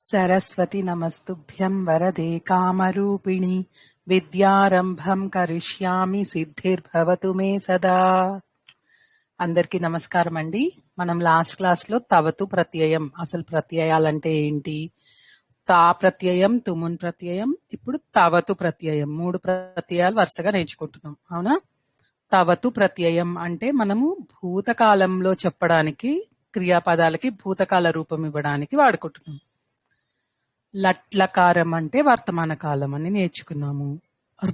సరస్వతి నమస్తుభ్యం వరదే కామరూపిణి విద్యారంభం కరిష్యామి సిద్ధిర్భవతు మే సదా. అందరికీ నమస్కారం అండి. మనం లాస్ట్ క్లాస్ లో తవతు ప్రత్యయం, అసలు ప్రత్యయాలంటే ఏంటి, తా ప్రత్యయం, తుమున్ ప్రత్యయం, ఇప్పుడు తవతు ప్రత్యయం, 3 ప్రత్యయాలు వరుసగా నేర్చుకుంటున్నాం. అవునా? తవతు ప్రత్యయం అంటే మనము భూతకాలంలో చెప్పడానికి క్రియాపదాలకి భూతకాల రూపం ఇవ్వడానికి వాడుకుంటున్నాం. లట్లకారం అంటే వర్తమాన కాలం అని నేర్చుకున్నాము.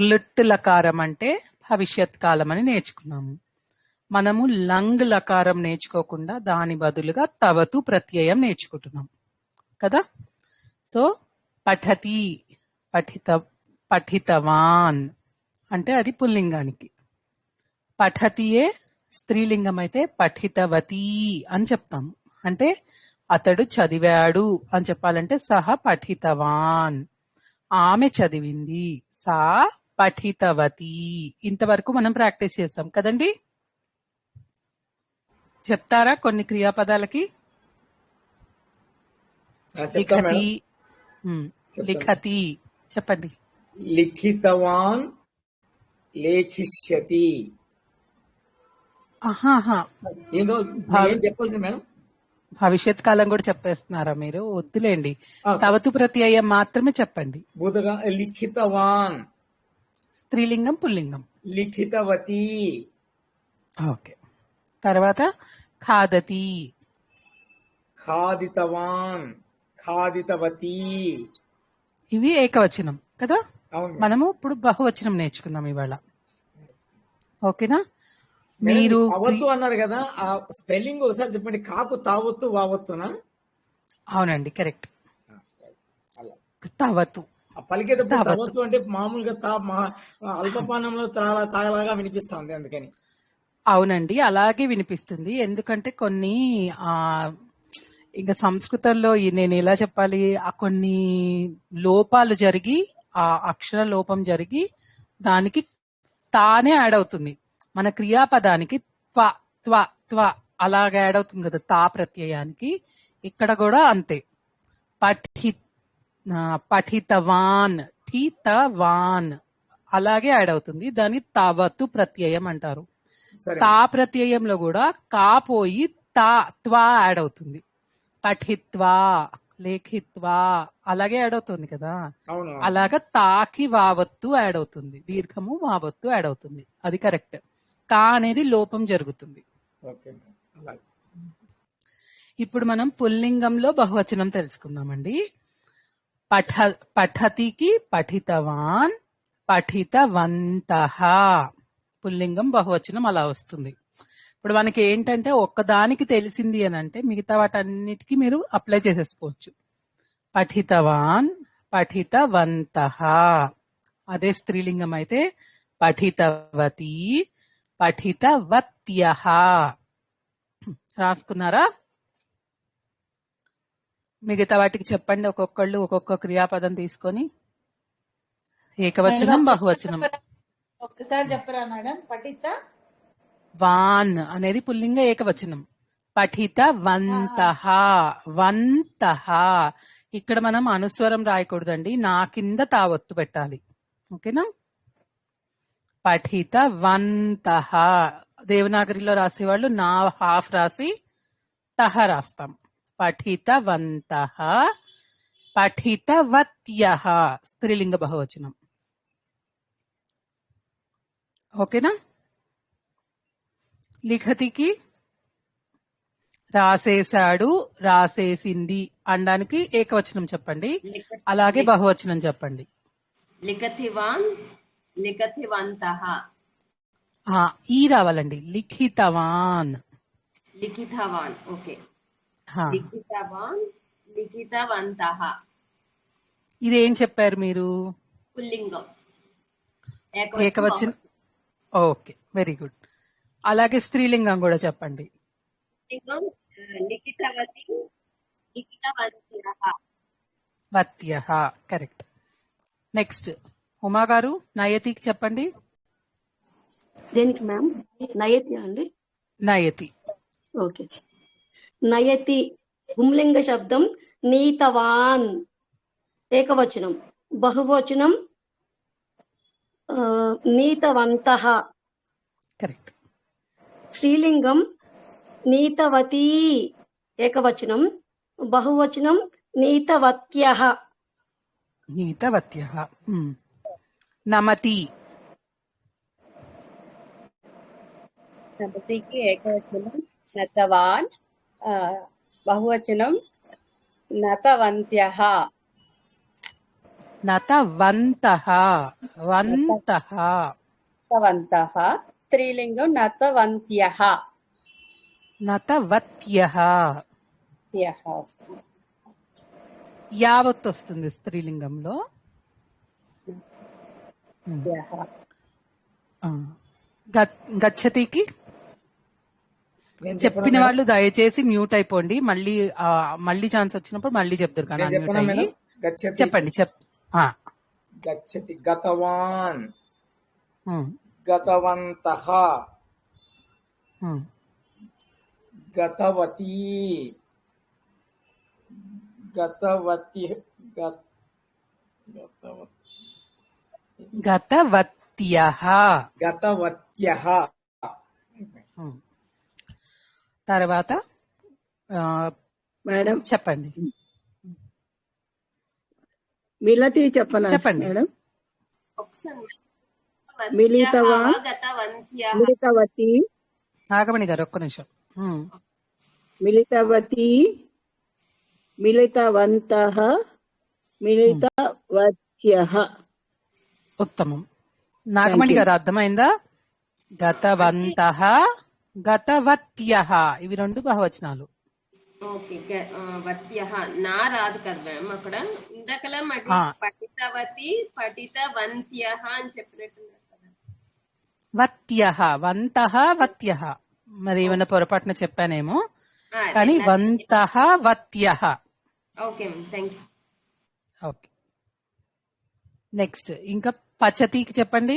లుట్ లకారం అంటే భవిష్యత్ కాలం అని నేర్చుకున్నాము. మనము లంగ్ లకారం నేర్చుకోకుండా దాని బదులుగా తవతు ప్రత్యయం నేర్చుకుంటున్నాం కదా. సో పఠతి, పఠితవాన్ అంటే అది పుల్లింగానికి. పఠతియే స్త్రీలింగం అయితే పఠితవతి అని చెప్తాము. అంటే అతడు చదివాడు అని చెప్పాలంటే సహ పఠితవాన్, ఆమె చదివింది, సా పఠితవతి. ఇంతవరకు మనం ప్రాక్టీస్ చేసాం కదండి. చెప్తారా కొన్ని క్రియాపదాలకి? లిఖతి, లిఖతి చెప్పండి. లిఖితవాన్, లేఖిష్యతి. ఏం చెప్పాల్సింది మేడం? భవిష్యత్ కాలం కూడా చెప్పేస్తున్నారా మీరు? వద్దులేండి, తవతు ప్రత్యయం మాత్రమే చెప్పండి. లిఖితవాన్ స్త్రీలింగం, పుల్లింగం. లిఖితవతి. ఓకే. తర్వాత ఖాదతి, ఖాదితవాన్, ఖాదితవతి. ఇవి ఏకవచనం కదా. మనము ఇప్పుడు బహువచనం నేర్చుకుందాం ఇవాళ. ఓకేనా? మీరు తావత్తు అన్నారు కదా, ఆ స్పెల్లింగ్ ఒకసారి చెప్పండి. కాకు తావత్తు వావత్తునా? అవునండి, కరెక్ట్. తావత్తు పలికేటప్పుడు తావత్తు అంటే మామూలుగా అల్పపానంలో తాగలాగా వినిపిస్తుంది, అందుకని. అవునండి, అలాగే వినిపిస్తుంది. ఎందుకంటే కొన్ని ఇంకా సంస్కృతంలో నేను ఎలా చెప్పాలి, ఆ కొన్ని లోపాలు జరిగి, ఆ అక్షర లోపం జరిగి దానికి తానే యాడ్ అవుతుంది. మన క్రియాపదానికి త్వ త్వ త్వ అలాగే యాడ్ అవుతుంది కదా తా ప్రత్యయానికి. ఇక్కడ కూడా అంతే. పఠితవాన్, ఠితవాన్ అలాగే యాడ్ అవుతుంది. దాన్ని తవతు ప్రత్యయం అంటారు. తా ప్రత్యయంలో కూడా కా పోయి తా త్వా యాడ్ అవుతుంది. పఠిత్వా, లేఖిత్వా అలాగే యాడ్ అవుతుంది కదా. అలాగా తాకి వావత్తు యాడ్ అవుతుంది, దీర్ఘము వావత్తు యాడ్ అవుతుంది. అది కరెక్ట్. కా అనేది లోపం జరుగుతుంది. ఇప్పుడు మనం పుల్లింగంలో బహువచనం తెలుసుకుందామండి. పఠతికి పఠితవాన్, పఠితవంతః. పుల్లింగం బహువచనం అలా వస్తుంది. ఇప్పుడు మనకి ఏంటంటే ఒక్కదానికి తెలిసింది అని అంటే మిగతా వాటన్నిటికీ మీరు అప్లై చేసేసుకోవచ్చు. పఠితవాన్, పఠితవంతః. అదే స్త్రీలింగం అయితే పఠితవతి, పఠితవత్యః. రాసుకున్నారా? మిగతా వాటికి చెప్పండి, ఒక్కొక్కళ్ళు ఒక్కొక్క క్రియాపదం తీసుకొని. ఏకవచనం, బహువచనం. ఒక్కసారి చెప్పరా మేడం? పఠిత వాన్ అనేది పుల్లింగ ఏకవచనం. పఠితవంతః, వంతః. ఇక్కడ మనం అనుస్వరం రాయకూడదండి, నా కింద తావత్తు పెట్టాలి. ఓకేనా? పఠితవంతః. దేవనాగరిలో రాసేవాళ్ళు నా హాఫ్ రాసి తహ రాస్తాం. పఠితవంతః, పఠితవత్యః స్త్రీలింగ బహువచనం. ఓకేనా? లిఖతికి రాసేశాడు, రాసేసింది అనడానికి ఏకవచనం చెప్పండి, అలాగే బహువచనం చెప్పండి. లిఖతివాన్, లిఖతివంతః. ఈ రావాలండి. లిఖితవాన్, లిఖితవాన్. ఓకే. లిఖితవాన్, లిఖితవంతః. ఇదేం చెప్పారు మీరు? పుల్లింగం, ఏకవచనం. Okay, very good. అలాగే స్త్రీలింగం కూడా చెప్పండి. లిఖితవతి, లిఖితవంత్యః. వత్యః, కరెక్ట్. నెక్స్ట్ ఉమా గారు నయతికి చెప్పండి. దేనికి మ్యామ్? నయతి అండి. నయతి. ఓకే. నయతి పుంలింగ శబ్దం నీతవాన్ ఏకవచనం. బహువచనం నీతవంతః. కరెక్ట్. స్త్రీలింగం నీతవతీ ఏకవచనం. బహువచనం నీతవత్యః. నీతవత్యః. నమతి. నమతికి ఏకవచనం నతవాన్, బహువచనం నతవంత్యః. నతవంతః. వంతః. నతవంతః. స్త్రీలింగం నతవంత్యః. నతవత్యః. త్యః. యావత్ వస్తుంది స్త్రీలింగంలో. త్యః. గచ్చతికి నేను చెప్పిన చెప్పనా వాళ్ళు దయచేసి మ్యూట్ అయిపోండి. మళ్ళీ ఛాన్స్ వచ్చినప్పుడు మళ్ళీ చెప్తారు కానీ నేను అన్మ్యూట్ చెప్పనా అయ్యి మేడం? గచ్చతి చెప్పండి. గచ్చతి గతవాన్ ఉమ్, గతవంతః ఉమ్. గతవతీ గతవతి గతవత్యః. గతవత్యః. ఉమ్. తర్వాత మేడం చెప్పండి. మిలతి చెప్పనా చెప్పండి. మేడం? ఒకసారి మిలితవా గతవంత్యః. మిలితవతి నాగమణి గారు ఒక్క నిమిషం. మిలితవతి మిలితవంతః మిలితవత్యః. ఉత్తమం. నాగమణి గారు అర్థమైందా? గతవంతః గతవత్యః ఇవి రెండు బహువచనాలు. ఓకే. వత్యః నా రాదు కదా మేడం అక్కడ. ఇందాకలా మళ్ళీ ఆ. పఠితవతి పఠితవంత్యః అని చెప్పినట్టున్నారు కదా. వత్యః వంతః వత్యః. మరి ఏమైనా పొరపాటున చెప్పానేమో ఆ, కానీ ఇలా- వంతః వత్యః. Okay ma'am, thank you. Okay. Next ఇంకా పచతికి చెప్పండి.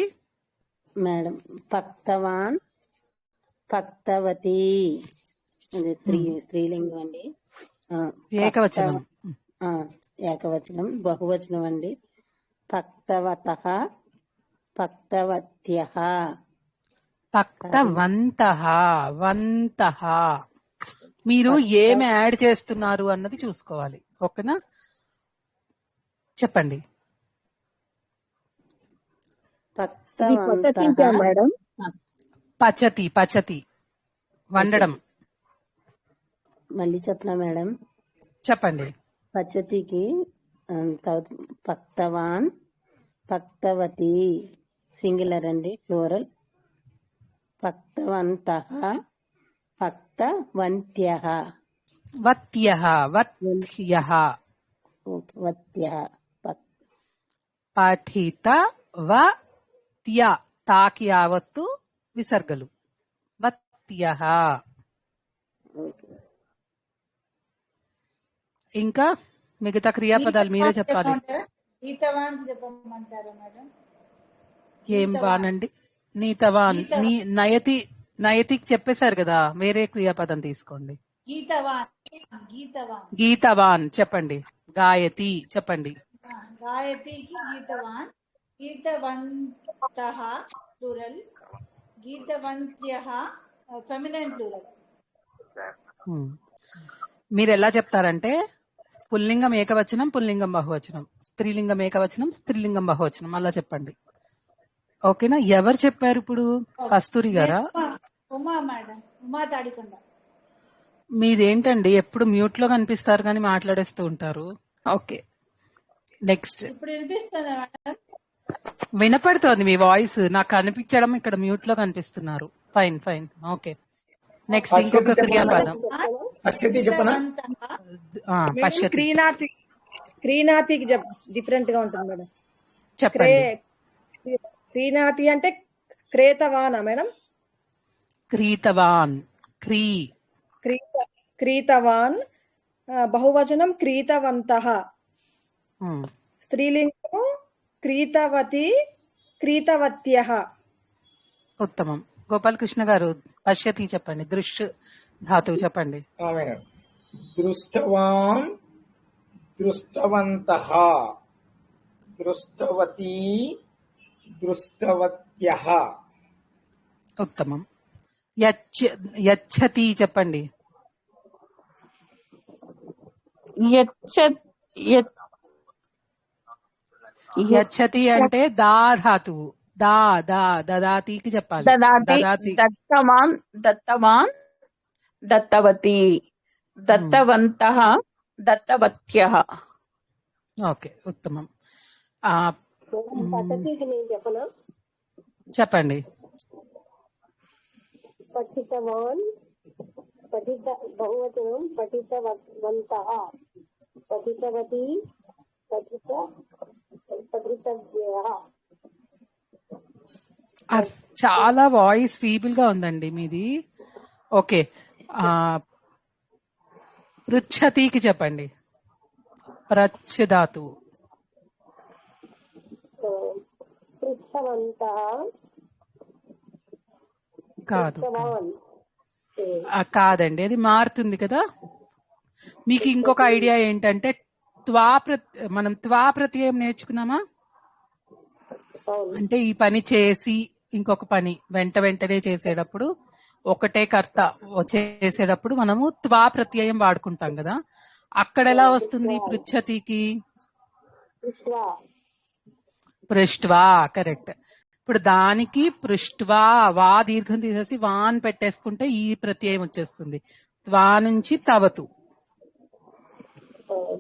మేడం పక్తవాన్ పక్తవతి అది స్త్రీలింగం అండి. ఏకవచనం. ఏకవచనం. బహువచనం అండి పక్తవతః పక్తవత్యః. పక్తవంతః వంతః. మీరు ఏమి యాడ్ చేస్తున్నారు అన్నది చూసుకోవాలి. ఓకేనా? చెప్పండి. ఇది పద్ధతించా పక్తవంతః మేడం? పచతి పచతి వండడం. మళ్ళీ చెప్పనా మేడం? చెప్పండి. పచ్చతికి పక్తవాన్ పక్తవతి సింగులర్ అండి, ఫ్లోరల్. పక్తవంతః పక్తవంత్యః. వత్యః వత్యః. వత్యః. పఠిత వత్య తాకి యావత్తు విసర్గలు. వత్యః. ఇంకా మిగతా క్రియాపదాలు మీరే చెప్పాలి. నీతవాన్ చెప్పమంటారా మేడం? ఏం బానండి. నీతవాన్ నయతికి చెప్పేశారు కదా, వేరే క్రియాపదం తీసుకోండి. గీతవాన్. గీతవాన్. గీతవాన్ చెప్పండి. గాయతి చెప్పండి. గాయత్రికి గీతవాన్. గీతవంతః ప్లూరల్. గీతవంత్యః ఫెమినైన్ ప్లూరల్. మీరు ఎలా చెప్తారంటే పుల్లింగం ఏకవచనం పుల్లింగం బహువచనం, స్త్రీలింగం ఏకవచనం స్త్రీలింగం బహువచనం అలా చెప్పండి. ఓకేనా? ఎవరు చెప్పారు ఇప్పుడు? కస్తూరి గారా? ఉమా మేడం. ఉమా తాడికొండ. మీదేంటండి ఎప్పుడు మ్యూట్ లో కనిపిస్తారు కానీ మాట్లాడేస్తూ ఉంటారు. ఓకే. నెక్స్ట్. ఇప్పుడు వినిపిస్తుందా మేడం? వినపడుతోంది మీ వాయిస్, నాకు కనిపించడం ఇక్కడ మ్యూట్ లో కనిపిస్తున్నారు. Fine fine. ఓకే. నెక్స్ట్ ఇంకొక క్రియాపదం. పశ్యతి చెప్పనా? పశ్యతి క్రీనాతికి డిఫరెంట్ గా ఉంటుంది మేడం. చెప్పండి. క్రీనాతి అంటే క్రేతవానా మేడం? క్రీతవాన్. క్రీతవాన్. బహువచనం క్రీతవంతః. స్త్రీలింగము క్రీతవతి క్రీతవత్యః. ఉత్తమం. గోపాలకృష్ణ గారు పశ్యతి చెప్పండి. దృశ్య ధాతువు చెప్పండి. మేడం. దృష్టవాన్ దృష్టవంతః, దృష్టవతీ, దృష్టవత్యః. ఉత్తమం. యచ్చతి చెప్పండి. యచ్చతి అంటే దా ధాతువు. దదాతికి చెప్పాలి. దదాతి. దత్తవాన్, దత్తవాన్, దత్తవతి, దత్తవంతః, దత్తవత్యః. ఓకే, ఉత్తమం. పద్ధతికి నేను చెప్పనా? చెప్పండి. పఠితవాన్, పఠిత బహువచనం పఠితవంతః, పఠితవతి, పఠితవ్యః. చాలా వాయిస్ ఫీబుల్ గా ఉందండి మీది. ఓకే, పృచ్ఛతికి చెప్పండి. ప్రచ్ఛ ధాతువు. పృచ్ఛవంతః, కాదు, పృచ్ఛవాన్. కాదండి, అది మారుతుంది కదా. మీకు ఇంకొక ఐడియా ఏంటంటే మనం త్వా ప్రత్యయం నేర్చుకున్నామా? అంటే ఈ పని చేసి ఇంకొక పని వెంటనే చేసేటప్పుడు, ఒకటే కర్త చేసేటప్పుడు మనము త్వా ప్రత్యయం వాడుకుంటాం కదా. అక్కడ ఎలా వస్తుంది పృచ్ఛతికి? పృష్ట్వా, కరెక్ట్. ఇప్పుడు దానికి పృష్ట్వా వా దీర్ఘం తీసేసి వాన్ పెట్టేసుకుంటే ఈ ప్రత్యయం వచ్చేస్తుంది. త్వా నుంచి తవతు.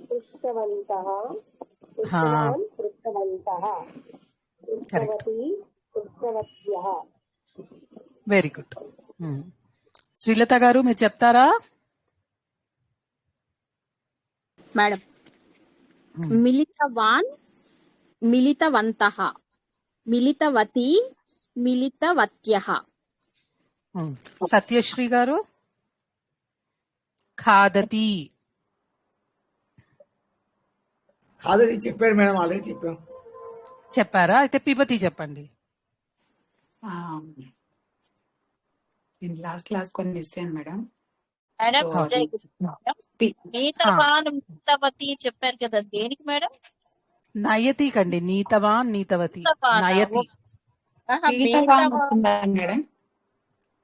పృష్ఠవంతః, పృష్ఠవాన్, పృష్ఠవంతః, పృష్ఠవతి, పృష్ఠవత్యః. Very good. శ్రీలత గారు మీరు చెప్తారా? మేడం, మిలితవాన్, మిలితవంతః, మిలితవతి, మిలితవత్యః. సత్యశ్రీ గారు? ఖాదతి. ఖాదతి చెప్పారు మేడం, ఆల్రెడీ చెప్పాం. చెప్పారా? అయితే పిబతి చెప్పండి. లాస్ట్ క్లాస్ కొన్ని మిస్ అయ్యాను మేడం. నీతవతి చెప్పారు కదా, దేనికి మేడం? నయతి కండి. నీతవాన్, నీతవతి, నయతి. మేడం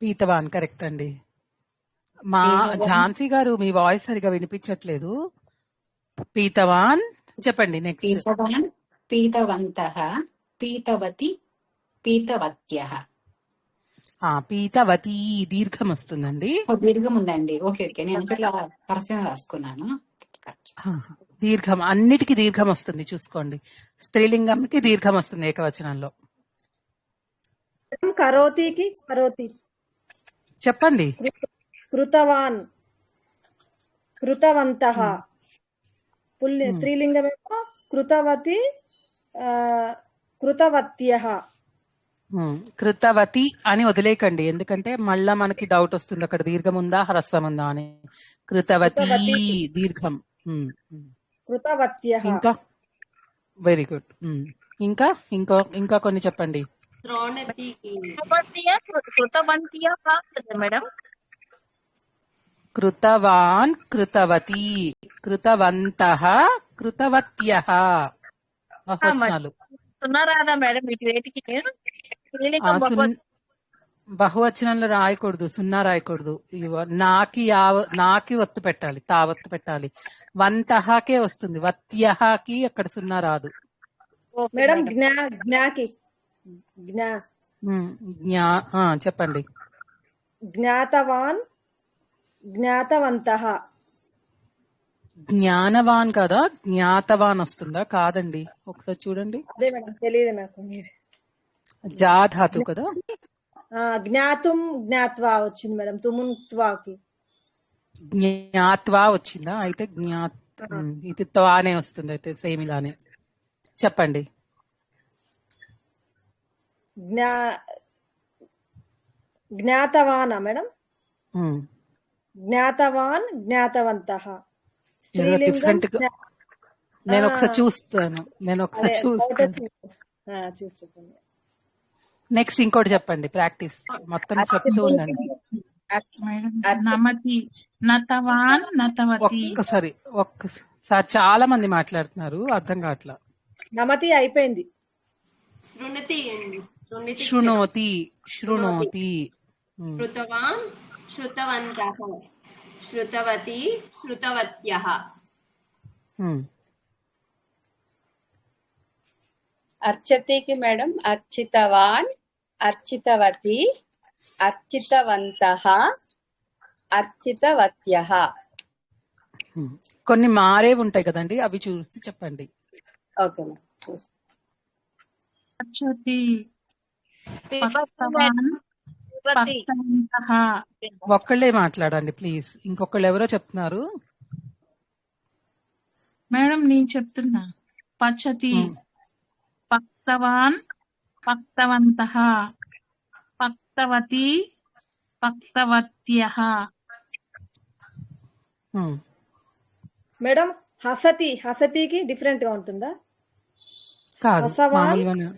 పీతవాన్ కరెక్ట్ అండి. మా ఝాన్సీ గారు మీ వాయిస్ సరిగా వినిపించట్లేదు. పీతవాన్ చెప్పండి. నెక్స్ట్ పీతవాన్, పీతవంతః, పీతవతి, పీతవత్యః. పీతవతి దీర్ఘం వస్తుందండి. దీర్ఘం ఉందండి. ఓకే, నేను ఇట్లా పరస్యం రాసుకున్నాను. దీర్ఘం అన్నిటికీ దీర్ఘం వస్తుంది, చూసుకోండి. స్త్రీలింగంకి దీర్ఘం వస్తుంది ఏకవచనంలో. కరోతికి కరోతి చెప్పండి. కృతవాన్, కృతవంతః. స్త్రీలింగమేమో కృతవతి, కృతవత్యః. కృతవతి అని వదిలేకండి, ఎందుకంటే మళ్ళా మనకి డౌట్ వస్తుంది అక్కడ దీర్ఘం ఉందా హ్రస్వం ఉందా అని. కృతవతి దీర్ఘం. కృతవత్యః. ఇంకా వెరీ గుడ్. ఇంకా కొన్ని చెప్పండి. మేడం కృతవాన్, కృతవతి, కృతవంతః, కృతవత్యః. బహువచనాలు. సున్నారాదా మేడం మీకు వేటికి? బహువచనంలో రాయకూడదు, సున్నా రాయకూడదు. నాకి ఒత్తు పెట్టాలి, తావత్తు పెట్టాలి. వంతహకే వస్తుంది, వత్యహకి అక్కడ సున్నా రాదు మేడం. జ్ఞాకి చెప్పండి. జ్ఞాతవాన్, జ్ఞాతవంతః. జ్ఞానవాన్ కదా, జ్ఞాతవాన్ వస్తుందా? కాదండి, ఒకసారి చూడండి. అదే మేడం, తెలియదు నాకు. మీరు జా ధాతు కదా. జ్ఞాతుం, జ్ఞాత్వా వచ్చింది మేడం. తుమున్త్వాకి జ్ఞాత్వా వచ్చిందా? అయితే ఇది త్వానే వస్తుంది, అయితే సేమ్ ఇలానే చెప్పండి. జ్ఞాతవానా మేడం? జ్ఞాతవాన్, జ్ఞాతవంతః. డిఫరెంట్. నేను ఒకసారి చూస్తాను. నెక్స్ట్ ఇంకోటి చెప్పండి. ప్రాక్టీస్ మొత్తం చెప్తూ ఉండండి. నమతి, నతవాన్, నతవతి. ఒక్కసారి సార్ చాలా మంది మాట్లాడుతున్నారు, అర్థం కావట్లా. నమతి అయిపోయింది. శృణతి అండి. శృణోతి శృణోతి. శృతవాన్ శృతవంతః శృతవతి శృతవత్యః. అర్చతికి మేడం అర్చితవాన్, అర్చితవతి, అర్చితవంతః, అర్చితవత్యః. కొన్ని మారే ఉంటాయి కదండి, అవి చూసి చెప్పండి. Okay madam. అర్చతి, ఒక్కళ్ళే మాట్లాడండి ప్లీజ్, ఇంకొకళ్ళు ఎవరో చెప్తున్నారు. మేడం నేను చెప్తున్నా. పచ్చతి, పక్తవాన్, పక్తవంతః, పక్తవతి, పక్తవత్యః. మేడం హసతి, హసతికి డిఫరెంట్ గా ఉంటుందా? కాదు, మామూలుగానే.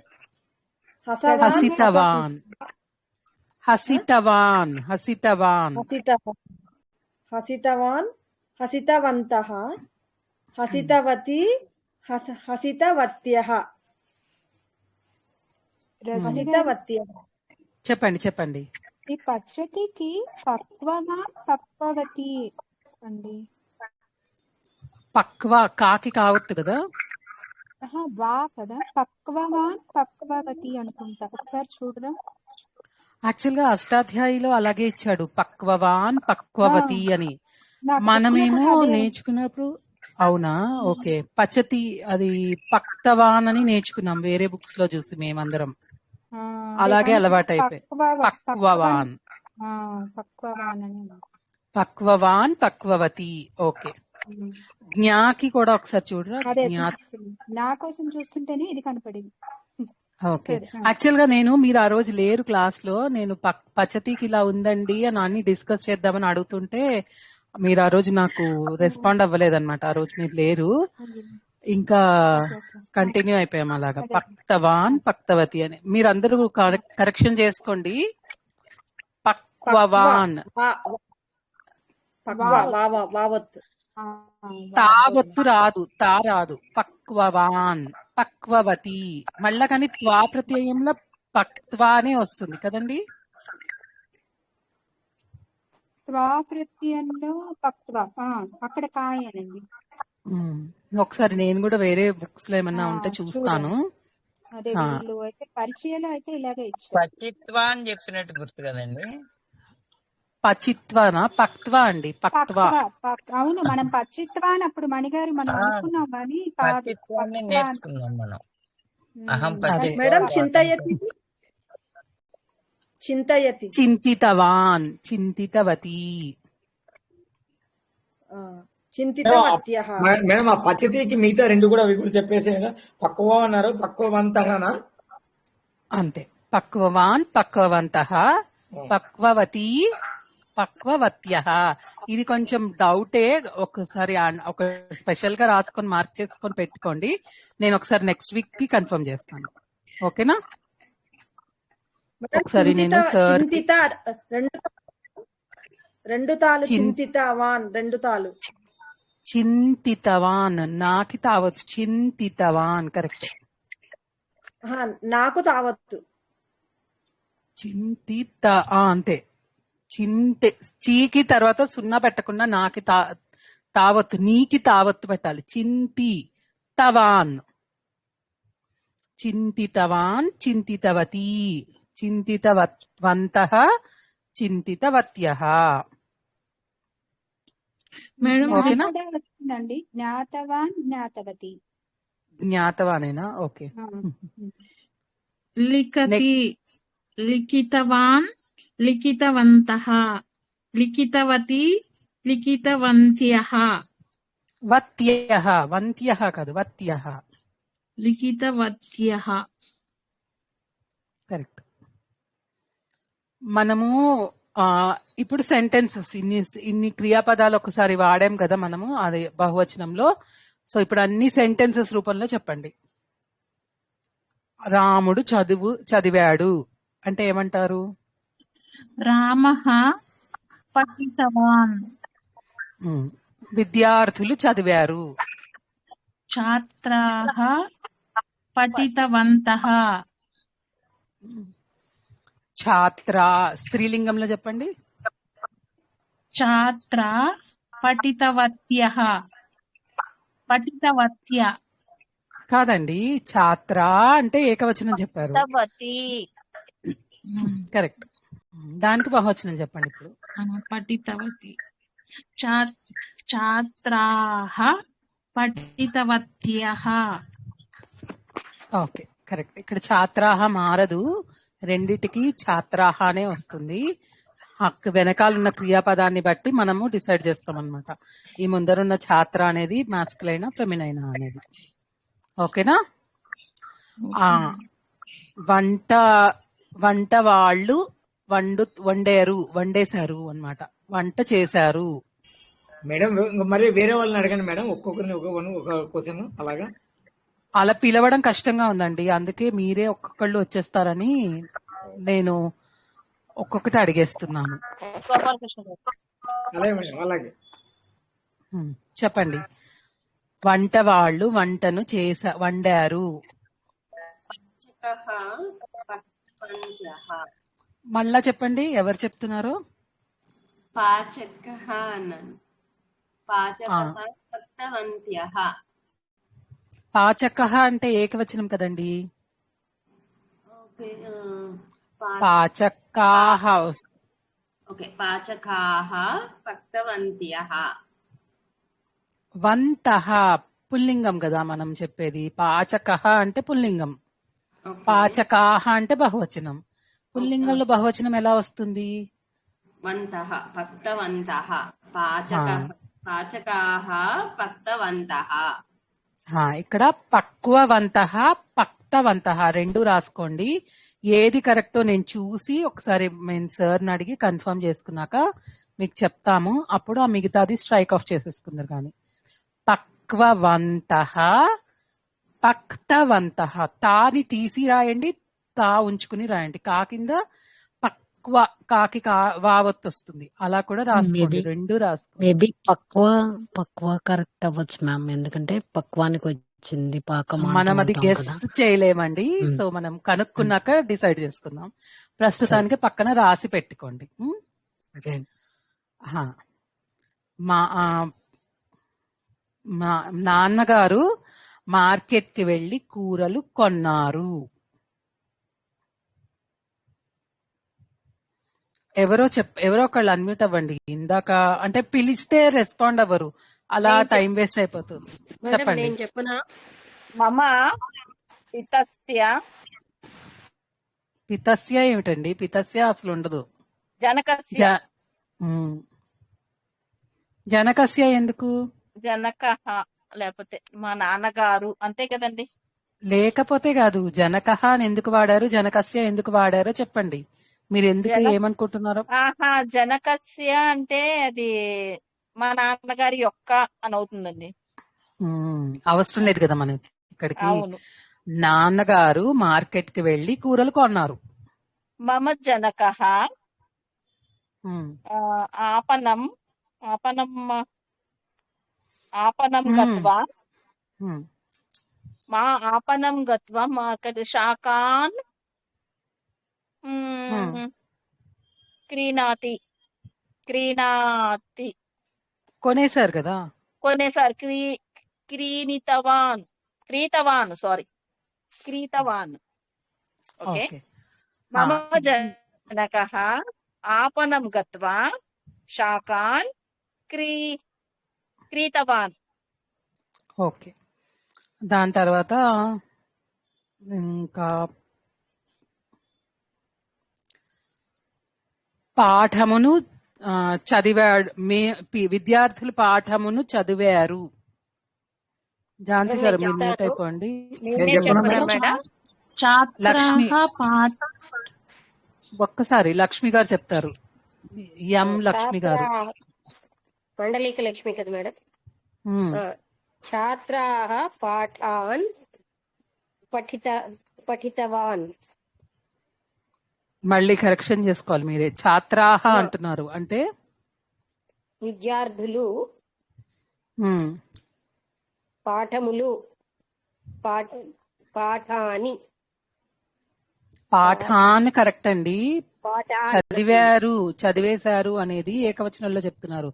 హసితవాన్ హసితవాన్ హసితవాన్ హసితవాన్, హసితవంతః, హసితవతి, హసితవత్యః. హసితవత్యః. చెప్పండి చెప్పండి. ఈ పచ్చటికి పక్వనా పక్వవతి అండి. పక్వ కాకి కావద్దు కదా, వా కదా, పక్వవాన్ పక్వవతి అనుకుంటా. ఒకసారి చూడరా. యాక్చువల్ గా అష్టాధ్యాయిలో అలాగే ఇచ్చాడు, పక్వవాన్ పక్వవతి అని. మనమేమో నేర్చుకున్నప్పుడు అవునా, ఓకే. పచ్చతి అది పక్తవాన్ అని నేర్చుకున్నాం వేరే బుక్స్ లో చూసి మేమందరం, అలాగే అలవాటు అయిపోయి పక్వవాన్ పక్వవాన్ పక్వవతి. ఓకే. జ్ఞాకి కూడా ఒకసారి చూడరా. నా కోసం చూస్తుంటేనే ఇది కనపడింది. ఓకే. యాక్చువల్ గా మీరు ఆ రోజు లేరు క్లాస్ లో, నేను పచ్చతికి ఇలా ఉందండి అని అన్ని డిస్కస్ చేద్దామని అడుగుతుంటే మీరు ఆ రోజు నాకు రెస్పాండ్ అవ్వలేదన్నమాట. ఆ రోజు మీరు లేరు, ఇంకా కంటిన్యూ అయిపోయాం అలాగా. పక్తవాన్ పక్తవతి అని మీరందరూ కరెక్షన్ చేసుకోండి. పక్వవాన్ తావత్తు రాదు, తా రాదు. పక్వవాన్ పక్వవతి, మళ్ళా కానీ త్వా ప్రత్యయంలో పక్వానే వస్తుంది కదండి. త్వా ప్రత్యయంలో పక్వ, అక్కడ కాయనండి. ఒకసారి నేను కూడా వేరే బుక్స్ లో ఏమన్నా ఉంటే చూస్తాను. అదే వీళ్ళు అయితే పరిచయాలు అయితే ఇలాగే ఇచ్చారు. పచిత్వా అని చెప్పినట్టు గుర్తు కదండి. పచిత్వానా పక్త్వా అండి, పక్త్వా. అవును, మనం పచిత్వా అని అప్పుడు మణిగారు మనం అనుకున్నాం కానీ పచిత్వాన్ని నేర్చుకున్నాం మనం. మేడం చింతయతి, చింతయతి, చింతితవాన్ చింతితవతి, చింతితవత్యః. మేడం ఆ పచ్చతికి మిగతా రెండు కూడా అవి కూడా చెప్పేసే కదా, పక్వ అన్నారు, పక్వవంతఃనా అంతే. పక్వవాన్ పక్వవంతః, పక్వవతి పక్వవత్యః. ఇది కొంచెం డౌటే, ఒకసారి ఒక స్పెషల్ గా రాసుకొని మార్క్ చేసుకొని పెట్టుకోండి. నేను ఒకసారి నెక్స్ట్ వీక్ కి కన్ఫర్మ్ చేస్తాను, ఓకేనా? ఒకసారి నేను సార్ రెండు తాలు చింతితవాన్, రెండు తాలు చింతితవాన్, నాకి తావచ్చు. చింతితవాన్ కరెక్ట్. నాకు తావత్తు. చింతిత అంతే. చీకి తర్వాత సున్నా పెట్టకుండా నాకి తావత్తు, నీకి తావత్తు పెట్టాలి. చింతి తవాన్, చింతితవాన్ చింతితవతి, చింతితవంతః చింతితవత్యః. వచ్చిందండి. జ్ఞాతవాన్ జ్ఞాతవతి. జ్ఞాతవానేనా? ఓకే. లిఖతి, లిఖితవాన్ లిఖితవంతః, లిఖితవతి లిఖితవంత్యః. వత్యః, వంత్యః కాదు, వత్యః. లిఖితవత్యః కరెక్ట్. మనము ఇప్పుడు సెంటెన్సెస్ ఇన్ని క్రియాపదాలు ఒకసారి వాడాం కదా మనము, అది బహువచనంలో. సో ఇప్పుడు అన్ని సెంటెన్సెస్ రూపంలో చెప్పండి. రాముడు చదివాడు అంటే ఏమంటారు? రామః పఠితవాన్. విద్యార్థులు చదివారు. ఛాత్రాः పఠితవంతः. ఛాత్ర స్త్రీలింగంలో చెప్పండి. ఛాత్రా పఠితవత్యః. పఠితవత్య కాదండి, ఛాత్ర అంటే ఏకవచనం చెప్పారు. కరెక్ట్. దానికి బహువచనం చెప్పండి ఇప్పుడు. పఠితవతి. ఛాత్రాः పఠితవత్యః. Okay, correct. ఇక్కడ ఛాత్రాహ మారదు, రెండిటికి ఛాత్రాహ అనే వస్తుంది. హక్కు వెనకాల ఉన్న క్రియాపదాన్ని బట్టి మనము డిసైడ్ చేస్తాం అన్నమాట, ఈ ముందరున్న ఛాత్ర అనేది మాస్కులైనా ఫెమినైనా అనేది. ఓకేనా? వంట వంట వాళ్ళు వండేశారు అన్నమాట, వంట చేశారు. మేడం మరి వేరే వాళ్ళని అడగండి మేడం, ఒక్కొక్కరిని ఒక క్వశ్చన్ అలాగా. అలా పిలవడం కష్టంగా ఉందండి, అందుకే మీరే ఒక్కొక్కళ్ళు వచ్చేస్తారని నేను ఒక్కొక్కటి అడిగేస్తున్నాను. అలాగే మేడం, అలాగే. చెప్పండి. వంట వాళ్ళు వంటను వండారు. మళ్ళా చెప్పండి, ఎవరు చెప్తున్నారు? పాచకః అన్నాను. పాచకః పక్తవంత్యః. పాచకః అంటే ఏకవచనం కదండి. ఓకే, పాచకాః. ఓకే, పాచకాః పక్తవంత్యః. వంతః పుల్లింగం కదా మనం చెప్పేది. పాచకః అంటే పుల్లింగం, పాచకాః అంటే బహువచనం. పుల్లింగంలో బహువచనం ఎలా వస్తుంది? వంతః పక్తవంతః. పాచకాః పక్తవంతః. ఇక్కడ పక్వవంతః పక్తవంతః రెండు రాసుకోండి. ఏది కరెక్టో నేను చూసి ఒకసారి మేము సార్ని అడిగి కన్ఫర్మ్ చేసుకున్నాక మీకు చెప్తాము, అప్పుడు ఆ మిగతాది స్ట్రైక్ ఆఫ్ చేసేసుకుందరు. కానీ పక్వవంతః పక్తవంతః, తాని తీసి రాయండి, తా ఉంచుకుని రాయండి. కా కింద పక్వ, కాకి వావత్తు వస్తుంది, అలా కూడా రాసుకోండి. రెండు రాసుకోండి. మేబీ పక్వ కరెక్ట్ అవ్వచ్చు మ్యామ్, ఎందుకంటే పక్వానికి వచ్చింది పాకం. మనం అది గెస్ చేయలేమండి, సో మనం కనుక్కున్నాక డిసైడ్ చేసుకుందాం. ప్రస్తుతానికి పక్కన రాసి పెట్టుకోండి. మా నాన్నగారు మార్కెట్ కి వెళ్లి కూరలు కొన్నారు. ఎవరో ఒకళ్ళు అన్మ్యూట్ అవ్వండి. ఇందాక అంటే పిలిస్తే రెస్పాండ్ అవ్వరు, అలా టైం వేస్ట్ అయిపోతుంది. చెప్పండి. నేను చెప్పనా? మమ పితస్య. పితస్య ఏమిటండి? పితస్య అసలు ఉండదు. జనకస్య. జనకస్య ఎందుకు? జనకః లేకపోతే మా నాన్నగారు, అంతే కదండి. లేకపోతే కాదు, జనకః అని ఎందుకు వాడారు, జనకస్య ఎందుకు వాడారో చెప్పండి. మీరు ఎందుకు ఏమనుకుంటున్నారో? జనకస్య అంటే అది మా నాన్నగారి యొక్క అని అవుతుందండి. అవసరం లేదు కదా మనకి ఇక్కడికి. నాన్నగారు మార్కెట్ కి వెళ్లి కూరలు కొన్నారు. మమ జనకః ఆపనం గత్వా మా ఆపనం గత్వా మార్కెట్ శాకాన్ క్రీణాతి. కొనేసారు కదా. కొనేసారు. క్రీతవాన్. ఓకే. మమ జనకః ఆపనం గత్వా శాకాన్ క్రీతవాన్. ఓకే. దాని తర్వాత ఇంకా పాఠమును చదివాడు. విద్యార్థులు పాఠమును చదివారు. ఝాన్సీ గారు మీరు మ్యూట్ అయిపోండి. లక్ష్మి ఒక్కసారి లక్ష్మి గారు చెప్తారు. ఎం లక్ష్మి గారు. మండలిక లక్ష్మి కదా మేడం. ఛాత్రాః పాఠాన్ పఠితవాన్. మళ్ళీ కరెక్షన్ చేసుకోవాలి మీరే. ఛాత్రాః అంటున్నారు అంటే విద్యార్థులు పాఠములు పాఠాని పాఠాన్ కరెక్ట్ అండి. పాఠాన్ చదివేశారు అనేది ఏకవచనంలో చెప్తున్నారు.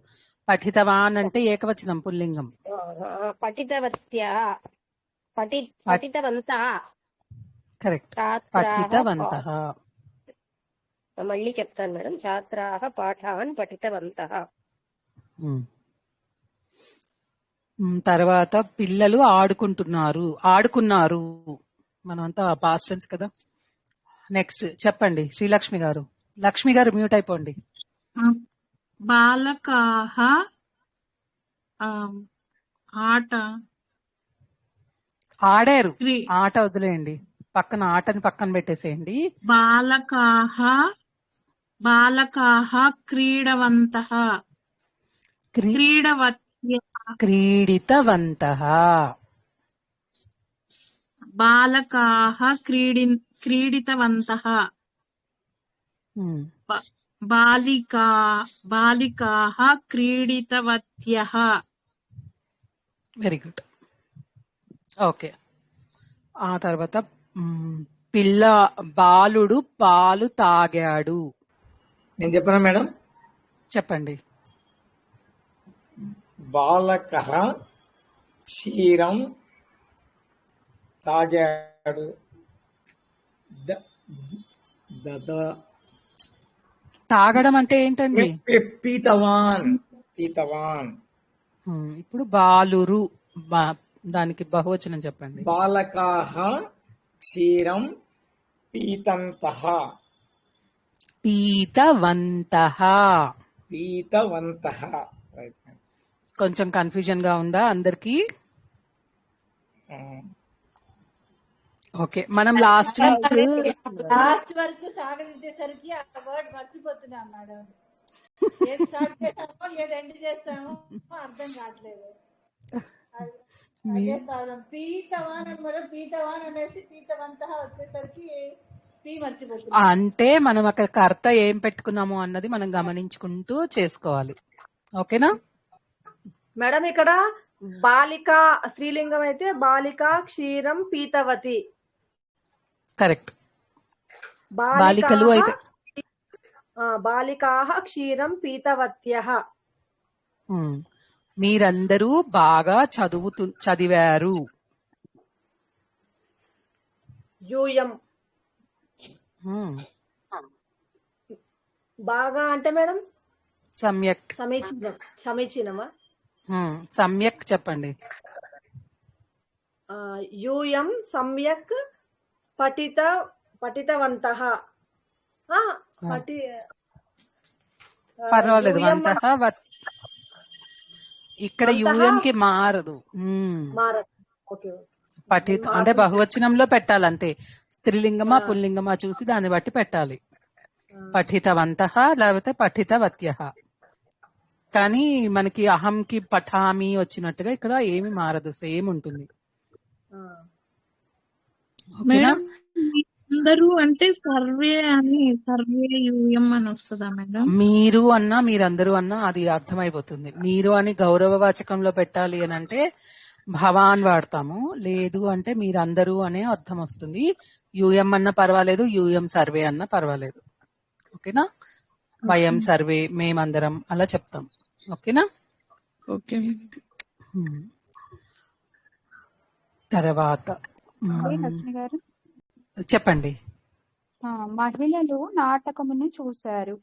పఠితవాన్ అంటే ఏకవచనం పుల్లింగం. పఠితవత్యః పఠితవంతః కరెక్ట్. ఛాత్రాः పఠితవంతః. మళ్ళీ చెప్తాను మేడం. ఛాత్రాः పాఠాన్ పఠితవంతః. తర్వాత పిల్లలు ఆడుకున్నారు. మనమంతా పాస్ట్ టెన్స్ కదా. నెక్స్ట్ చెప్పండి శ్రీలక్ష్మి గారు. లక్ష్మి గారు మ్యూట్ అయిపోండి. బాలకాః ఆడారు. ఆట వదిలేయండి, ఆటని పక్కన పెట్టేసేయండి. బాలకాః క్రీడవంతః క్రీడితవంతః. బాలకాః క్రీడితవంతః. బాలికాః క్రీడితవత్యః. Very good. ఓకే. ఆ తర్వాత బాలుడు పాలు తాగాడు. నేను చెప్పనా మేడం? చెప్పండి. బాలకః క్షీరం తాగాడు. తాగడం అంటే ఏంటండి? పీతవాన్. ఇప్పుడు బాలురు దానికి బహువచనం చెప్పండి. బాలకాః క్షీరం పీతంతః. పీతవంతః. కొంచెం కన్ఫ్యూజన్ గా ఉందా అందరికి? ఓకే. మనం లాస్ట్ వరకు సాగదీసేసరికి ఆ వర్డ్ మర్చిపోతున్నాం మేడం. ఏది స్టార్ట్ చేస్తామో ఏది ఎండ్ చేస్తామో అర్థం కావట్లేదు. అదే ప్రాబ్లం. పీతవాన్ అనేసి పీతవంతః వచ్చేసరికి పీ మర్చిపోతున్నాం. అంటే మనం అక్కడ కర్త ఏం పెట్టుకున్నాము అన్నది మనం గమనించుకుంటూ చేసుకోవాలి. ఓకేనా మేడం? ఇక్కడ బాలిక స్త్రీలింగం అయితే బాలిక క్షీరం పీతవతి. కరెక్ట్. బాలికలు అయితే బాలికాః క్షీరం పీతవత్యః. మీరందరూ బాగా చదివారు. యూయం. బాగా అంటే మేడం సమ్యక్. సమీచీనమా? సమ్యక్ చెప్పండి. యూయం సమ్యక్ పఠితవంతః. పర్వాలేదు. ఇక్కడ యూఎం కి మారదు. అంటే బహువచనంలో పెట్టాలంతే. స్త్రీలింగమా పుల్లింగమా చూసి దాన్ని బట్టి పెట్టాలి. పఠితవంతః లేకపోతే పఠితవత్యః. కానీ మనకి అహంకి పఠామి వచ్చినట్టుగా ఇక్కడ ఏమి మారదు, సేమ్ ఉంటుంది. అందరూ అంటే సర్వే యూఎం అని వస్తుందా మేడం? మీరు అన్నా మీరందరూ అన్నా అది అర్థమైపోతుంది. మీరు అని గౌరవవాచకంలో పెట్టాలి అని అంటే భవాన్ వాడతాము. లేదు అంటే మీరందరూ అనే అర్థం వస్తుంది. యూఎం అన్నా పర్వాలేదు, యూఎం సర్వే అన్నా పర్వాలేదు. ఓకేనా? వయం సర్వే, మేమందరం అలా చెప్తాం. ఓకేనా? ఓకే. తర్వాత లక్ష్మి గారు చెప్పండి. మహిళలు నాటకమును చూశారు.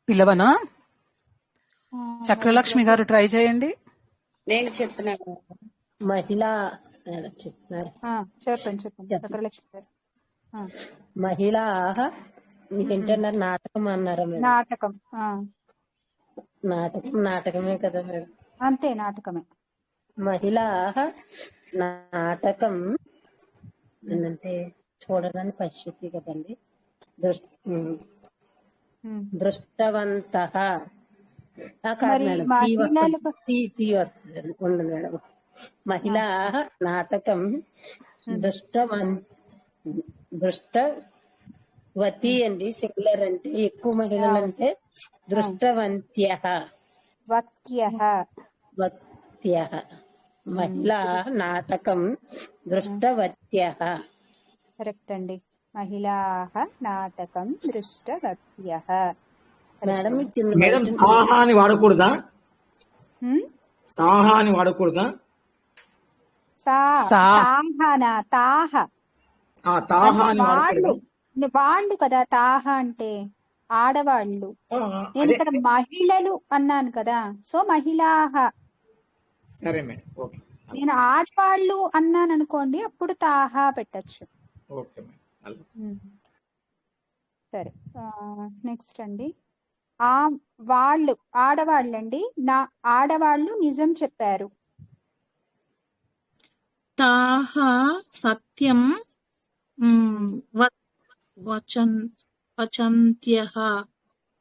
పిలవనా? చక్రలక్ష్మి గారు ట్రై చేయండి. నేను చెప్తున్నాను. మహిళా చెప్తున్నారు. చెప్పండి చక్రలక్ష్మి గారు. మహిళా ఏంటన్నారు? నాటకం అన్నారా మేడం? నాటకమే కదా మేడం? అంతే, నాటకమే. మహిళా నాటకం అంటే చూడడానికి పరిస్థితి కదండి. దృష్టవంతః కాదు మేడం, తీ వస్తుంది. ఉండదు మేడం. మహిళా నాటకం దృష్టవతి అండి. సింగులర్ అంటే ఎక్కువ మహిళలు అంటే దృష్టవంత్యః. వత్యః వత్యః. మహిళా నాటకం దృష్టవత్యః. కరెక్ట్ అండి. మహిళాః నాటకం దృష్టవత్యః. మేడం ఈ కింద మేడం సాహా అని వాడకూడదా? సాహా అని వాడకూడదా? తాహ తాహా అని వాడకూడదా? వాళ్ళు కదా తాహ అంటే ఆడవాళ్ళు. నేను ఇక్కడ మహిళలు అన్నాను కదా, సో మహిళాహ. సరే మేడం, ఓకే. నేను ఆడవాళ్ళు అన్నాను అనుకోండి, అప్పుడు తాహా పెట్టచ్చు. Okay madam. సరే, నెక్స్ట్ అండి. వాళ్ళు ఆడవాళ్ళండి. నా ఆడవాళ్ళు నిజం చెప్పారు. తాహ సత్యం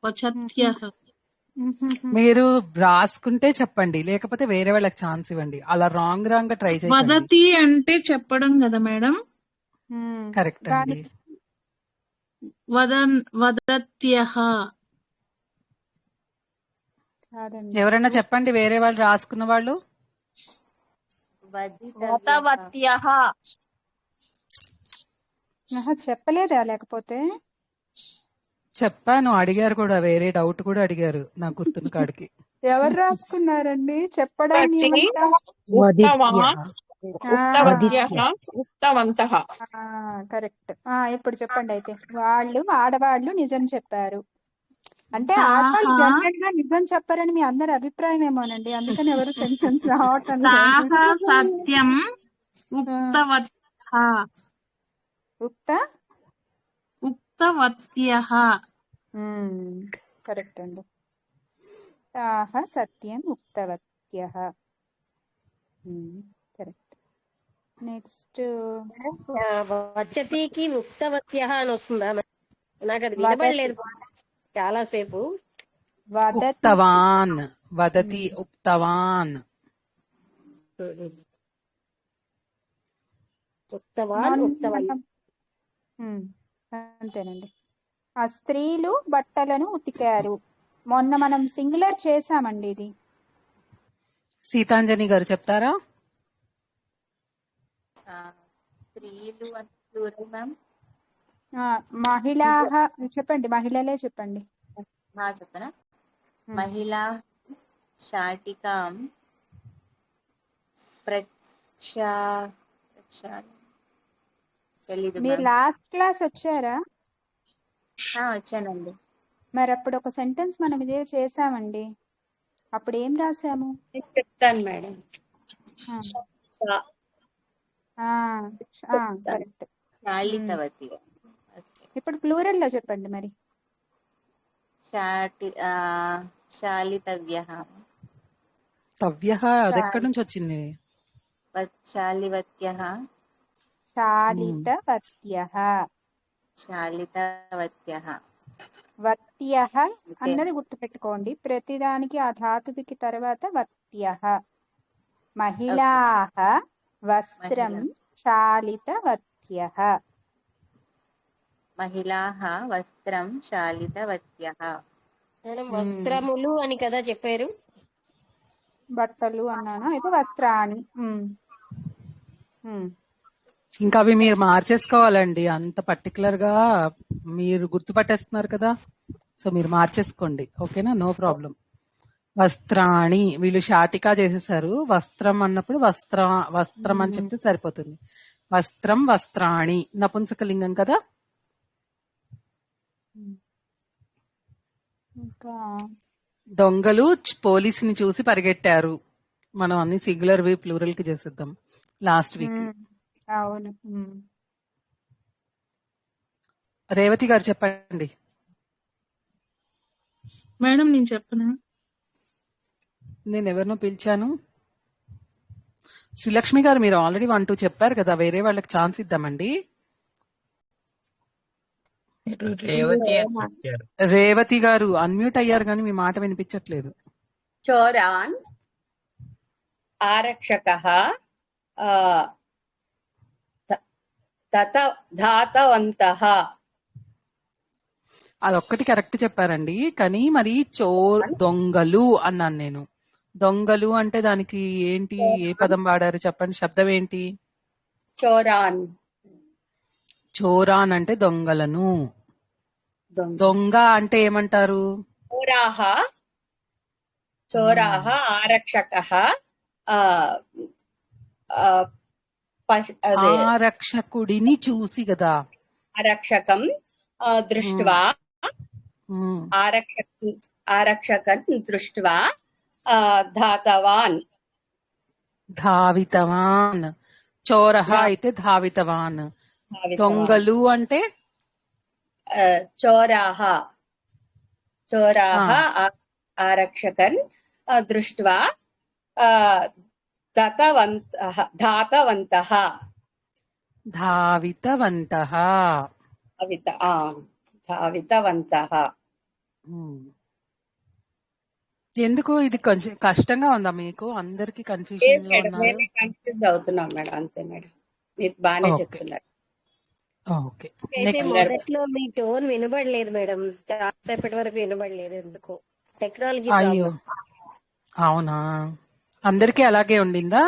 వచంత్యః. మీరు రాసుకుంటే చెప్పండి, లేకపోతే వేరే వాళ్ళకి ఛాన్స్ ఇవ్వండి. అలా రాంగ్ గా ట్రై చేయండి. వదతి అంటే చెప్పడం కదా మేడం. కరెక్ట్ అండి. వదత్యః. ఎవరైనా చెప్పండి, వేరే వాళ్ళు రాసుకున్న వాళ్ళు. వతవత్యః. చెప్పలేదా? లేకపోతే చెప్పాను, అడిగారు కూడా, వేరే డౌట్ కూడా అడిగారు నాకు గుర్తున్న కాడికి. ఎవరు రాసుకున్నారండి చెప్పడానికి? కరెక్ట్. ఇప్పుడు చెప్పండి అయితే. ఆడవాళ్ళు నిజం చెప్పారు అంటే ఆడవాళ్ళు జనరల్ గా నిజం చెప్పారని మీ అందరి అభిప్రాయం ఏమోనండి, అందుకని ఎవరు సెన్సెన్స్ రావటం సత్యం ఉక్తవత్యః. కరెక్ట్ అండి. తాహ సత్యం ఉక్తవత్యః. కరెక్ట్. నెక్స్ట్ వచ్చతికి ఉక్తవత్యః అని వస్తుందా? నాకు అది వినబడలేదు చాలా సేపు. ఉక్తవాన్, వదతి, ఉక్తవాన్. అంతేనండి. ఆ స్త్రీలు బట్టలను ఉతికారు. మొన్న మనం సింగులర్ చేసామండి ఇది. సీతాంజని గారు చెప్తారా? స్త్రీలు ప్లూరల్ మ్యామ్. మహిళా చెప్పండి, మహిళలే చెప్పండి. చెప్పనా? మహిళా శాటికాం మీరు లాస్ట్ క్లాస్ వచ్చారా? వచ్చానండి. మరి అప్పుడు ఒక సెంటెన్స్ మనం ఇదే చేసామండి. అప్పుడు ఏం రాసాము? చెప్తాను మేడం. కరెక్ట్. శాలితవతి. ఇప్పుడు ప్లూరల్ లో చెప్పండి మరి. శాలితవ్యః. తవ్యః అది ఎక్కడి నుంచి వచ్చింది? శాలివత్యః. శాలితవత్యః. శాలితవత్యః. వత్యః అన్నది గుర్తుపెట్టుకోండి, ప్రతిదానికి ఆ ధాతువుకి తర్వాత వత్యః. మహిళాః వస్త్రం శాలితవత్యః. మహిళాః వస్త్రం శాలితవత్యః. వస్త్రములు అని కదా చెప్పారు. బట్టలు అన్నాను, అయితే వస్త్రాన్ని. ఇంకా అవి మీరు మార్చేసుకోవాలండి, అంత పర్టికులర్ గా మీరు గుర్తుపట్టేస్తున్నారు కదా, సో మీరు మార్చేసుకోండి, ఓకేనా? No problem. వస్త్రాణి, వీళ్ళు శాటికా చేసేసారు. వస్త్రం అన్నప్పుడు వస్త్రం అని చెప్తే సరిపోతుంది. వస్త్రం వస్త్రాణి నపుంసకలింగం కదా. దొంగలు పోలీసుని చూసి పరిగెట్టారు. మనం అన్ని సింగులర్ వి ప్లూరల్ కి చేసేద్దాం లాస్ట్ వీక్. అవును. రేవతి గారు చెప్పండి. మేడం నేను చెప్పనా? నేను ఎవరినో పిలిచాను. శ్రీలక్ష్మి గారు మీరు ఆల్రెడీ 1, 2 చెప్పారు కదా, వేరే వాళ్ళకి ఛాన్స్ ఇద్దామండి. రేవతి గారు అన్మ్యూట్ అయ్యారు కానీ మీ మాట వినిపించట్లేదు. చోరాన్ ఆరక్షకః ధాతవంతః. అదొక్కటి కరెక్ట్ చెప్పారండి. కానీ మరి దొంగలు అన్నాను నేను. దొంగలు అంటే దానికి ఏంటి, ఏ పదం వాడారు చెప్పండి, శబ్దం ఏంటి? చోరాన్. చోరాన్ అంటే దొంగలను. దొంగ అంటే ఏమంటారు? చోరాహ. చోరాహ ఆరక్షకః. అదే ఆరక్షకుడిని చూసి కదా. ఆరక్షకం దృష్ట్వా. ఆరక్షకన్ దృష్ట్వా ధాతవాన్. ధావితవాన్. చోరహ అయితే ధావితవాన్. దొంగలు అంటే చోరాహ. చోరాహ ఆరక్షకన్ దృష్ట్వా ధాతవంతః. ధాతవంతః. ఎందుకు ఇది కొంచెం కష్టంగా ఉందా మీకు? అందరికి కన్ఫ్యూజన్ లో ఉన్నారు. కన్ఫ్యూజ్ అవుతున్నాం మేడం. అంతే మేడం, మీరు బాగానే చెప్తున్నారు. ఓకే. అయితే మొదట్లో మీ టోన్ వినబడలేదు మేడం, చాలాసేపటి వరకు వినబడలేదు. ఎందుకు? టెక్నాలజీ అయ్యో, అవునా? అందరికీ అలాగే ఉండిందా?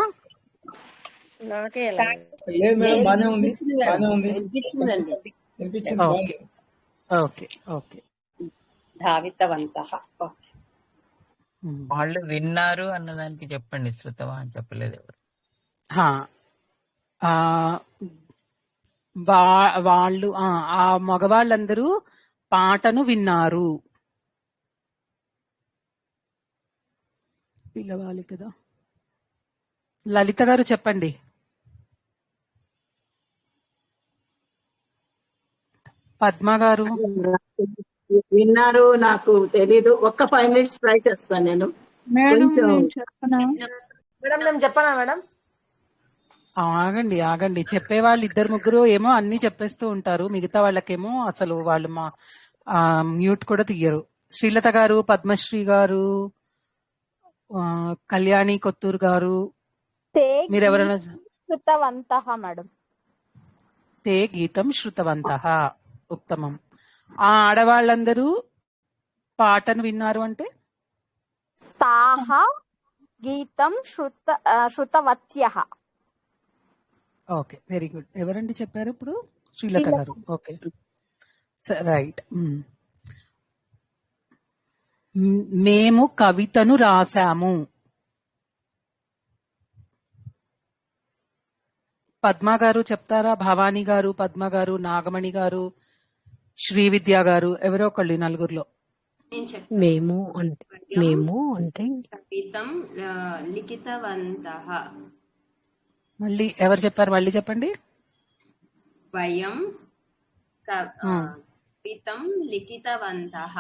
నాకే ఎలా లేదు మేడం, బానే ఉంది. వినిపించిందండి. ఓకే. ఓకే. ధావితవంతః. వాళ్ళు విన్నారు అన్నదానికి చెప్పండి. శృతవా అని చెప్పలేదు ఎవరు. వాళ్ళు ఆ మగవాళ్ళందరూ పాటను విన్నారు. పిలవాలి కదా. లలిత గారు చెప్పండి. పద్మ గారు విన్నారు, నాకు తెలీదు. ఒక్క 5 minutes ట్రై చేస్తాను నేను. కొంచెం మేడం నేను చెప్పనా మేడం? ఆగండి. చెప్పేవాళ్ళు 2-3 ఏమో అన్ని చెప్పేస్తూ ఉంటారు. మిగతా వాళ్ళకేమో అసలు వాళ్ళు మ్యూట్ కూడా తీయరు. శ్రీలత గారు, పద్మశ్రీ గారు, కళ్యాణి కొత్తూరు గారు, మీరెవరైనా? శృతవంతః మేడం. తే గీతం శృతవంతః. ఉత్తమం. ఆ ఆడవాళ్ళందరూ పాటను విన్నారు అంటే తాహ గీతం శృతవత్యః. Okay, very good. ఎవరండి చెప్పారు ఇప్పుడు? శ్రీలత గారు. Okay, right. మేము కవితను రాశాము. పద్మ గారు చెప్తారా? భవానీ గారు, పద్మ గారు, నాగమణి గారు, శ్రీవిద్య గారు, ఎవరో ఒకళ్ళు 4 మేము అంటే కవితం లిఖితవంతః. మళ్ళీ ఎవరు చెప్పారు? మళ్ళీ చెప్పండి. వయం కవితం లిఖితవంతః.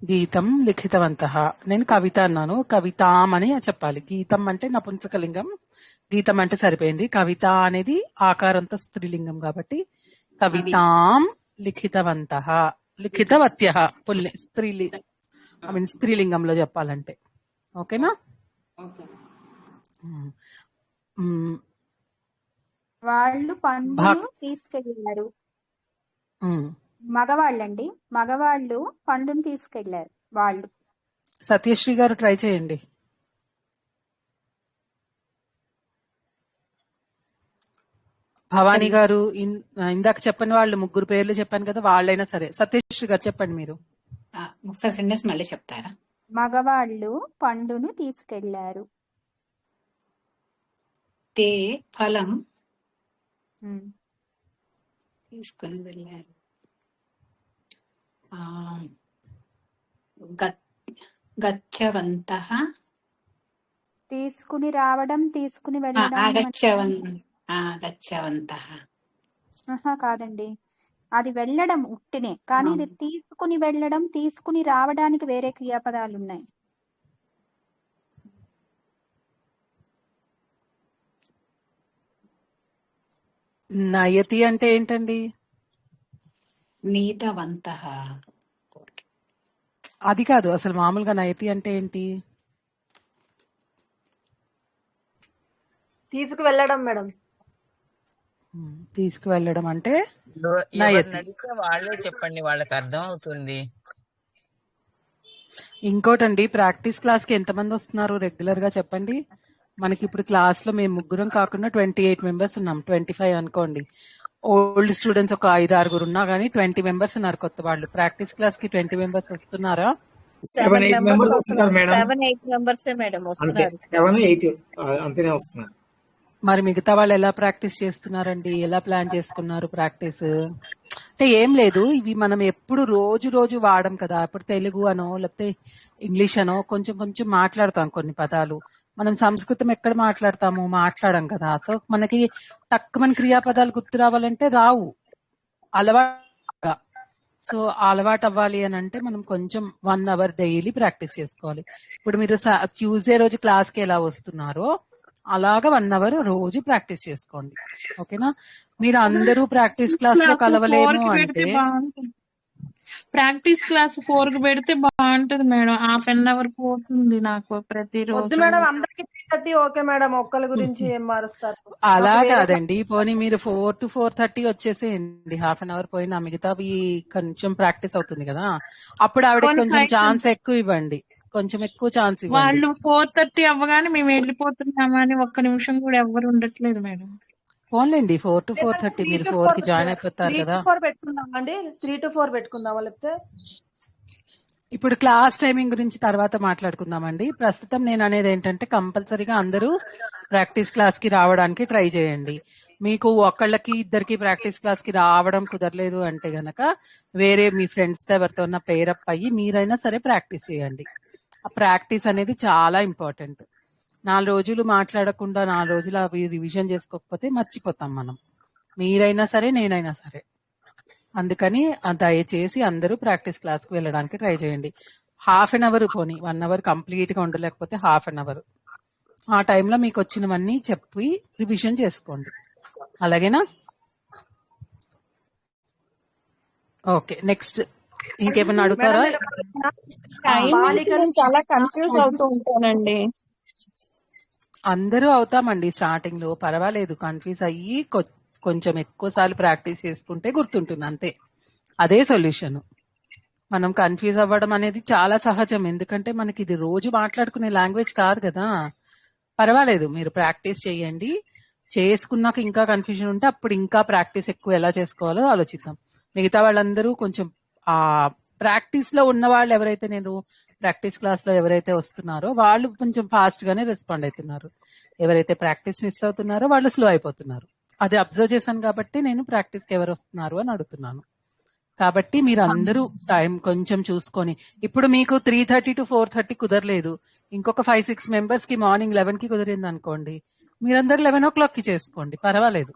గీతం లిఖితవంతః. నేను కవిత అన్నాను. కవితాం అని చెప్పాలి. గీతం అంటే నపుంసకలింగం, గీతం అంటే సరిపోయింది. కవిత అనేది ఆకారంతో స్త్రీలింగం కాబట్టి కవితాం లిఖితవంతః. లిఖితవత్యః స్త్రీలింగంలో చెప్పాలంటే. ఓకేనా? వాళ్ళు పండును తీసుకెళ్లారు. మగవాళ్ళండి, మగవాళ్ళు పండును తీసుకెళ్లారు. వాళ్ళు. సత్యశ్రీ గారు ట్రై చేయండి. భవానీ గారు, ఇందాక చెప్పని వాళ్ళు 3 పేర్లు చెప్పాను కదా, వాళ్ళైనా సరే. సత్యశ్రీ గారు చెప్పండి మీరు. ఒకసారి సెంటెన్స్ మళ్ళీ చెప్తారా? మగవాళ్ళు పండును తీసుకెళ్లారు. తే ఫలం తీసుకుని వెళ్ళారు. గచ్చవంతః. తీసుకుని రావడం, తీసుకుని వెళ్ళడం. గచ్చవంతః కాదండి, అది వెళ్ళడం ఉట్టినే. కానీ ఇది తీసుకుని వెళ్ళడం, తీసుకుని రావడానికి వేరే క్రియాపదాలు ఉన్నాయి. నయతి అంటే ఏంటండి? నీతవంతః. అది కాదు, అసలు మామూలుగా నయతి అంటే ఏంటి? తీసుకు వెళ్ళడం మేడం. తీసుకువెళ్ళడం అంటే ఎవరిని నయతి. అడిగితే వాళ్ళే చెప్పండి, వాళ్ళకి అర్థం అవుతుంది. ఇంకోటండి, ప్రాక్టీస్ క్లాస్ కి ఎంతమంది వస్తున్నారు రెగ్యులర్ గా చెప్పండి. మనకి ఇప్పుడు క్లాస్ లో మేము ముగ్గురం కాకుండా 28 మెంబర్స్ ఉన్నాం, 25 అనుకోండి. ఓల్డ్ స్టూడెంట్స్ ఒక 5-6 ఉన్నా కానీ 20 మెంబర్స్ ఉన్నారు కొత్త వాళ్ళు. ప్రాక్టీస్ క్లాస్ కి 20 మెంబర్స్ వస్తున్నారా? 7-8 మెంబర్స్ వస్తున్నారు మేడం. 7-8 మెంబర్స్ మేడం అంతే, వస్తున్నారు. 7-8 అంతేనే వస్తున్నారు. మరి మిగతా వాళ్ళు ఎలా ప్రాక్టీస్ చేస్తున్నారండి? ఎలా ప్లాన్ చేసుకున్నారు ప్రాక్టీస్? అంటే ఏం లేదు, ఇవి మనం ఎప్పుడు రోజు వాడం కదా. ఇప్పుడు తెలుగు అనో లేకపోతే ఇంగ్లీష్ అనో కొంచెం కొంచెం మాట్లాడతాం కొన్ని పదాలు. మనం సంస్కృతం ఎక్కడ మాట్లాడం కదా. సో మనకి తక్కువ క్రియాపదాలు గుర్తు రావాలంటే రావు, అలవాటు. సో అలవాటు అవ్వాలి అని అంటే మనం కొంచెం 1 అవర్ డైలీ ప్రాక్టీస్ చేసుకోవాలి. ఇప్పుడు మీరు ట్యూస్డే రోజు క్లాస్ కి ఎలా వస్తున్నారో అలాగా 1 అవర్ రోజు ప్రాక్టీస్ చేసుకోండి. ఓకేనా? మీరు అందరూ ప్రాక్టీస్ క్లాస్ లో కలవలేము అంటే ప్రాక్టీస్ క్లాస్ 4 కి పెడితే బాగుంటది మేడం. హాఫ్ అన్ అవర్ పోతుంది నాకు వద్దు ప్రతిరోజు. మేడం, అందరికి 3:30 ఓకే మేడం. ఒక్కళ్ళ గురించి ఏం మారుస్తారు? అలా మాకు వేరే కాదండి, పోనీ మీరు 4 to 4:30 వచ్చేసేయండి. హాఫ్ అన్ అవర్ పోయినా మిగతావి కొంచెం ప్రాక్టీస్ అవుతుంది కదా. అప్పుడు ఆవిడకి పోనీ కొంచెం 5 ఛాన్స్ ఎక్కువ ఇవ్వండి, కొంచెం ఎక్కువ ఛాన్స్ ఇవ్వండి. వాళ్ళు 4:30 అవ్వగానే మేము వెళ్ళిపోతున్నామని ఒక్క నిమిషం కూడా ఎవ్వరు ఉండట్లేదు మేడం. పోన్లేండి, 4 to 4:30 3 మీరు to 4 కి 4 జాయిన్ అయిపోతారు 3 కదా. to 4 పెట్టుకుందాం అండి. 3 to 4 పెట్టుకుందామా? లేకపోతే ఇప్పుడు క్లాస్ టైమింగ్ గురించి తర్వాత మాట్లాడుకుందామండి. ప్రస్తుతం నేను అనేది ఏంటంటే కంపల్సరీగా అందరూ ప్రాక్టీస్ క్లాస్ కి రావడానికి ట్రై చేయండి. మీకు ఒకళ్ళకి ఇద్దరికి ప్రాక్టీస్ క్లాస్ కి రావడం కుదరలేదు అంటే గనక వేరే మీ ఫ్రెండ్స్ తో ఎవరితో ఉన్న పేరప్ అయ్యి మీరైనా సరే ప్రాక్టీస్ చేయండి. ఆ ప్రాక్టీస్ అనేది చాలా ఇంపార్టెంట్. 4 రోజులు మాట్లాడకుండా 4 రోజులు అవి రివిజన్ చేసుకోకపోతే మర్చిపోతాం మనం, మీరైనా సరే నేనైనా సరే. అందుకని దయచేసి అందరూ ప్రాక్టీస్ క్లాస్ కి వెళ్ళడానికి ట్రై చేయండి. హాఫ్ అన్ అవర్ పోనీ 1 అవర్ కంప్లీట్ గా ఉండలేకపోతే హాఫ్ అన్ అవర్, ఆ టైంలో మీకు వచ్చినవన్నీ చెప్పి రివిజన్ చేసుకోండి. అలాగేనా? ఓకే, నెక్స్ట్ ఇంకేమన్నా అడుగుతారా? నేను చాలా కన్ఫ్యూజ్ అవుతూ ఉంటానండి. అందరూ అవుతామండి స్టార్టింగ్ లో, పర్వాలేదు. కన్ఫ్యూజ్ అయ్యి కొంచెం ఎక్కువ సార్లు ప్రాక్టీస్ చేసుకుంటే గుర్తుంటుంది, అంతే. అదే సొల్యూషన్. మనం కన్ఫ్యూజ్ అవ్వడం అనేది చాలా సహజం, ఎందుకంటే మనకి ఇది రోజు మాట్లాడుకునే లాంగ్వేజ్ కాదు కదా. పర్వాలేదు, మీరు ప్రాక్టీస్ చేయండి. చేసుకున్నాక ఇంకా కన్ఫ్యూజన్ ఉంటే అప్పుడు ఇంకా ప్రాక్టీస్ ఎక్కువ ఎలా చేసుకోవాలో ఆలోచిద్దాం. మిగతా వాళ్ళందరూ కొంచెం ఆ ప్రాక్టీస్ లో ఉన్న వాళ్ళు ఎవరైతే, నేను ప్రాక్టీస్ క్లాస్ లో ఎవరైతే వస్తున్నారో వాళ్ళు కొంచెం ఫాస్ట్ గానే రెస్పాండ్ అవుతున్నారు. ఎవరైతే ప్రాక్టీస్ మిస్ అవుతున్నారో వాళ్ళు స్లో అయిపోతున్నారు. అది అబ్జర్వ్ చేశాను కాబట్టి నేను ప్రాక్టీస్ కి ఎవరు వస్తున్నారు అని అడుగుతున్నాను. కాబట్టి మీరు అందరూ టైం కొంచెం చూసుకొని, ఇప్పుడు మీకు 3:30 to 4:30 కుదరలేదు, ఇంకొక 5-6 మెంబర్స్ కి మార్నింగ్ 11 కి కుదిరింది అనుకోండి, మీరందరూ 11 o'clock కి చేసుకోండి, పర్వాలేదు.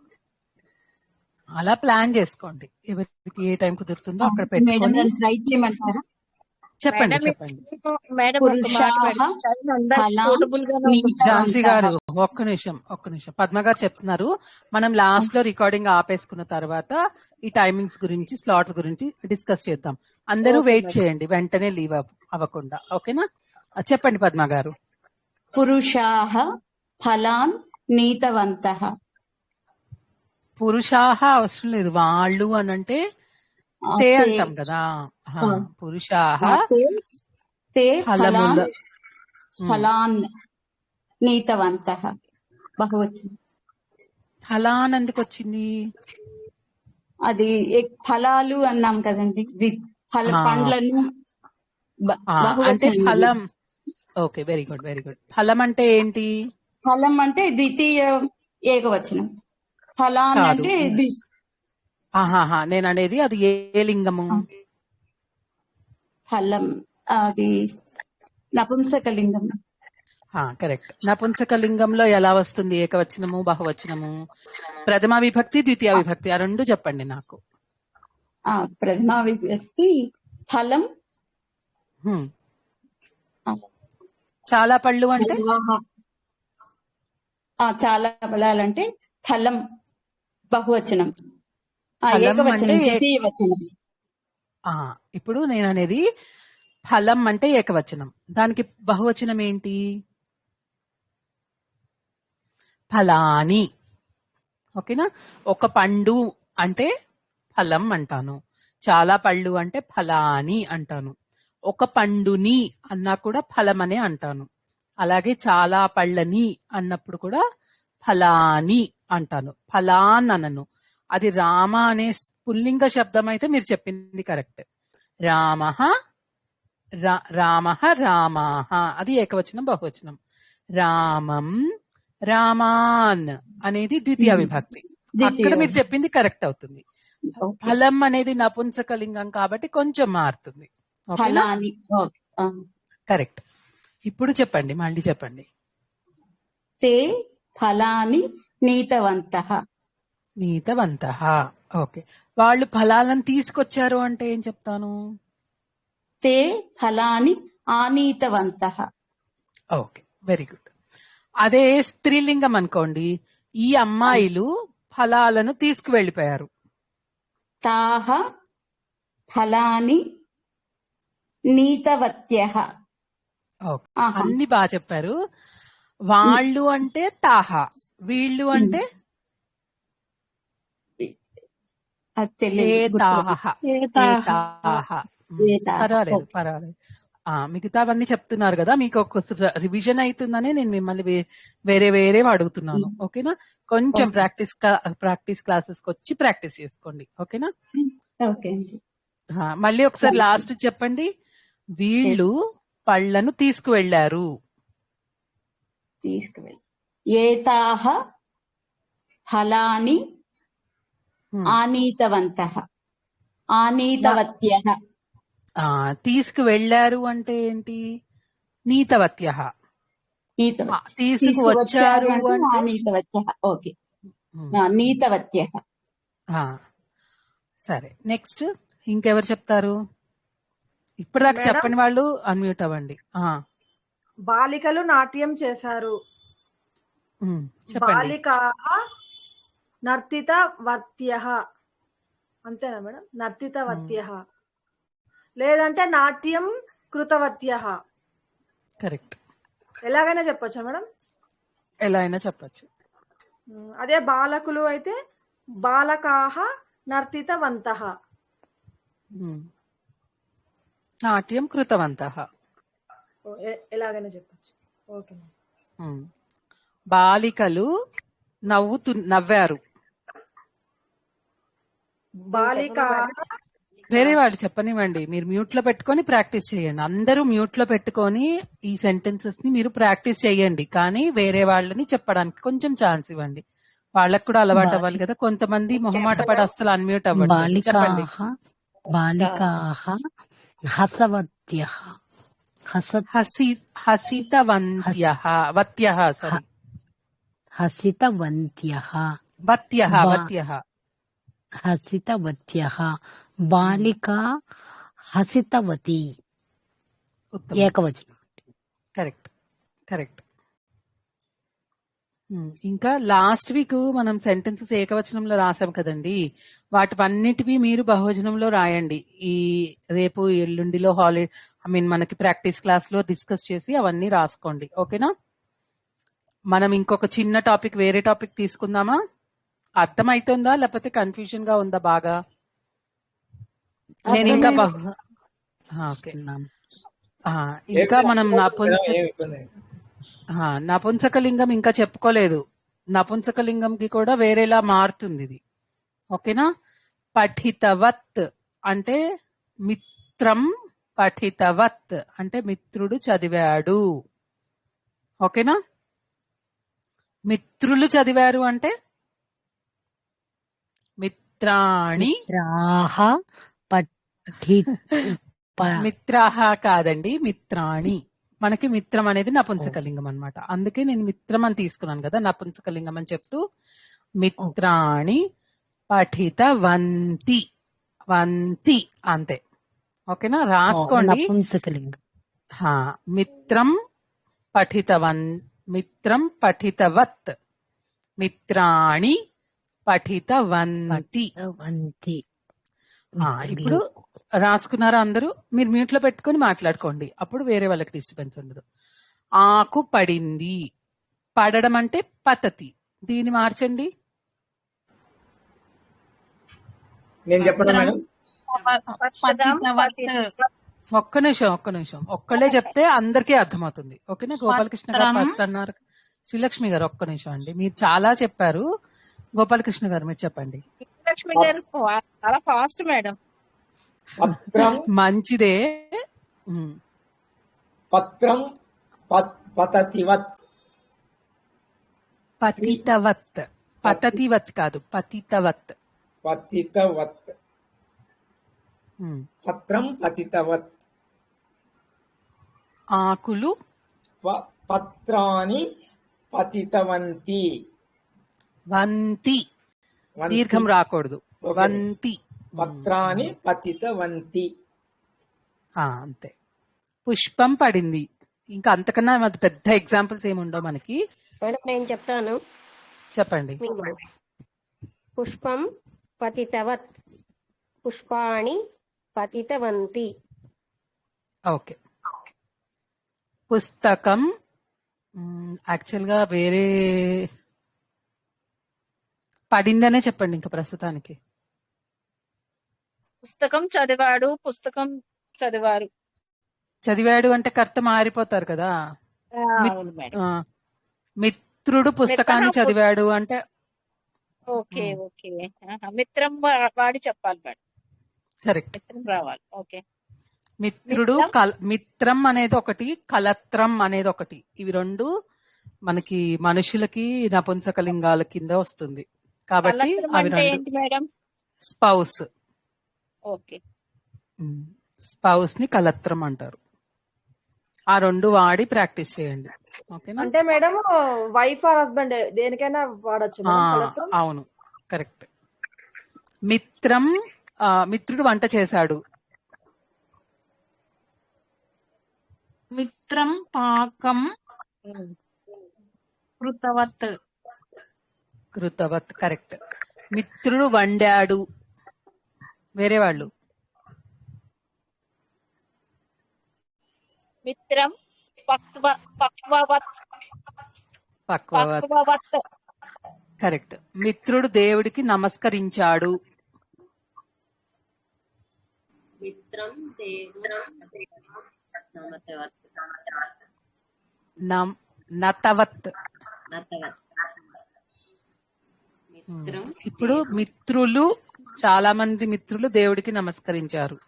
అలా ప్లాన్ చేసుకోండి, ఎవరికి ఏ టైం కుదురుతుందో అక్కడ పెట్టుకొని ట్రై చేయమంటారా? చెప్పండి. మేడం ఒక మాట మేడం, టైం అందరికి సూటబుల్ గానే ఉంటుంది. ఝాన్సీ గారు ఒక్క నిమిషం. పద్మ గారు చెప్తున్నారు, మనం లాస్ట్ లో రికార్డింగ్ ఆపేసుకున్న తర్వాత ఈ టైమింగ్స్ గురించి, స్లాట్స్ గురించి డిస్కస్ చేద్దాం. అందరూ వెయిట్ చేయండి, వెంటనే లీవ్ అవ్వకుండా. ఓకేనా? చెప్పండి పద్మ గారు. పురుషాః ఫలాన్ నీతవంతః. పురుషాహ అవసరం లేదు, వాళ్ళు అని అంటే తే అంటాం కదా. పురుషాహ ఫలముల ఫలాన్ నీతవంతః బహువచనం. ఫలాన్ ఎందుకు వచ్చింది? అది ఫలాలు అన్నాం కదండి, పండ్లను అంటే ఫలం. Okay, very good, very good. ఫలం అంటే ఏంటి? ఫలం అంటే ద్వితీయ ఏకవచనం. ఫలాన్ అంటే నేను అనేది అది ఏ లింగము? ఫలం అది నపుంసక లింగం. కరెక్ట్. నపుంసక లింగంలో ఎలా వస్తుంది ఏకవచనము, బహువచనము? ప్రథమ విభక్తి, ద్వితీయ విభక్తి, ఆ రెండు చెప్పండి నాకు. ప్రథమ విభక్తి ఫలం. చాలా పళ్ళు అంటే? చాలా ఫలాలంటే ఫలం బహువచనం, ఏకవచనం ద్వితీయ వచనం. ఇప్పుడు నేను అనేది ఫలం అంటే ఏకవచనం, దానికి బహువచనం ఏంటి? ఫలాని. ఓకేనా? ఒక పండు అంటే ఫలం అంటాను, చాలా పళ్ళు అంటే ఫలాని అంటాను, ఒక పండుని అన్నా కూడా ఫలం అనే అంటాను, అలాగే చాలా పళ్ళని అన్నప్పుడు కూడా ఫలాని అంటాను, ఫలాన్ అనను. అది రామ అనే పుల్లింగ శబ్దం అయితే మీరు చెప్పింది కరెక్ట్. రామః రామః రామాః అది ఏకవచనం బహువచనం. రామం రామాన్ అనేది ద్వితీయ విభక్తి. అక్కడ మీరు చెప్పింది కరెక్ట్ అవుతుంది. ఫలం అనేది నపుంసకలింగం కాబట్టి కొంచెం మారుతుంది. ఫలాని. కరెక్ట్. ఇప్పుడు చెప్పండి, మళ్ళీ చెప్పండి. తే ఫలాని నీతవంతః. నీతవంతః. ఓకే, వాళ్ళు ఫలాలను తీసుకొచ్చారు అంటే ఏం చెప్తాను? తే ఫలాని ఆనీతవంతః. Okay, very good. అదే స్త్రీలింగం అనుకోండి, ఈ అమ్మాయిలు ఫలాలను తీసుకువెళ్ళిపోయారు. తాహ ఫలాని నీతవత్యః. ఓకే, అన్ని బాగా చెప్పారు. వాళ్ళు అంటే తాహ, వీళ్ళు అంటే పర్వాలేదు పర్వాలేదు. మిగతావన్నీ చెప్తున్నారు కదా, మీకు ఒక రివిజన్ అవుతుందని నేను మిమ్మల్ని వేరే వేరే అడుగుతున్నాను. ఓకేనా? కొంచెం ప్రాక్టీస్ క్లాసెస్ కి వచ్చి ప్రాక్టీస్ చేసుకోండి. ఓకేనా? మళ్ళీ ఒకసారి లాస్ట్ చెప్పండి. వీళ్ళు పళ్ళను తీసుకువెళ్లారు. ఏతాహ ఫలాని ఆనీతవంతః ఆనీతవత్యః. తీసుకువెళ్లారు అంటే ఏంటి? నీతవత్యః. తీసుకువచ్చారు ఆనీతవత్యః. ఓకే, నీతవత్యః. సరే, నెక్స్ట్ ఇంకెవరు చెప్తారు? ఇప్పటిదాకా చెప్పని వాళ్ళు అన్మ్యూట్ అవ్వండి. బాలికలు నాట్యం చేశారు. బాలికాః నర్తితవత్యః. అంతేనా మేడం? నర్తితవత్యః లేదంటే నాట్యం కృతవత్యః. కరెక్ట్. ఎలాగైనా చెప్పొచ్చా మేడం? ఎలా అయినా చెప్పచ్చు. అదే బాలకులు అయితే బాలకాః నర్తితవంతః. నాట్యం కృతవంతః. ఎలాగైనా చెప్పచ్చు. ఓకే. బాలికలు నవ్వారు. బాలికాః. వేరే వాళ్ళు చెప్పనివ్వండి, మీరు మ్యూట్ లో పెట్టుకొని ప్రాక్టీస్ చేయండి. అందరూ మ్యూట్ లో పెట్టుకొని ఈ సెంటెన్సెస్ ని మీరు ప్రాక్టీస్ చేయండి, కానీ వేరే వాళ్ళని చెప్పడానికి కొంచెం ఛాన్స్ ఇవ్వండి. వాళ్ళకు కూడా అలవాటు అవ్వాలి కదా. కొంతమంది మొహమాట పడి అస్సలు అన్మ్యూట్ అవ్వండి. చెప్పండి. బాలికాః హసవత్యః. హసితవంత్యః. వత్యః సారీ హసితవంత్యః. వత్యః వత్యః. హసితవత్యః. బాలికా హసితవతి. ఏకవచనం. Correct correct. ఇంకా లాస్ట్ వీక్ మనం సెంటెన్సెస్ ఏకవచనంలో రాసాం కదండి, వాటివన్నిటివి మీరు బహువచనంలో రాయండి. ఈ రేపు ఎల్లుండిలో మనకి ప్రాక్టీస్ క్లాస్ లో డిస్కస్ చేసి అవన్నీ రాసుకోండి. ఓకేనా? మనం ఇంకొక చిన్న టాపిక్, వేరే టాపిక్ తీసుకుందామా? అర్థమవుతుందా లేకపోతే కన్ఫ్యూజన్ గా ఉందా బాగా? నేను ఇంకా ఓకే, ఇంకా మనం నపుంసకలింగం ఇంకా చెప్పుకోలేదు. నపుంసకలింగంకి కూడా వేరేలా మారుతుంది ఇది. ఓకేనా? పఠితవత్ అంటే మిత్రం, పఠితవత్ అంటే మిత్రుడు చదివాడు. ఓకేనా? మిత్రులు చదివారు అంటే మిత్రాణి. మిత్రాహ కాదండి, మిత్రాణి. మనకి మిత్రం అనేది నపుంసకలింగం అన్నమాట. అందుకే నేను మిత్రం అని తీసుకున్నాను కదా, నపుంసకలింగం అని చెప్తూ మిత్రాణి పఠితవంతి. వంతి అంతే. ఓకేనా? రాసుకోండి. మిత్రం మిత్రం పఠితవత్, మిత్రాణి పఠితవంతి. ఇప్పుడు రాసుకున్నారా అందరూ? మీరు మ్యూట్ లో పెట్టుకొని మాట్లాడుకోండి, అప్పుడు వేరే వాళ్ళకి డిస్టర్బెన్స్ ఉండదు. ఆకు పడింది. పడడం అంటే పతతి. దీన్ని మార్చండి. నేను చెప్పనా మేడం? ఒక్క నిమిషం ఒక్కళ్ళే చెప్తే అందరికీ అర్థమవుతుంది. ఓకేనా? గోపాలకృష్ణ గారు ఫస్ట్ అన్నారు. శ్రీలక్ష్మి గారు ఒక్క నిమిషం అండి, మీరు చాలా చెప్పారు. గోపాలకృష్ణ గారు మీరు చెప్పండి. లక్ష్మి గారు చాలా ఫాస్ట్ మేడం. మంచిదే. పత్రం పతతివత్. పతితవత్. పతతివత్ కాదు, పతితవత్. పతితవత్. పత్రం పతితవత్. ఆకులు పత్రాని పతితవంతి. వంతి, దీర్ఘం రాకూడదు. వంతి. పత్రాని పతితవంతి. అంతే. పుష్పం పడింది. ఇంకా అంతకన్నా పెద్ద ఎగ్జాంపుల్స్ ఏమి ఉండవు మనకి. మేడం నేను చెప్తాను, చెప్పండి. పుష్పం పతితవత్, పుష్పాణి పతితవంతి. ఓకే. పుస్తకం యాక్చువల్ గా వేరే పడిందనే చెప్పండి ఇంకా ప్రస్తుతానికి. పుస్తకం చదివాడు, పుస్తకం చదివారు. చదివాడు అంటే కర్త మారిపోతారు కదా. మిత్రుడు పుస్తకాన్ని చదివాడు అంటే ఓకే ఓకే. మిత్రం వాడి చెప్పాలి మేడం. కరెక్ట్. మిత్రం రావాలి. ఓకే. మిత్రుడు మిత్రం అనేది ఒకటి, కలత్రం అనేది ఒకటి. ఇవి రెండు మనకి మనుషులకి నపుంసకలింగాల కింద వస్తుంది కాబట్టి అవి రెండు. స్పౌస్. ఓకే. స్పౌస్ ని కలత్రం అంటారు. ఆ రెండు వాడి ప్రాక్టీస్ చేయండి. ఓకేనా? అంటే మేడం వైఫ్ ఆర్ హస్బెండ్ దేనికైనా వాడచ్చు. అవును, కరెక్ట్. మిత్రం, మిత్రుడు వంట చేశాడు. మిత్రం పాకం కృతవత్. కృతవత్ కరెక్ట్. మిత్రుడు వండాడు. వేరే వాళ్ళు. మిత్రం పక్వవత్. కరెక్ట్. మిత్రుడు దేవుడికి నమస్కరించాడు. మిత్రం నతవత్. ఇప్పుడు మిత్రులు, చాలా మంది మిత్రులు దేవుడికి నమస్కరించారు.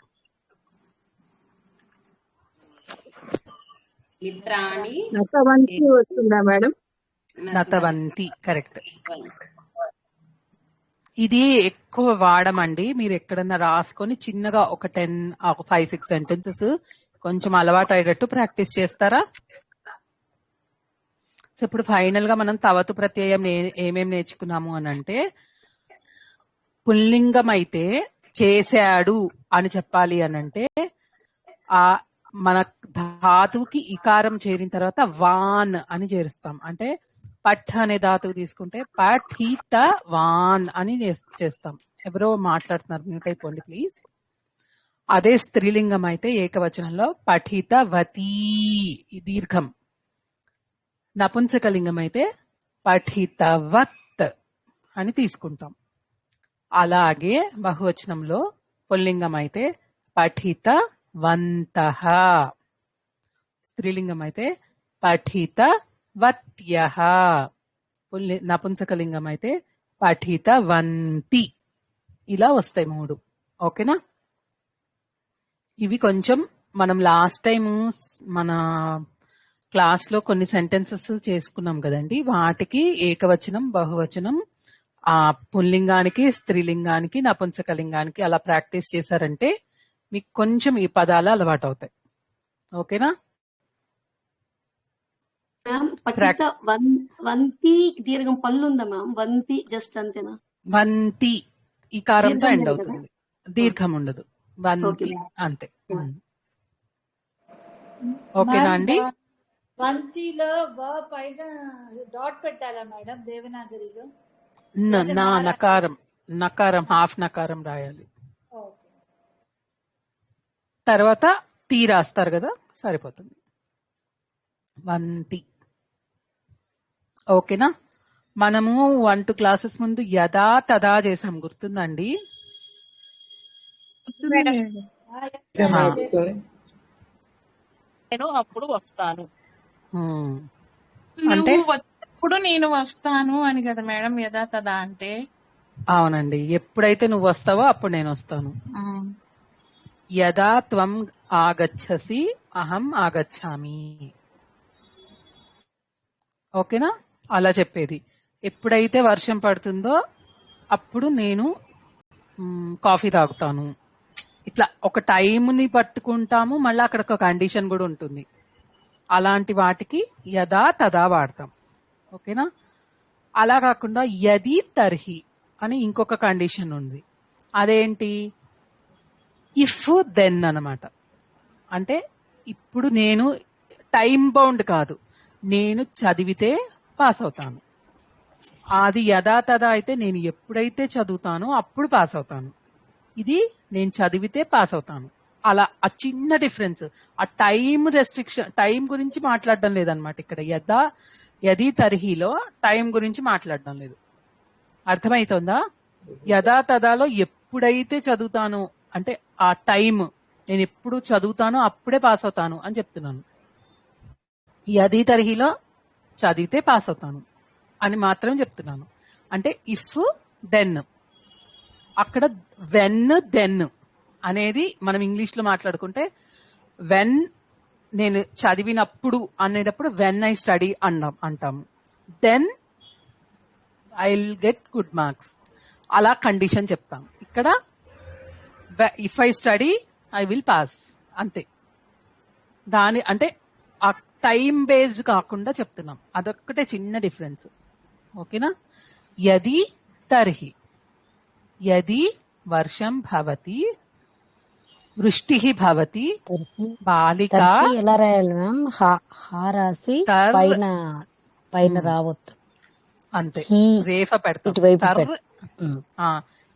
నతవంతి వస్తుందా మేడం? నతవంతి కరెక్ట్. ఇది ఎక్కువ వాడమండి. మీరు ఎక్కడన్నా రాసుకొని చిన్నగా ఒక 5-6 సెంటెన్సెస్ కొంచెం అలవాటు అయ్యేటట్టు ప్రాక్టీస్ చేస్తారా? సో ఇప్పుడు ఫైనల్ గా మనం తవతు ప్రత్యయం ఏమేమి నేర్చుకున్నాము అని అంటే, పుల్లింగం అయితే చేశాడు అని చెప్పాలి అని అంటే ఆ మన ధాతువుకి ఇకారం చేరిన తర్వాత వాన్ అని చేరుస్తాం. అంటే పఠ్ అనే ధాతువు తీసుకుంటే పఠిత వాన్ అని చేస్తాం. ఎవరో మాట్లాడుతున్నారు, మ్యూట్ అయిపోండి ప్లీజ్. అదే స్త్రీలింగం అయితే ఏకవచనంలో పఠితవతీ దీర్ఘం. నపుంసకలింగం అయితే పఠితవత్ అని తీసుకుంటాం. అలాగే బహువచనంలో పుల్లింగం అయితే పఠితవంతః, స్త్రీలింగం అయితే పఠితవత్యః, నపుంసకలింగం అయితే పఠితవంతి. ఇలా వస్తాయి 3. ఓకేనా? ఇవి కొంచెం మనం లాస్ట్ టైం మన క్లాస్ లో కొన్ని సెంటెన్సెస్ చేసుకున్నాం కదండి, వాటికి ఏకవచనం, బహువచనం, ఆ పుల్లింగానికి, స్త్రీలింగానికి, నపుంసకలింగానికి అలా ప్రాక్టీస్ చేశారంటే మీకు కొంచెం ఈ పదాలు అలవాటు అవుతాయి. ఓకేనా? వంతి దీర్ఘం పళ్ళు ఉందా మ్యామ్? వంతి జస్ట్ అంతేనా? వంతి ఈ కారంతో ఎండ్ అవుతుంది, దీర్ఘం ఉండదు. వంతి అంతే. ఓకేనా అండి? వంతిలో పైన డాట్ పెట్టాలా మేడం దేవనాగరిలో? నకారం హాఫ్ నకారం రాయాలి. తర్వాత తీ రాస్తారు కదా, సరిపోతుంది. వంతి. ఓకేనా? మనము 1-2 క్లాసెస్ ముందు యదా తదా చేసాం, గుర్తుందండి? గుర్తులేదు. నేను అప్పుడు వస్తాను. అంటే నువ్వు వచ్చినప్పుడు నేను వస్తాను అని కదా మేడం యథా తదా అంటే. అవునండి, ఎప్పుడైతే నువ్వు వస్తావో అప్పుడు నేను వస్తాను. యదా త్వం ఆగచ్చసి అహం ఆగచ్చామి. ఓకేనా? అలా చెప్పేది. ఎప్పుడైతే వర్షం పడుతుందో అప్పుడు నేను కాఫీ తాగుతాను. ఇట్లా ఒక టైంని పట్టుకుంటాము, మళ్ళీ అక్కడ ఒక కండిషన్ కూడా ఉంటుంది. అలాంటి వాటికి యదా తదా వాడతాం. ఓకేనా? అలా కాకుండా యది తర్హి అని ఇంకొక కండిషన్ ఉంది. అదేంటి? ఇఫ్ దెన్ అన్నమాట. అంటే ఇప్పుడు నేను టైం బౌండ్ కాదు, నేను చదివితే పాస్ అవుతాను. అది యథా తదా అయితే నేను ఎప్పుడైతే చదువుతానో అప్పుడు పాస్ అవుతాను. ఇది నేను చదివితే పాస్ అవుతాను. అలా ఆ చిన్న డిఫరెన్స్. ఆ టైం రెస్ట్రిక్షన్, టైం గురించి మాట్లాడడం లేదనమాట ఇక్కడ. యది తర్హిలో టైం గురించి మాట్లాడడం లేదు. అర్థమవుతుందా? యథా తదాలో ఎప్పుడైతే చదువుతాను అంటే ఆ టైం, నేను ఎప్పుడు చదువుతానో అప్పుడే పాస్ అవుతాను అని చెప్తున్నాను. యది తర్హిలో చదివితే పాస్ అవుతాను అని మాత్రం చెప్తున్నాను. అంటే ఇఫ్ దెన్, అక్కడ వెన్ దెన్ అనేది మనం ఇంగ్లీష్ లో మాట్లాడుకుంటే వెన్ నేను చదివినప్పుడు అనేటప్పుడు వెన్ ఐ స్టడీ అంటాము. Then I will get good marks. అలా కండిషన్ చెప్తాం. ఇక్కడ if I study I will pass, అంతే. దాని అంటే ఆ టైం బేస్డ్ కాకుండా చెప్తున్నాం. అదొక్కటే చిన్న డిఫరెన్స్. ఓకేనా? యది తర్హి, యది వర్షం భవతి, వృష్టి భవతి, బాలిక. ఎలా రాయాలి మ్యామ్? హా రాసి పైన పైన రావద్దు, అంతే. రేఫ పెడతాం.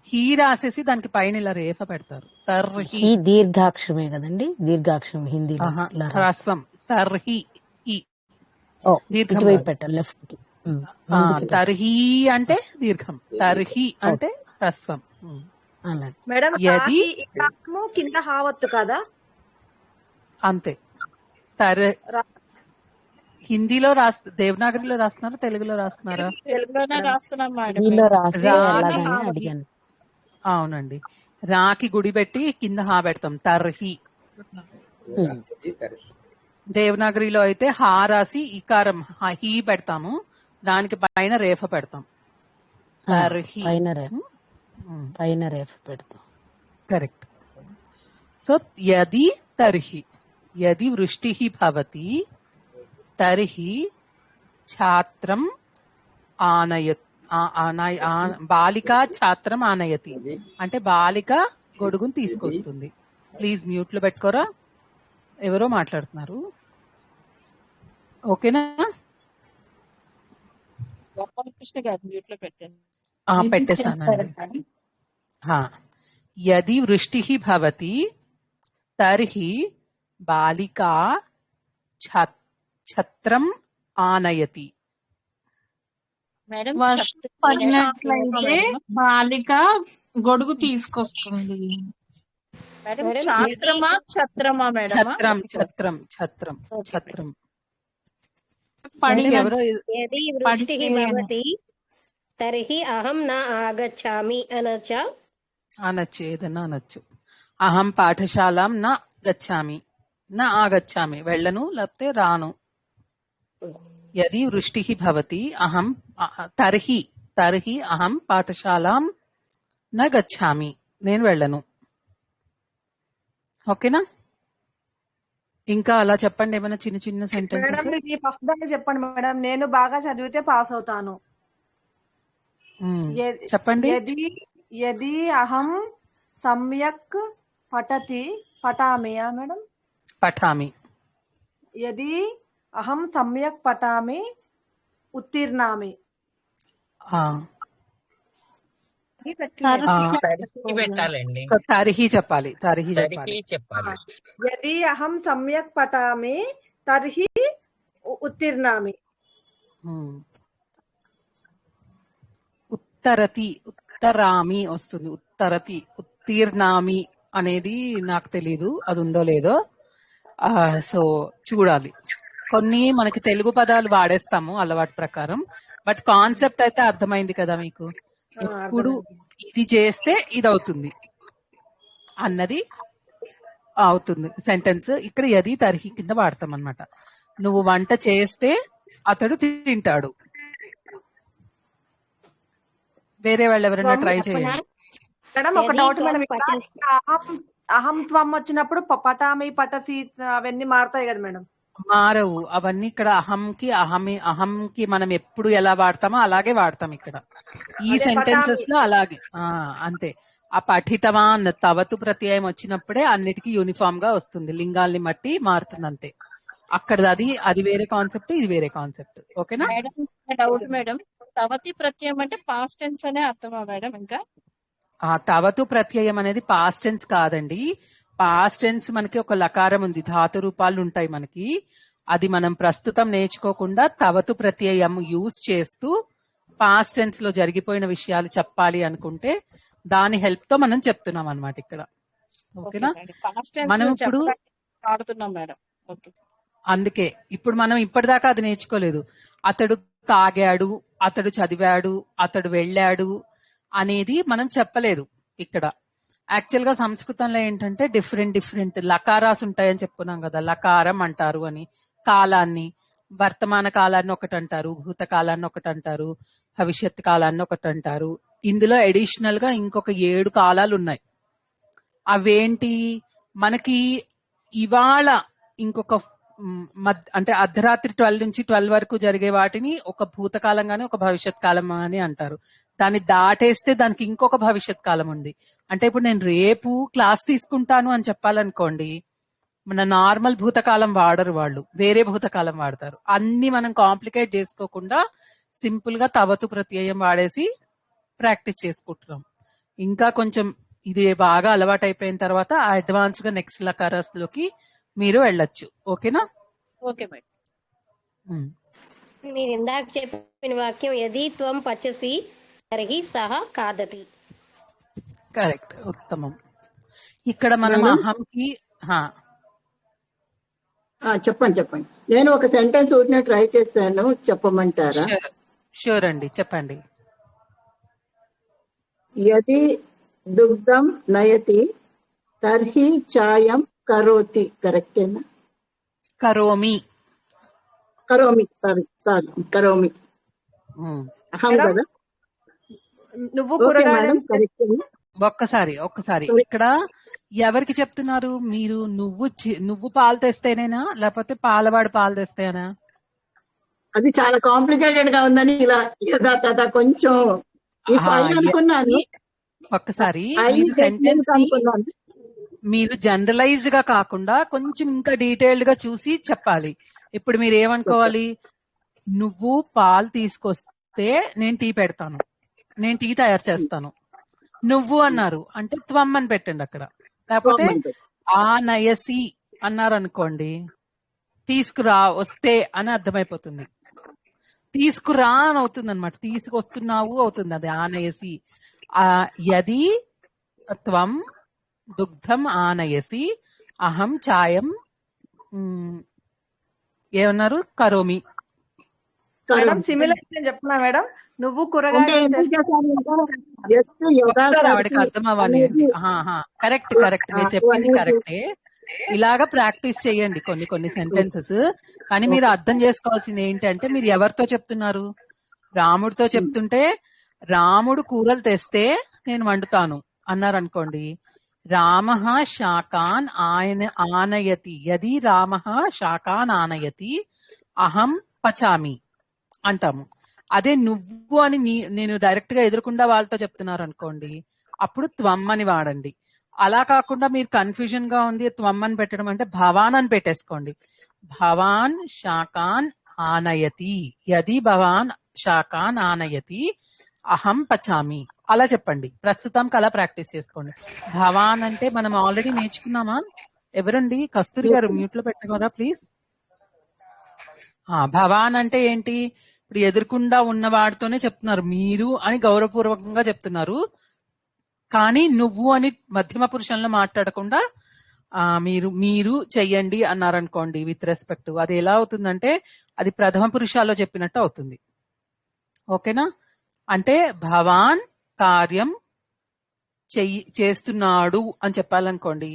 హీ రాసేసి దానికి పైన ఇలా రేఫ పెడతారు. తర్హి దీర్ఘాక్షరమే కదండి, దీర్ఘాక్షరం హిందీలో. హ్రస్వం తర్హి. దీర్ఘం పెట్టాలి లెఫ్ట్ కి. తర్హి అంటే దీర్ఘం, తర్హి అంటే హ్రస్వం. మేడం యది కింద హావత్తు కదా, అంతే. హిందీలో దేవనాగరిలో రాస్తున్నారా, తెలుగులో రాస్తున్నారా? తెలుగులోనే రాస్తున్నాం మేడం. అడిగాను. అవునండి, రాకి గుడి పెట్టి కింద హా పెడతాం, తర్హి. దేవనాగరిలో అయితే హా రాసి ఈకారం హీ పెడతాము, దానికి పైన రేఫ పెడతాం. తర్హి పైన రేఫ పెడతాం. కరెక్ట్. సో యది తర్హి, యది వృష్టి భవతి తర్హి ఛాత్రం బాలిక ఛాత్రం ఆనయతి అంటే బాలిక గొడుగును తీసుకొస్తుంది. ప్లీజ్ మ్యూట్ లో పెట్టుకోరా, ఎవరో మాట్లాడుతున్నారు. ఓకేనా? గోపాలకృష్ణ గారు మ్యూట్ లో పెట్టండి. పెట్టేశానండి. యది వృష్టి భవతి తర్హి బాలిక ఛత్రం ఆనయతి. వర్షం పడినట్లయితే బాలిక గొడుగు తీసుకొస్తుంది. ఛత్రమా ఛత్రమా మేడం? ఛత్రం ఛత్రం ఛత్రం ఛత్రం. యది వృష్టిః భవతి తర్హి అహం నా ఆగచ్చామి అనొచ్చు, ఏదన్నా అనొచ్చు. అహం పాఠశాలం నా గచ్చామి, నా ఆగచ్చామి, వెళ్ళను లేకపోతే రాను. యది వృష్టి భవతి అహం తర్హి తర్హి అహం పాఠశాలం నా గచ్చామి, నేను వెళ్ళను. ఓకేనా? ఇంకా అలా చెప్పండి, ఏమైనా చిన్న చిన్న సెంటెన్సెస్. చెప్పండి మేడం. నేను బాగా చదివితే పాస్ అవుతాను. చెప్పండి. యది అహం సమ్యక్ పఠామి మేడం. పఠామి. యది అహం సమ్యక్ పఠామి ఉత్తీర్ణామి. పెట్టాలండి, తర్హి చెప్పాలి, తర్హి చెప్పాలి. యది అహం సమ్యక్ పఠామి తర్హి ఉత్తీర్ణామి. ఉత్తరతి ఉత్తరామి వస్తుంది. ఉత్తరతి ఉత్తీర్ణామి అనేది నాకు తెలీదు, అది ఉందో లేదో. సో చూడాలి. కొన్ని మనకి తెలుగు పదాలు వాడేస్తాము అలవాటు ప్రకారం, బట్ కాన్సెప్ట్ అయితే అర్థమైంది కదా మీకు. ఎప్పుడు ఇది చేస్తే ఇది అవుతుంది అన్నది అవుతుంది సెంటెన్స్. ఇక్కడ యది తర్హి కింద వాడతాం అన్నమాట. నువ్వు వంట చేస్తే అతడు తింటాడు. వేరే వాళ్ళు ఎవరైనా ట్రై చేయండి. మేడం ఒక డౌట్ మేడం, అహం త్వం వచ్చినప్పుడు పటామి పటసి అవన్నీ మారుతాయి కదా మేడం? మారవు అవన్నీ. ఇక్కడ అహంకి మనం ఎప్పుడు ఎలా వాడతామో అలాగే వాడతాం ఇక్కడ ఈ సెంటెన్సెస్ లో, అలాగే అంతే. ఆ పఠితవాన్ తవతు ప్రత్యయం వచ్చినప్పుడే అన్నిటికీ యూనిఫామ్ గా వస్తుంది, లింగాల్ని బట్టి మారుతుంది అంతే. అక్కడ అది వేరే కాన్సెప్ట్, ఇది వేరే కాన్సెప్ట్. ఓకేనా మేడం? డౌట్ మేడం, తవతి ప్రత్యయం అంటే పాస్ట్ టెన్స్ అనే అర్థమా మేడం? ఇంకా తవతు ప్రత్యయం అనేది పాస్ట్ టెన్స్ కాదండి. పాస్ట్ టెన్స్ మనకి ఒక లకారం ఉంది, ధాతు రూపాలు ఉంటాయి మనకి. అది మనం ప్రస్తుతం నేర్చుకోకుండా తవతు ప్రత్యయం యూజ్ చేస్తూ పాస్ట్ టెన్స్ లో జరిగిపోయిన విషయాలు చెప్పాలి అనుకుంటే దాని హెల్ప్ తో మనం చెప్తున్నాం అన్నమాట ఇక్కడ. ఓకేనా? మనం ఇప్పుడు అందుకే ఇప్పుడు మనం ఇప్పటిదాకా అది నేర్చుకోలేదు. అతడు తాగాడు, అతడు చదివాడు, అతడు వెళ్ళాడు అనేది మనం చెప్పలేదు ఇక్కడ. యాక్చువల్ గా సంస్కృతంలో ఏంటంటే డిఫరెంట్ లకారాస్ ఉంటాయని చెప్పుకున్నాం కదా. లకారం అంటారు అని కాలాన్ని, వర్తమాన కాలాన్ని ఒకటి అంటారు, భూతకాలాన్ని ఒకటి అంటారు, భవిష్యత్ కాలాన్ని ఒకటి అంటారు. ఇందులో అడిషనల్ గా ఇంకొక 7 కాలాలు ఉన్నాయి. అవేంటి మనకి ఇవాళ ఇంకొక అంటే అర్ధరాత్రి 12 నుంచి 12 వరకు జరిగే వాటిని ఒక భూతకాలం గాని ఒక భవిష్యత్ కాలం అని అంటారు. దాన్ని దాటేస్తే దానికి ఇంకొక భవిష్యత్ కాలం ఉంది. అంటే ఇప్పుడు నేను రేపు క్లాస్ తీసుకుంటాను అని చెప్పాలనుకోండి, మన నార్మల్ భూతకాలం వాడరు, వాళ్ళు వేరే భూతకాలం వాడతారు. అన్ని మనం కాంప్లికేట్ చేసుకోకుండా సింపుల్ గా తవతు ప్రత్యయం వాడేసి ప్రాక్టీస్ చేసుకుంటున్నాం. ఇంకా కొంచెం ఇది బాగా అలవాటు అయిపోయిన తర్వాత అడ్వాన్స్ గా నెక్స్ట్ లకారాస్ లోకి మీరు వెళ్ళొచ్చు. ఓకేనా? Okay madam. మీరు ఇందాక చెప్పిన వాక్యం యది త్వం పచసి తర్హి సహ ఖాదతి. కరెక్ట్, ఉత్తమం. ఇక్కడ మనం అహంకి చెప్పండి. నేను ఒక సెంటెన్స్ ఊరినే ట్రై చేశాను, చెప్పమంటారా? షూర్ అండి, చెప్పండి. యది దుగ్ధం నయతి తర్హి చాయం కరోతి. కరెక్టేనా? కరోమి సారీ కరోమి. అహం కదా? నువ్వు మేడం కరెక్టేనా? ఒక్కసారి ఇక్కడ ఎవరికి చెప్తున్నారు మీరు? నువ్వు పాలు తెస్తేనేనా, లేకపోతే పాలవాడు పాలు తెస్తేనా? అది చాలా కాంప్లికేటెడ్ గా ఉందని ఇలా యథా కొంచెం అనుకున్నాను. ఒక్కసారి మీరు సెంటెన్స్ మీరు జనరలైజ్ గా కాకుండా కొంచెం ఇంకా డీటెయిల్డ్ గా చూసి చెప్పాలి. ఇప్పుడు మీరు ఏమనుకోవాలి, నువ్వు పాలు తీసుకొస్తే నేను టీ పెడతాను, నేను టీ తయారు చేస్తాను. నువ్వు అన్నారు అంటే త్వం అని పెట్టండి అక్కడ. లేకపోతే ఆ నయసి అన్నారు అనుకోండి, తీసుకురా వస్తే అని అర్థమైపోతుంది. తీసుకురా అని అవుతుంది అనమాట, తీసుకొస్తున్నావు అవుతుంది. అది ఆనయసి. యది త్వం దుగ్ధం ఆనయసి అహం చాయం ఏమన్నారు కరోమి. సిమిలర్ చెప్తున్నా మేడం. నువ్వు కూరగాయలు ఆవిడకి అర్థం అవ్వాలి. కరెక్ట్ మీరు చెప్పింది కరెక్టే. ఇలాగా ప్రాక్టీస్ చేయండి కొన్ని సెంటెన్సెస్. కానీ మీరు అర్థం చేసుకోవాల్సింది ఏంటంటే మీరు ఎవరితో చెప్తున్నారు? రాముడితో చెప్తుంటే రాముడు కూరలు తెస్తే నేను వండుతాను అన్నారు అనుకోండి, రామః శాకాన్ ఆనయతి. యది రామః శాకాన్ ఆనయతి అహం పచామి అంటాము. అదే నువ్వు అని నేను డైరెక్ట్ గా ఎదురుకుండా వాళ్ళతో చెప్తున్నారు అనుకోండి, అప్పుడు త్వం అని వాడండి. అలా కాకుండా మీరు కన్ఫ్యూజన్ గా ఉంది త్వం అని పెట్టడం అంటే భవాన్ అని పెట్టేసుకోండి. భవాన్ శాకాన్ ఆనయతి. యది భవాన్ శాకాన్ ఆనయతి అహం పచామి అలా చెప్పండి. ప్రస్తుతానికి అలా ప్రాక్టీస్ చేసుకోండి. భవాన్ అంటే మనం ఆల్రెడీ నేర్చుకున్నామా? ఎవరండి? కస్తూరి గారు మ్యూట్ లో పెట్టగలరా ప్లీజ్? భవాన్ అంటే ఏంటి? ఇప్పుడు ఎదురుకుండా ఉన్న వాడితోనే చెప్తున్నారు, మీరు అని గౌరవపూర్వకంగా చెప్తున్నారు. కానీ నువ్వు అని మధ్యమ పురుషంలో మాట్లాడకుండా మీరు చెయ్యండి అన్నారనుకోండి విత్ రెస్పెక్ట్, అది ఎలా అవుతుందంటే అది ప్రథమ పురుషాల్లో చెప్పినట్టు అవుతుంది. ఓకేనా? అంటే భవాన్ కార్యం చేస్తున్నాడు అని చెప్పాలనుకోండి,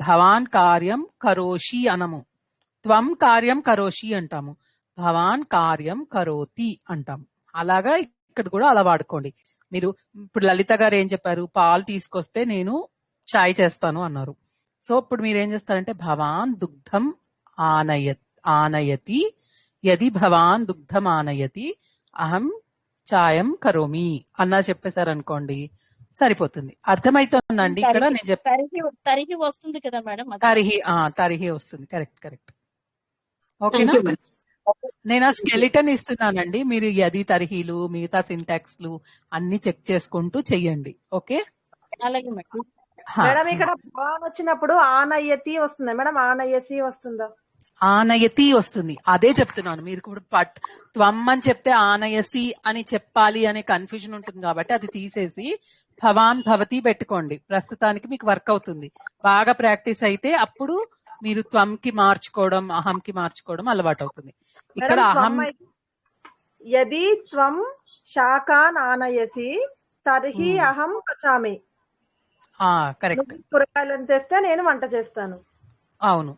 భవాన్ కార్యం కరోషి అనము, త్వం కార్యం కరోషి అంటాము, భవాన్ కార్యం కరోతి అంటాము. అలాగా ఇక్కడ కూడా అలా వాడుకోండి. మీరు ఇప్పుడు లలిత గారు ఏం చెప్పారు, పాలు తీసుకొస్తే నేను చాయ్ చేస్తాను అన్నారు. సో ఇప్పుడు మీరు ఏం చేస్తారంటే భవాన్ దుగ్ధం ఆనయతి, యది భవాన్ దుగ్ధం ఆనయతి అహం చాయం కరోమి అన్నా చెప్పేశారనుకోండి, సరిపోతుంది. అర్థమైతుందండి ఇక్కడ నేను తరిహి వస్తుంది కదా మేడం? తరిహి వస్తుంది. కరెక్ట్. ఓకేనా? నేను ఆ స్కెలిటన్ ఇస్తున్నానండి, మీరు యది తరిహీలు మిగతా సింటాక్స్లు అన్ని చెక్ చేసుకుంటూ చెయ్యండి. ఓకే, అలాగే మేడం. మేడం ఇక్కడ భవాన్ వచ్చినప్పుడు ఆనయతి వస్తుందా మేడం? ఆనయసి వస్తుందా? ఆనయతి వస్తుంది. అదే చెప్తున్నాను. మీరు ఇప్పుడు త్వం అని చెప్తే ఆనయసి అని చెప్పాలి అనే కన్ఫ్యూజన్ ఉంటుంది కాబట్టి అది తీసేసి భవాన్ భవతి పెట్టుకోండి. ప్రస్తుతానికి మీకు వర్క్ అవుతుంది. బాగా ప్రాక్టీస్ అయితే అప్పుడు మీరు త్వంకి మార్చుకోవడం, అహంకి మార్చుకోవడం అలవాటు అవుతుంది. ఇక్కడ అహం యది త్వం శాకాన్ ఆనయసి తర్హి అహం పచామి. కరెక్ట్. కూరగాయలను తెస్తే నేను వంట చేస్తాను. అవును.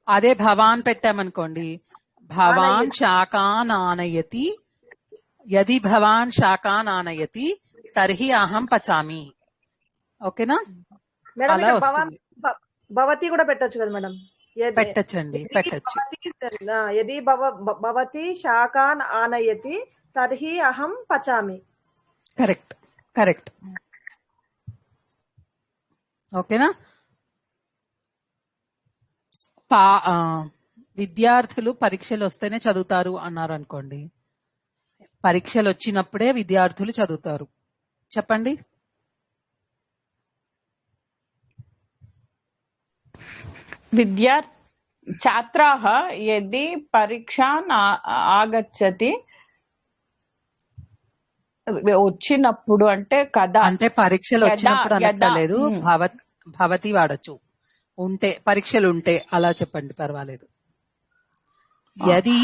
అదే భవాన్ పెట్టామనుకోండి, భవాన్ శాకాన్ ఆనయతి, యది భవాన్ శాకాన్ ఆనయతి తర్హి అహం పచామి. ఓకేనా? అలా వస్తుంది. భవతి కూడా పెట్టొచ్చు కదా మేడం? పెట్టచ్చండి, పెట్టచ్చు. యది భవతి శాకాన్ ఆనయతి తర్హి అహం పచామి. కరెక్ట్. ఓకేనా? విద్యార్థులు పరీక్షలు వస్తేనే చదువుతారు అన్నారు అనుకోండి, పరీక్షలు వచ్చినప్పుడే విద్యార్థులు చదువుతారు. చెప్పండి. ఛాత్రాः యది పరీక్షాన్ ఆగచ్చతి, వచ్చినప్పుడు అంటే కదా, అంటే పరీక్షలు వచ్చినప్పుడు అనక్కర్లేదు, భవతి వాడచ్చు. ఉంటే పరీక్షలు ఉంటే అలా చెప్పండి, పర్వాలేదు. యది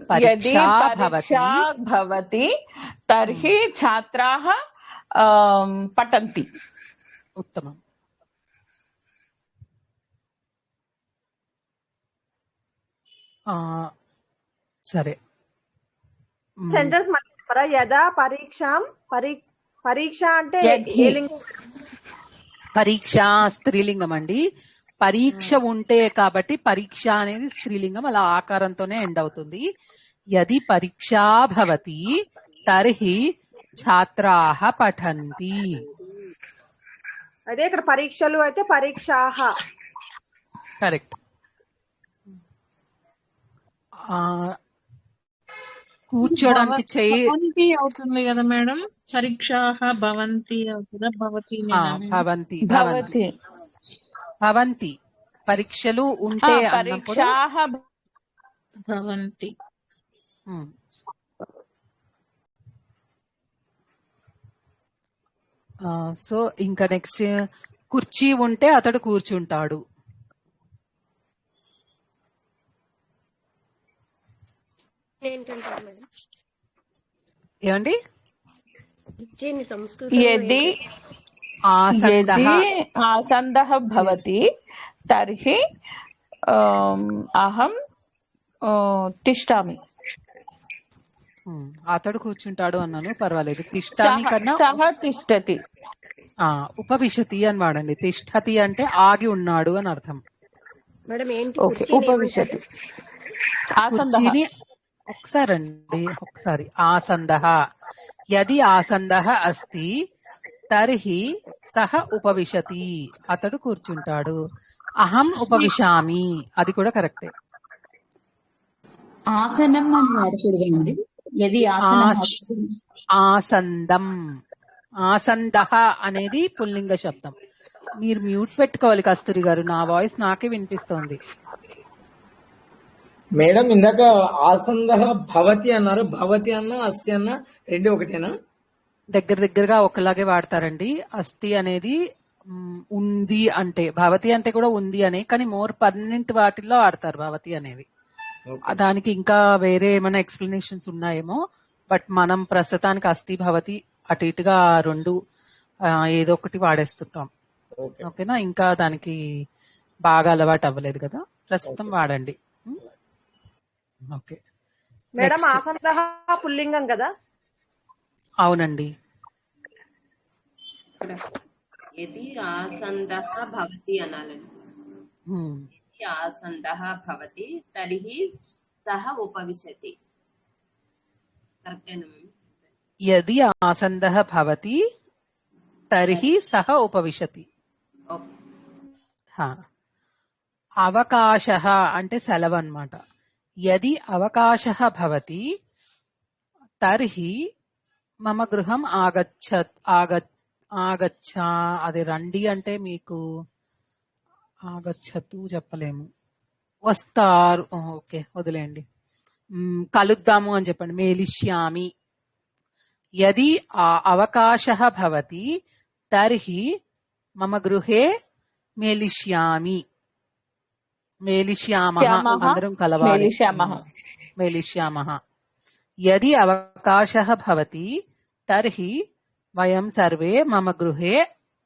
పరీక్షా భవతి తర్హి ఛాత్రాः పఠంతి. ఉత్తమం. సరే, సెంటెన్స్ మళ్ళీ యదా పరీక్షాం, పరీక్ష అంటే పరీక్ష స్త్రీలింగం అండి. పరీక్ష ఉంటే కాబట్టి పరీక్ష అనేది స్త్రీలింగం, అలా ఆకారంతోనే ఎండ్ అవుతుంది. యది పరీక్షా భవతి తర్హి ఛాత్రాః పఠంతి. అదే ఇక్కడ పరీక్షలు అయితే పరీక్షాః. కరెక్ట్. కూర్చోడానికి భవంతి అవుతుంది కదా మేడం? పరీక్షాః భవంతి అవుతుందా? భవంతి పరీక్షలు ఉంటే అన్నప్పుడు భవంతి. సో ఇంకా నెక్స్ట్, కుర్చీ ఉంటే అతడు కూర్చుంటాడు. ఏమండి? యది ఆసందః భవతి తర్హి అహం తిష్టామి. అతడు కూర్చుంటాడు అన్నాను, పర్వాలేదు. తిష్టామి కన్నా సహ తిష్టతి, ఉపవిశతి అని వాడండి. తిష్టతి అంటే ఆగి ఉన్నాడు అని అర్థం. ఉపవిశతి. కుర్చీని ఒకసారి ఆసందః, యది ఆసందః అస్తి తర్హి సహ ఉపవిశతి, అతడు కూర్చుంటాడు. అహం ఉపవిశామి, అది కూడా కరెక్టే. ఆసనం అని వాడకూడదండి. ఆసందం, ఆసందః అనేది పుల్లింగ శబ్దం. మీరు మ్యూట్ పెట్టుకోవాలి కస్తూరి గారు, నా వాయిస్ నాకే వినిపిస్తోంది. మేడం ఇందాక ఆసందః భవతి అన్నారు, భవతి అన్న అస్తి అన్న రెండు ఒకటేనా? దగ్గరగా ఒకలాగే వాడతారండి. అస్థి అనేది ఉంది అంటే, భవతి అంటే కూడా ఉంది అని, కానీ మోర్ పర్మనెంట్ వాటిల్లో వాడతారు భవతి అనేది. దానికి ఇంకా వేరే ఏమైనా ఎక్స్ప్లెనేషన్స్ ఉన్నాయేమో, బట్ మనం ప్రస్తుతానికి అస్థి భవతి అటు ఇటుగా రెండు ఏదో ఒకటి వాడేస్తుంటాం. ఓకేనా, ఇంకా దానికి బాగా అలవాటు అవ్వలేదు కదా, ప్రస్తుతం వాడండి. ఓకే మేడం ఆసందః పుల్లింగం కదా? అవునండి. యది ఆసందః భవతి అనాలండి. యది ఆసందః భవతి తర్హి సహ ఉపవిశతి. కరెక్టేనా మ్యామ్? యది ఆసందః భవతి తర్హి సహ ఉపవిశతి. అవకాశః అంటే సెలవు అన్నమాట. యది అవకాశః భవతి తర్హి మమ గృహం ఆగచ్చ. అది రండి అంటే మీకు ఆగచ్చతు చెప్పలేము, వస్తారు. ఓకే వదిలేయండి, కలుద్దాము అని చెప్పండి. మేలిష్యామి. యది అవకాశః భవతి తర్హి మమ గృహే మేలిష్యామి. మేలిష్యామః అందరం కలవాలి. మేలిష్యామః. యది అవకాశః భవతి తర్హి వయం సర్వే మమ గృహే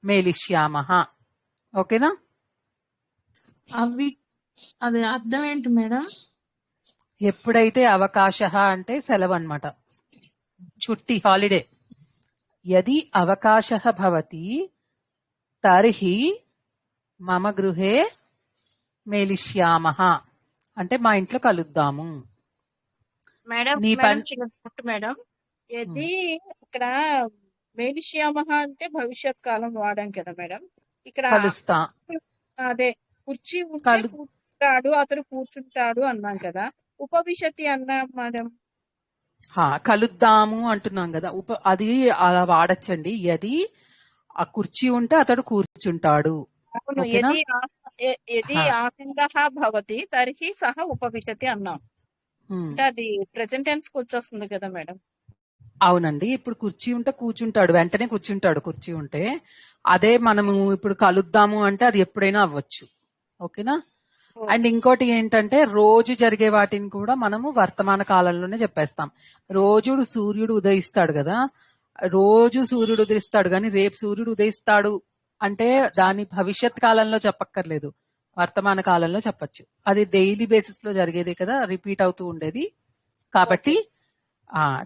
మేలిష్యామః. ఓకేనా? అవి అది అర్థం ఏంటి మేడం? ఎప్పుడైతే అవకాశః అంటే సెలవు అన్నమాట, చుట్టి, హాలిడే. యది అవకాశః భవతి తర్హి మమ గృహే మేలిష్యామః అంటే మా ఇంట్లో కలుద్దాము. మేడం నీ మేడం చిన్న డౌట్ మేడం. ఇది ఇక్కడ మేలిష్యామః అంటే భవిష్యత్ కాలం వాడాం కదా మేడం. ఇక్కడ కలుస్తా, అదే కుర్చీ ఉంటే కూర్చుంటాడు, అతను కూర్చుంటాడు అన్నాం కదా. ఉపవిశతి అన్నాం మేడం. కలుద్దాము అంటున్నాం కదా, అది అలా వాడచ్చండి. యది ఆ కుర్చీ ఉంటే అతడు కూర్చుంటాడు. అవును, యది ఆసందః భవతి తర్హి సహ ఉపవిశతి అన్నాం. అంటే అది ప్రెజెంట్ టెన్స్ కి వచ్చేస్తుంది కదా మేడం. అవునండి, ఇప్పుడు కుర్చీ ఉంటే కూర్చుంటాడు, వెంటనే కూర్చుంటాడు కుర్చీ ఉంటే. అదే మనము ఇప్పుడు కలుద్దాము అంటే అది ఎప్పుడైనా అవ్వచ్చు. ఓకేనా? అండ్ ఇంకోటి ఏంటంటే, రోజు జరిగే వాటిని కూడా మనము వర్తమాన కాలంలోనే చెప్పేస్తాం. రోజు సూర్యుడు ఉదయిస్తాడు కదా, రోజు సూర్యుడు ఉదయిస్తాడు, కానీ రేపు సూర్యుడు ఉదయిస్తాడు అంటే దాని భవిష్యత్ కాలంలో చెప్పక్కర్లేదు, వర్తమాన కాలంలో చెప్పచ్చు. అది డైలీ బేసిస్ లో జరిగేదే కదా, రిపీట్ అవుతూ ఉండేది. కాబట్టి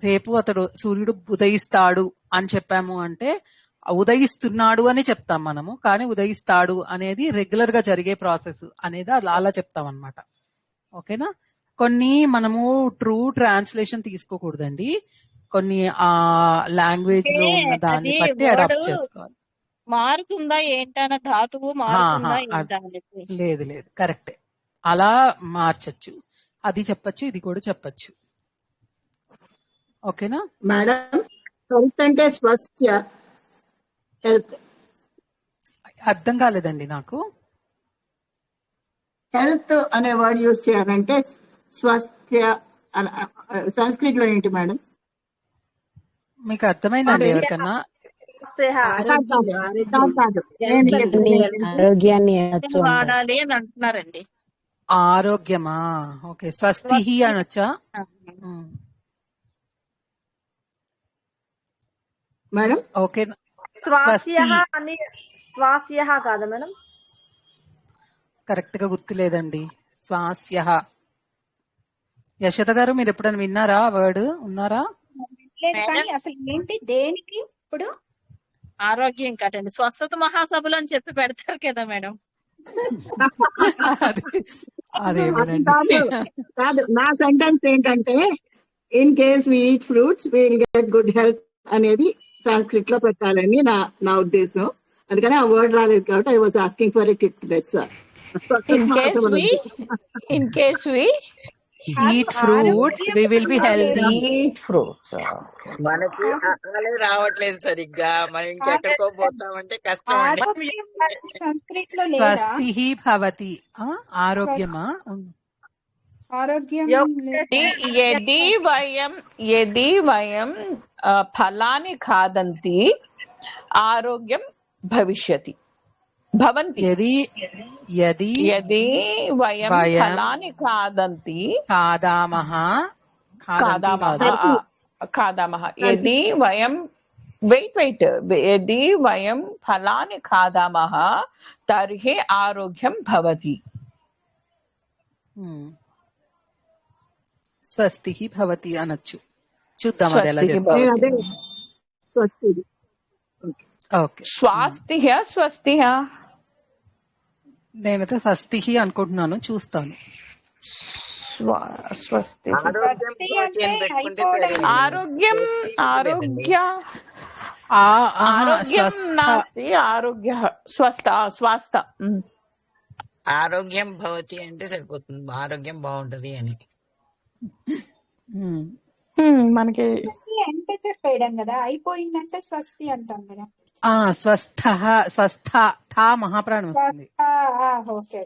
రేపు అతడు సూర్యుడు ఉదయిస్తాడు అని చెప్పాము అంటే ఉదయిస్తున్నాడు అని చెప్తాం మనము, కానీ ఉదయిస్తాడు అనేది రెగ్యులర్ గా జరిగే ప్రాసెస్ అనేది అలా చెప్తాం అన్నమాట. ఓకేనా? కొన్ని మనము ట్రూ ట్రాన్స్లేషన్ తీసుకోకూడదండి, కొన్ని లాంగ్వేజ్ లో ఉన్న దాన్ని బట్టి అడాప్ట్ చేసుకోవాలి. మారుతుందా ఏంటన్న ధాతువు మారుతుందా ఏంటా అనేసి. లేదు లేదు, కరెక్టే, అలా మార్చచ్చు. అది చెప్పచ్చు, ఇది కూడా చెప్పచ్చు. ఓకేనా మేడం? హెల్త్ అంటే స్వస్థ్య. హెల్త్ అర్థం కాలేదండి నాకు. హెల్త్ అనే వర్డ్ యూజ్ చేయాలంటే స్వస్థ్య సంస్కృత్ లో ఏంటి మేడం? మీకు అర్థమైందండి ఎవరికన్నా? ఆరోగ్యాన్ని వాడాలి అని అంటున్నారండి. ఆరోగ్యమా? ఓకే, స్వస్తిహి అనొచ్చా మేడం? ఓకే, స్వాస్యః కాదా మేడం? కరెక్ట్ గా గుర్తులేదండి. స్వాస్యః. యశోద గారు మీరు ఎప్పుడైనా విన్నారా వర్డ్? ఉన్నారా? కానీ అసలు ఏంటి, దేనికి ఇప్పుడు? ఆరోగ్యం కాదండి, స్వస్థత మహాసభలు అని చెప్పి పెడతారు కదా మేడం. కాదు, నా సెంటెన్స్ ఏంటంటే, in case we eat fruits we will get good health అనేది సంస్కృత్ లో పెట్టాలని నా ఉద్దేశం. అందుకని ఆ వర్డ్ రాలేదు కాబట్టి I was asking for it. In case we eat fruits we will be healthy. Eat fruits. మనకి అలా రావట్లేదు సరిగ్గా, మనం ఇంకెక్కడికో పోతామంటే కష్టం అండి. సంస్కృత్ లో స్వస్తిహి భవతి. ఆరోగ్యమా? ఆరోగ్యం यदि वयं फलानि खादन्ति आरोग्यं भविष्यति भवन्ति यदि यदि वयं फलानि खादन्ति खादामः यदि वयं वेट् यदि वयं फलानि खादामः तर्हि आरोग्यं भवति స్వస్తి భవతి అనొచ్చు. చూద్దాం అది ఎలా చెప్తారు. ఓకే, స్వస్తిహ నేనైతే స్వస్తి అనుకుంటున్నాను, చూస్తాను. ఆరోగ్యం నాస్తి ఆరోగ్య స్వస్థ ఆరోగ్యం భవతి అంటే సరిపోతుంది, ఆరోగ్యం బాగుంటది అని. మనకి అంటే చెప్పేయడం కదా, అయిపోయిందంటే స్వస్తి అంటాం కదా. స్వస్థ మహాప్రాణం వస్తుంది. ఓకే.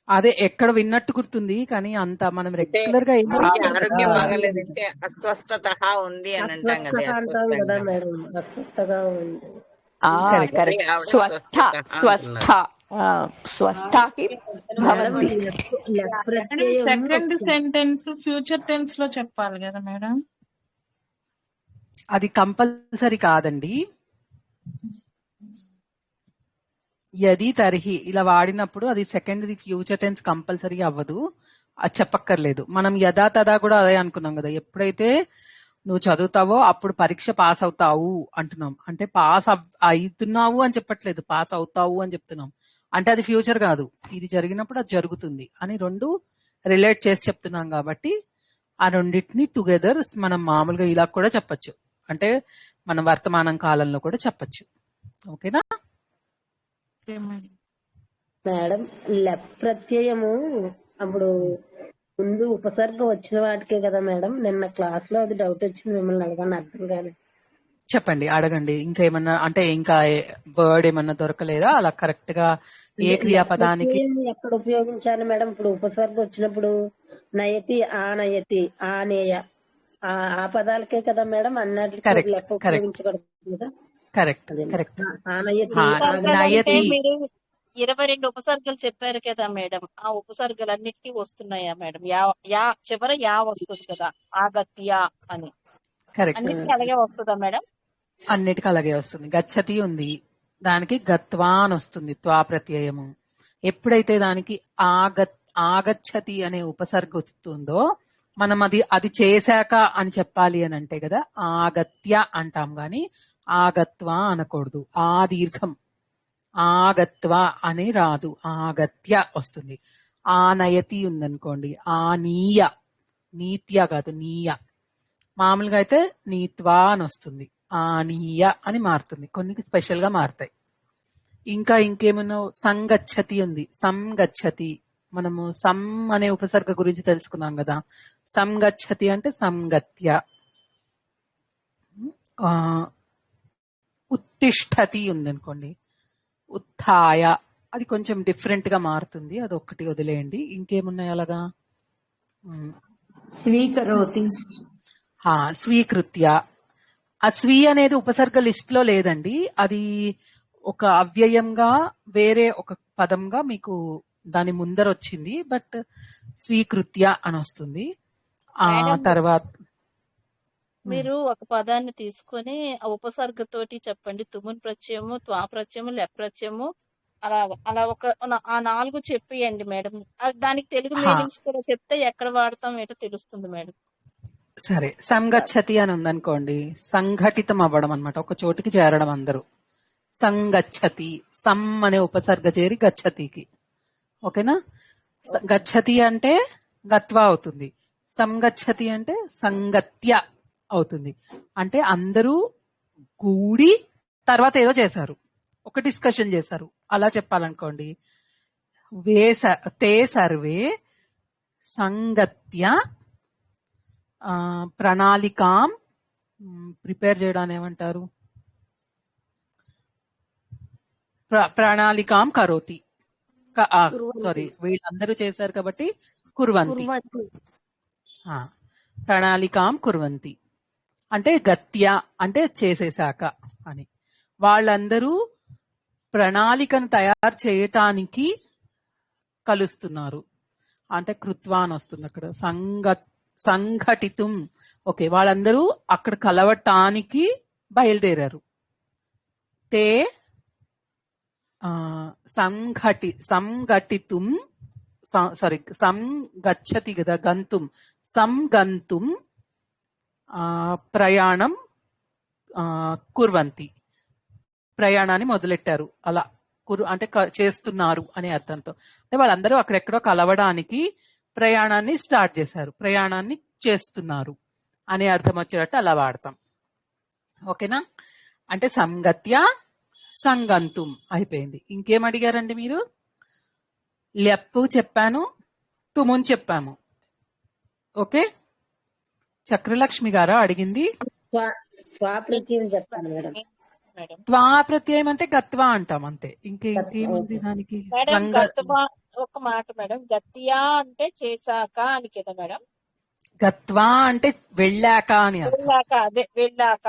అదే ఎక్కడ విన్నట్టు గుర్తుంది, కానీ అంత మనం రెగ్యులర్ గా ఆరోగ్యం బాగలేదంటే అస్వస్థత ఉంది అని అంటాం కదా. అస్వస్థగా ఉంది. సెకండ్ సెంటెన్స్ ఫ్యూచర్ టెన్స్ లో చెప్పాలి కదా మేడం. అది కంపల్సరీ కాదండి. యది తర్హి ఇలా వాడినప్పుడు అది సెకండ్ ఫ్యూచర్ టెన్స్ కంపల్సరీ అవ్వదు, అది చెప్పక్కర్లేదు. మనం యదా తదా కూడా అదే అనుకున్నాం కదా. ఎప్పుడైతే నువ్వు చదువుతావో అప్పుడు పరీక్ష పాస్ అవుతావు అంటున్నాం. అంటే పాస్ అవుతున్నావు అని చెప్పట్లేదు, పాస్ అవుతావు అని చెప్తున్నాం. అంటే అది ఫ్యూచర్ కాదు, ఇది జరిగినప్పుడు అది జరుగుతుంది అని రెండు రిలేట్ చేసి చెప్తున్నాం. కాబట్టి ఆ రెండింటిని టుగెదర్ మనం మామూలుగా ఇలా కూడా చెప్పచ్చు, అంటే మన వర్తమానం కాలంలో కూడా చెప్పచ్చు. ఓకేనా మేడం? ప్రత్యయము అప్పుడు ముందు ఉపసర్గ వచ్చిన వాటికే కదా మేడం. నిన్న క్లాస్ లో అది డౌట్ వచ్చింది, మిమ్మల్ని అడగాను, అర్థం కాదు. చెప్పండి, అడగండి. ఇంకా ఏమన్నా అంటే ఇంకా వర్డ్ ఏమన్నా దొరకలేదా అలా కరెక్ట్ గా ఏ క్రియాపదానికి ఎక్కడ ఉపయోగించాలి మేడం? ఇప్పుడు ఉపసర్గ వచ్చినప్పుడు నయతి ఆనయతి ఆనేయ ఆ పదాలకే కదా మేడం అన్నట్టు ఉపయోగించకూడదు కదా. కరెక్ట్. మీరు 22 ఉపసర్గలు చెప్పారు కదా మేడం, ఆ ఉపసర్గలన్నిటికీ వస్తున్నాయా మేడం? చివర యా వస్తుంది కదా, ఆగత్య అని. అన్నిటికీ అలాగే వస్తుందా మేడం? అన్నిటికీ అలాగే వస్తుంది. గచ్చతి ఉంది, దానికి గత్వా అని వస్తుంది, త్వా ప్రత్యయము. ఎప్పుడైతే దానికి ఆగచ్చతి అనే ఉపసర్గ వస్తుందో మనం అది చేశాక అని చెప్పాలి అని అంటే కదా ఆగత్య అంటాం, గాని ఆగత్వ అనకూడదు. ఆ దీర్ఘం ఆగత్వ అని రాదు, ఆగత్య వస్తుంది. ఆ నయతి ఉందనుకోండి, ఆ నీత్య కాదు నీయ. మామూలుగా అయితే నీత్వా అని వస్తుంది, ఆ నీయ అని మారుతుంది. కొన్ని స్పెషల్ గా మారుతాయి. ఇంకా ఇంకేమన్నా సంగచ్చతి ఉంది, సంగచ్చతి. మనము సం అనే ఉపసర్గ గురించి తెలుసుకున్నాం కదా. సంగచ్చతి అంటే సంగత్య. ఉత్తిష్టతి ఉందనుకోండి, ఉత్థాయ. అది కొంచెం డిఫరెంట్ గా మారుతుంది, అది ఒక్కటి వదిలేయండి. ఇంకేమున్నాయి అలాగా? స్వీకరోతి, స్వీకృత్య. ఆ స్వీ అనేది ఉపసర్గ లిస్ట్ లో లేదండి, అది ఒక అవ్యయంగా వేరే ఒక పదంగా మీకు దాని ముందర వచ్చింది, బట్ స్వీకృత్య అని వస్తుంది. ఆ తర్వాత మీరు ఒక పదాన్ని తీసుకొని ఆ ఉపసర్గతోటి చెప్పండి. తుమున్ ప్రత్యయము, త్వా ప్రత్యయము, లెప్ ప్రత్యయము, అలా ఆ 4 చెప్పియండి మేడం. దానికి తెలుగు మీనింగ్స్ కూడా చెప్తే ఎక్కడ వాడతాం ఏంటో తెలుస్తుంది మేడం. సరే, సంగచ్చతి అని ఉందనుకోండి, సంఘటితం అవ్వడం అనమాట, ఒక చోటికి చేరడం అందరూ. సంగచ్చతి, సం అనే ఉపసర్గ చేరి గచ్చతికి. ఓకేనా? గచ్చతి అంటే గత్వా అవుతుంది, సంగచ్చతి అంటే సంగత్య అవుతుంది. అంటే అందరూ కూడి తర్వాత ఏదో చేశారు, ఒక డిస్కషన్ చేశారు, అలా చెప్పాలనుకోండి. తే సర్వే సంగత్య ప్రణాళికాం ప్రిపేర్ చేయడాన్ని ఏమంటారు? ప్రణాళికాం కరోతి. సారీ, వీళ్ళందరూ చేశారు కాబట్టి కుర్వంతి. ఆ, ప్రణాళికాం కుర్వంతి అంటే గత్య అంటే చేసేశాక అని. వాళ్ళందరూ ప్రణాళికను తయారు చేయటానికి కలుస్తున్నారు అంటే కృత్వా అని వస్తుంది అక్కడ. సంఘటితం. ఓకే, వాళ్ళందరూ అక్కడ కలవటానికి బయలుదేరారు. తే సంఘటితుం సంగచ్చతి కదా, గంతుం సంగంతుం ప్రయాణం కుర్వంతి, ప్రయాణాన్ని మొదలెట్టారు. అలా అంటే చేస్తున్నారు అనే అర్థంతో. అంటే వాళ్ళందరూ అక్కడెక్కడో కలవడానికి ప్రయాణాన్ని స్టార్ట్ చేశారు, ప్రయాణాన్ని చేస్తున్నారు అనే అర్థం వచ్చేటట్టు అలా వాడతాం. ఓకేనా? అంటే సంగత్య సంగంతుం అయిపోయింది. ఇంకేం అడిగారండి మీరు? లెప్పు చెప్పాను, తుమున్ చెప్పాము. ఓకే, చక్రలక్ష్మి గారు అడిగింది స్వాప్రత్యయం చెప్పాను మేడం. త్వా ప్రత్యయం అంటే గత్వా అంటాం అంతే, ఇంకేముంది దానికి? మేడం ఒక మాట మేడం, గత్యా అంటే చేశాక అని కదా మేడం. గత్వా అంటే వెళ్ళాక అని అర్థం. వెళ్ళాక, అదే వెళ్ళాక.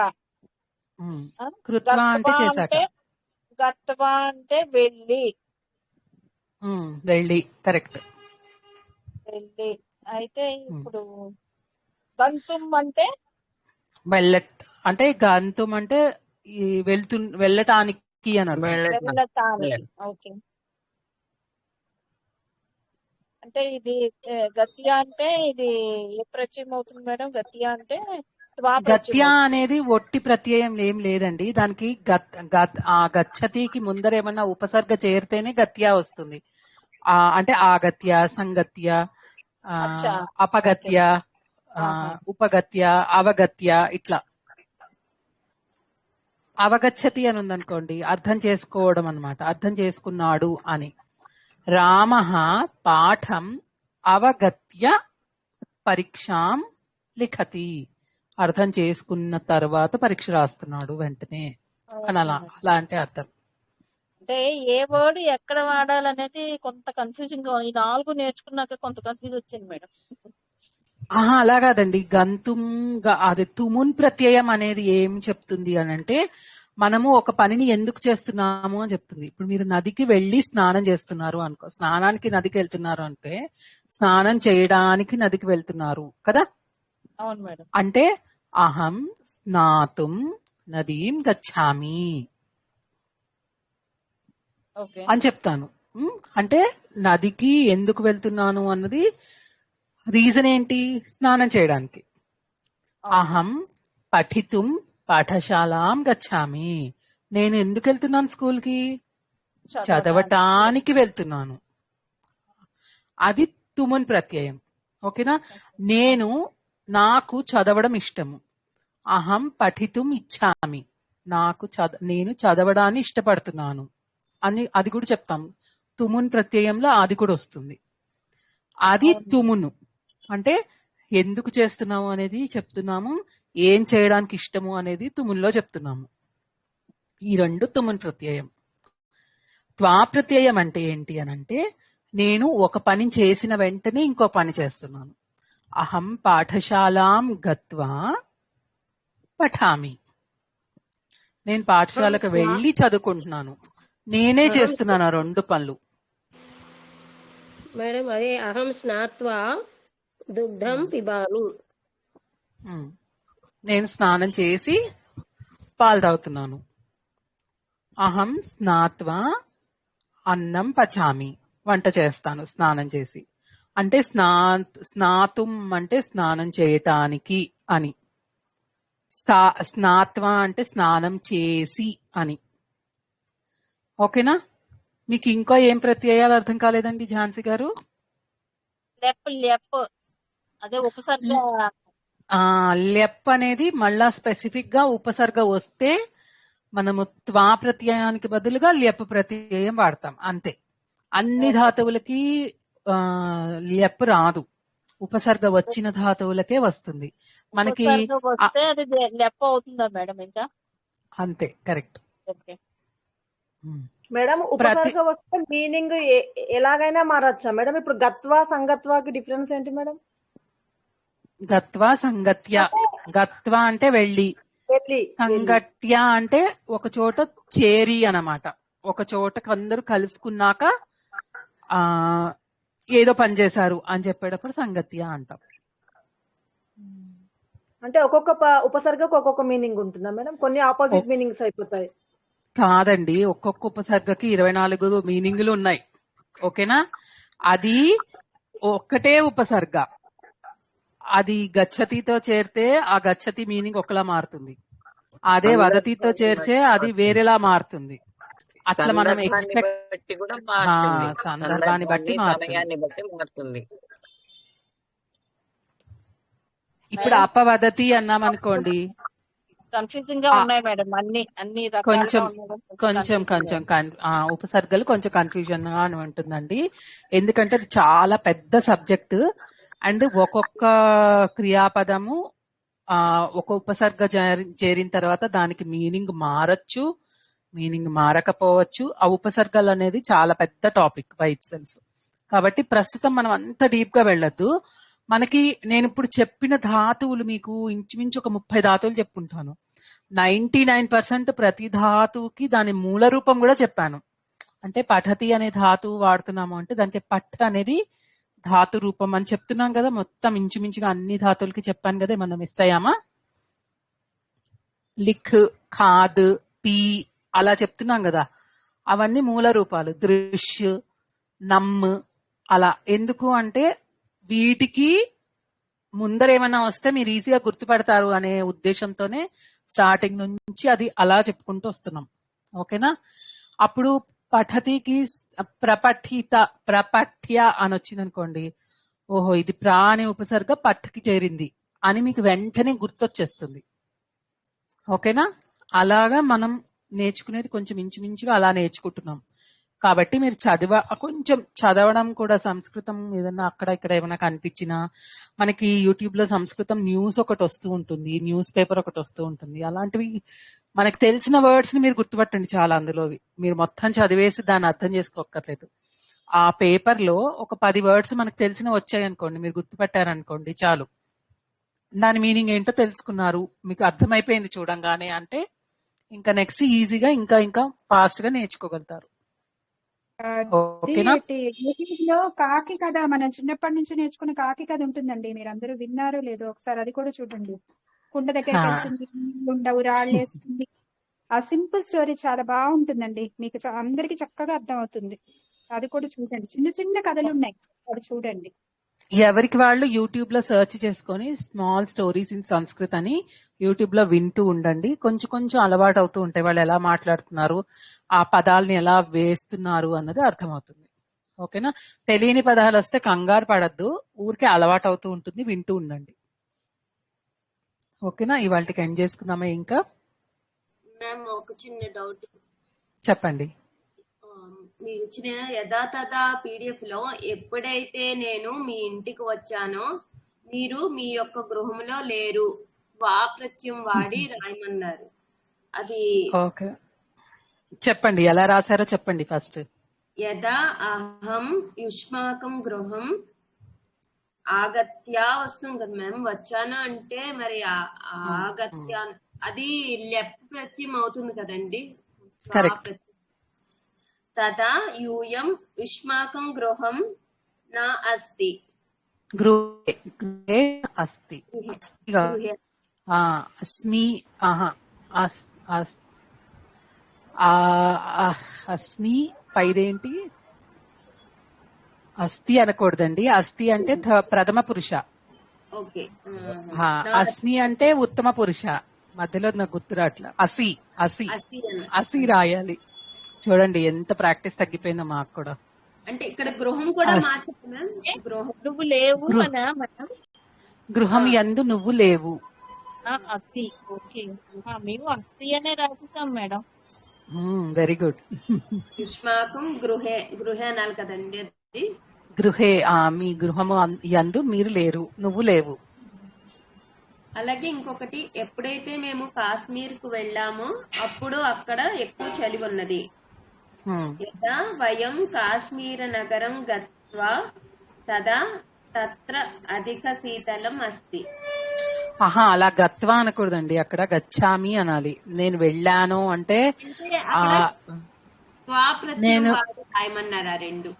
కృత్వా అంటే చేశాక. గత్వా అంటే వెళ్ళి. వెళ్ళి, కరెక్ట్. వెళ్ళి. అయితే ఇప్పుడు గంతుం అంటే అంటే గంతుం అంటే వెళ్ళటానికి అని అర్థం. ఓకే. అంటే ఇది గత్య అంటే ఇది ఏ ప్రత్యయం అవుతుంది మేడం? గత్య అంటే గత్య అనేది ఒట్టి ప్రత్యయం ఏం లేదండి. దానికి ఆ గచ్చతికి ముందర ఏమన్నా ఉపసర్గ చేరితేనే గత్య వస్తుంది. అంటే ఆగత్య, సంగత్య, అపగత్య, ఉపగత్య, అవగత్య, ఇట్లా. అవగచ్చతి అని ఉందనుకోండి, అర్థం చేసుకోవడం అన్నమాట, అర్థం చేసుకున్నాడు అని. రామః పాఠం అవగత్య పరీక్షాం లిఖతి, అర్థం చేసుకున్న తర్వాత పరీక్ష రాస్తున్నాడు వెంటనే అని అలా అంటే అర్థం. అంటే ఏ వర్డ్ ఎక్కడ వాడాలనేది కొంత కన్ఫ్యూజింగ్ గా, ఈ 4 నేర్చుకున్నాక కొంత కన్ఫ్యూజ్ వచ్చింది మేడం. అలా కాదండి. గంతుం అది తుమున్ ప్రత్యయం అనేది ఏం చెప్తుంది అని అంటే, మనము ఒక పనిని ఎందుకు చేస్తున్నాము అని చెప్తుంది. ఇప్పుడు మీరు నదికి వెళ్ళి స్నానం చేస్తున్నారు అనుకో, స్నానానికి నదికి వెళ్తున్నారు అంటే స్నానం చేయడానికి నదికి వెళ్తున్నారు కదా. అవును మేడం. అంటే అహం స్నాతుం నదీం గచ్చామి అని చెప్తాను. అంటే నదికి ఎందుకు వెళ్తున్నాను అన్నది రీజన్ ఏంటి? స్నానం చేయడానికి. అహం పఠితుం పాఠశాలాం గచ్చామి, నేను ఎందుకు వెళ్తున్నాను స్కూల్కి? చదవటానికి వెళ్తున్నాను. అది తుమున్ ప్రత్యయం. ఓకేనా? నాకు చదవడం ఇష్టము. అహం పఠితుం ఇచ్చామి, నేను చదవడాన్ని ఇష్టపడుతున్నాను అని అది కూడా చెప్తాం. తుమున్ ప్రత్యయంలో అది కూడా వస్తుంది. అది తుమును అంటే ఎందుకు చేస్తున్నాము అనేది చెప్తున్నాము, ఏం చేయడానికి ఇష్టము అనేది తుమున్లో చెప్తున్నాము. ఈ 2 తుమున్ ప్రత్యయం. త్వా ప్రత్యయం అంటే ఏంటి అని అంటే, నేను ఒక పని చేసిన వెంటనే ఇంకో పని చేస్తున్నాను. అహం పాఠశాలాం గత్వా పఠామి, నేను పాఠశాలకు వెళ్ళి చదువుకుంటున్నాను, నేనే చేస్తున్నాను 2 పనులు. మేడం అదే అహం స్నాత్వా దుగ్ధం పిబామి, నేను స్నానం చేసి పాలు తాగుతున్నాను. అహం స్నాత్వా అన్నం పచామి, వంట చేస్తాను స్నానం చేసి. అంటే స్నాతుం అంటే స్నానం చేయటానికి అని, స్నాత్వా అంటే స్నానం చేసి అని. ఓకేనా? మీకు ఇంకా ఏం ప్రత్యయాలు అర్థం కాలేదండి ఝాన్సీ గారు? అదే ఉపసర్గ. లెప్ అనేది మళ్ళా స్పెసిఫిక్ గా ఉపసర్గ వస్తే మనము త్వా ప్రత్యయానికి బదులుగా లెప్ ప్రత్యయం వాడతాం అంతే. అన్ని ధాతువులకి లెప్ రాదు, ఉపసర్గ వచ్చిన ధాతువులకే వస్తుంది. మనకి లెప్ అవుతుందా మేడం? ఇంకా అంతే, కరెక్ట్. ఓకే. మేడం ప్రతి ఉపసర్గ వస్తే మీనింగ్ ఎలాగైనా మారచ్చా మేడం? ఇప్పుడు గత్వ సంగత్వాకి డిఫరెన్స్ ఏంటి మేడం? గత్వ సంగత్య, గత్వ అంటే వెళ్ళి, వెళ్ళి సంగత్య అంటే ఒక చోట చేరి అన్నమాట. ఒక చోటకి అందరూ కలుసుకున్నాక ఆ ఏదో పని చేశారు అని చెప్పేటప్పుడు సంగత్య అంటాం. అంటే ఒక్కొక్క ఉపసర్గకు ఒక్కొక్క మీనింగ్ ఉంటుందా మేడం? కొన్ని ఆపోజిట్ మీనింగ్స్ అయిపోతాయి. కాదండి, ఒక్కొక్క ఉపసర్గకి 24 మీనింగులు ఉన్నాయి. ఓకేనా? అది ఒక్కటే ఉపసర్గ. అది గచ్చతితో చేరితే ఆ గచ్చతి మీనింగ్ ఒకలా మారుతుంది. అదే వదతితో చేర్చే అది వేరేలా మారుతుంది. అట్లా మనం సందర్భాన్ని బట్టి కూడా మారుతుంది. సందర్భాన్ని బట్టి మారుతుంది. సమయాన్ని బట్టి మారుతుంది. ఇప్పుడు అపవదతి అన్నాం అనుకోండి, కన్ఫ్యూజింగ్ గా ఉన్నాయి మేడం. అన్ని కొంచెం రకాలుగా కొంచెం ఉపసర్గలు కొంచెం కన్ఫ్యూజన్ గా ఉంటుందండి. ఎందుకంటే అది చాలా పెద్ద సబ్జెక్ట్ అండ్ ఒక్కొక్క క్రియాపదము ఒక ఉపసర్గ చేరిన తర్వాత దానికి మీనింగ్ మారచ్చు, మీనింగ్ మారకపోవచ్చు. ఆ ఉపసర్గలు అనేది చాలా పెద్ద టాపిక్ బై ఇట్ సెల్ఫ్. కాబట్టి ప్రస్తుతం మనం అంత డీప్ గా వెళ్ళొద్దు. మనకి నేను ఇప్పుడు చెప్పిన ధాతువులు మీకు ఇంచుమించు ఒక 30 ధాతువులు చెప్పుంటాను. 99% ప్రతి ధాతువుకి దాని మూల రూపం కూడా చెప్పాను. అంటే పఠతి అనే ధాతువు వాడుతున్నాము అంటే దానికి పఠ అనేది ధాతు రూపం అని చెప్తున్నాం కదా. మొత్తం ఇంచుమించుగా అన్ని ధాతువులకి చెప్పాను కదా, మనం మిస్ అయ్యామా? లిఖ్, ఖాద్, పీ అలా చెప్తున్నాం కదా, అవన్నీ మూల రూపాలు. దృశ్, నమ్ అలా. ఎందుకు అంటే వీటికి ముందర ఏమైనా వస్తే మీరు ఈజీగా గుర్తుపడతారు అనే ఉద్దేశంతోనే స్టార్టింగ్ నుంచి అది అలా చెప్పుకుంటూ వస్తున్నాం. ఓకేనా? అప్పుడు పఠతికి ప్రపఠిత, ప్రపఠ్య అని వచ్చింది అనుకోండి, ఓహో ఇది ప్రా అనే ఉపసర్గ పఠ్కి చేరింది అని మీకు వెంటనే గుర్తొచ్చేస్తుంది. ఓకేనా? అలాగా మనం నేర్చుకునేది కొంచెం ఇంచుమించుగా అలా నేర్చుకుంటున్నాం. కాబట్టి మీరు కొంచెం చదవడం కూడా, సంస్కృతం ఏదన్నా అక్కడ ఇక్కడ ఏమైనా కనిపించినా, మనకి యూట్యూబ్ లో సంస్కృతం న్యూస్ ఒకటి వస్తూ ఉంటుంది, న్యూస్ పేపర్ ఒకటి వస్తూ ఉంటుంది. అలాంటివి మనకి తెలిసిన వర్డ్స్ ని మీరు గుర్తుపట్టండి. చాలా అందులోవి మీరు మొత్తం చదివేసి దాన్ని అర్థం చేసుకోక్కర్లేదు. ఆ పేపర్ లో ఒక 10 వర్డ్స్ మనకు తెలిసిన వచ్చాయి అనుకోండి, మీరు గుర్తుపట్టారనుకోండి చాలు. దాని మీనింగ్ ఏంటో తెలుసుకున్నారు, మీకు అర్థమైపోయింది చూడంగానే అంటే ఇంకా నెక్స్ట్ ఈజీగా ఇంకా ఫాస్ట్ గా నేర్చుకోగలుగుతారు. ఓకేనా? యూట్యూబ్ లో కాకి కథ, మనం చిన్నప్పటి నుంచి నేర్చుకున్న కాకి కథ ఉంటుందండి. మీరు అందరూ విన్నారో లేదో ఒకసారి అది కూడా చూడండి. కుండ దగ్గరికి వెళ్తుంది, ఉండవు, రాళ్ళు వేస్తుంది. ఆ సింపుల్ స్టోరీ చాలా బాగుంటుందండి, మీకు అందరికి చక్కగా అర్థం అవుతుంది. అది కూడా చూడండి. చిన్న చిన్న కథలు ఉన్నాయి, అది చూడండి. ఎవరికి వాళ్ళు యూట్యూబ్ లో సెర్చ్ చేసుకొని స్మాల్ స్టోరీస్ ఇన్ సంస్కృత్ అని యూట్యూబ్ లో వింటూ ఉండండి. కొంచెం అలవాటు అవుతూ ఉంటాయి. వాళ్ళు ఎలా మాట్లాడుతున్నారు, ఆ పదాలని ఎలా వేస్తున్నారు అన్నది అర్థమవుతుంది. ఓకేనా? తెలియని పదాలు వస్తే కంగారు పడద్దు, ఊరికే అలవాటు అవుతూ ఉంటుంది, వింటూ ఉండండి. ఓకేనా? ఇవాళకి ఎండ్ చేసుకుందామా? ఇంకా మ్యామ్ ఒక చిన్న డౌట్ చెప్పండి. మీరు ఇచ్చిన యథాతథ PDF లో ఎప్పుడైతే నేను మీ ఇంటికి వచ్చానో మీరు మీ యొక్క గృహంలో లేరు, స్వాప్రత్యం వాడి రాయమన్నారు. అది ఓకే, చెప్పండి ఎలా రాశారో చెప్పండి ఫస్ట్. యదా అహం యుష్మాకం గృహం ఆగత్య వస్తుంది కదా మ్యామ్. వచ్చాను అంటే మరి ఆగత్య అది లెప్ ప్రత్యయం అవుతుంది కదండి. తదా యూయం యుష్మాకం గృహం నా అస్తి. గృహే అస్తి. అస్మి అస్మి పైదేంటి? అస్థి అనకూడదండి. అస్థి అంటే ప్రథమ పురుష. అస్మి అంటే ఉత్తమ పురుష. మధ్యలో నాకు గుర్తురాట్లా. అసి అసి అసి రాయాలి. చూడండి ఎంత ప్రాక్టీస్ తగ్గిపోయిందో మాకు కూడా. అంటే ఇక్కడ గృహం కూడా నువ్వు లేవు అనా మేడం? గృహం యందు నువ్వు లేవు. అసి. ఓకే, మేము అస్థి అనే రాసేసాం మేడం. Very good. యుష్మాకం గృహే, గృహే అనాలి కదండి. అది గృహే, మీ గృహము యందు మీరు లేరు, నువ్వు లేవు. అలాగే ఇంకొకటి, ఎప్పుడైతే మేము కాశ్మీర్ కు వెళ్ళామో అప్పుడు అక్కడ ఎక్కువ చలి ఉన్నది. యదా వయం కాశ్మీర నగరం గత్వా తదా తత్ర అధిక శీతలం అస్తి. ఆహా, అలా గత్వా అనకూడదండి, అక్కడ గచ్చామి అనాలి. నేను వెళ్ళాను అంటే స్వాప్రత్యయం వాడి రాయమన్నారా రెండు?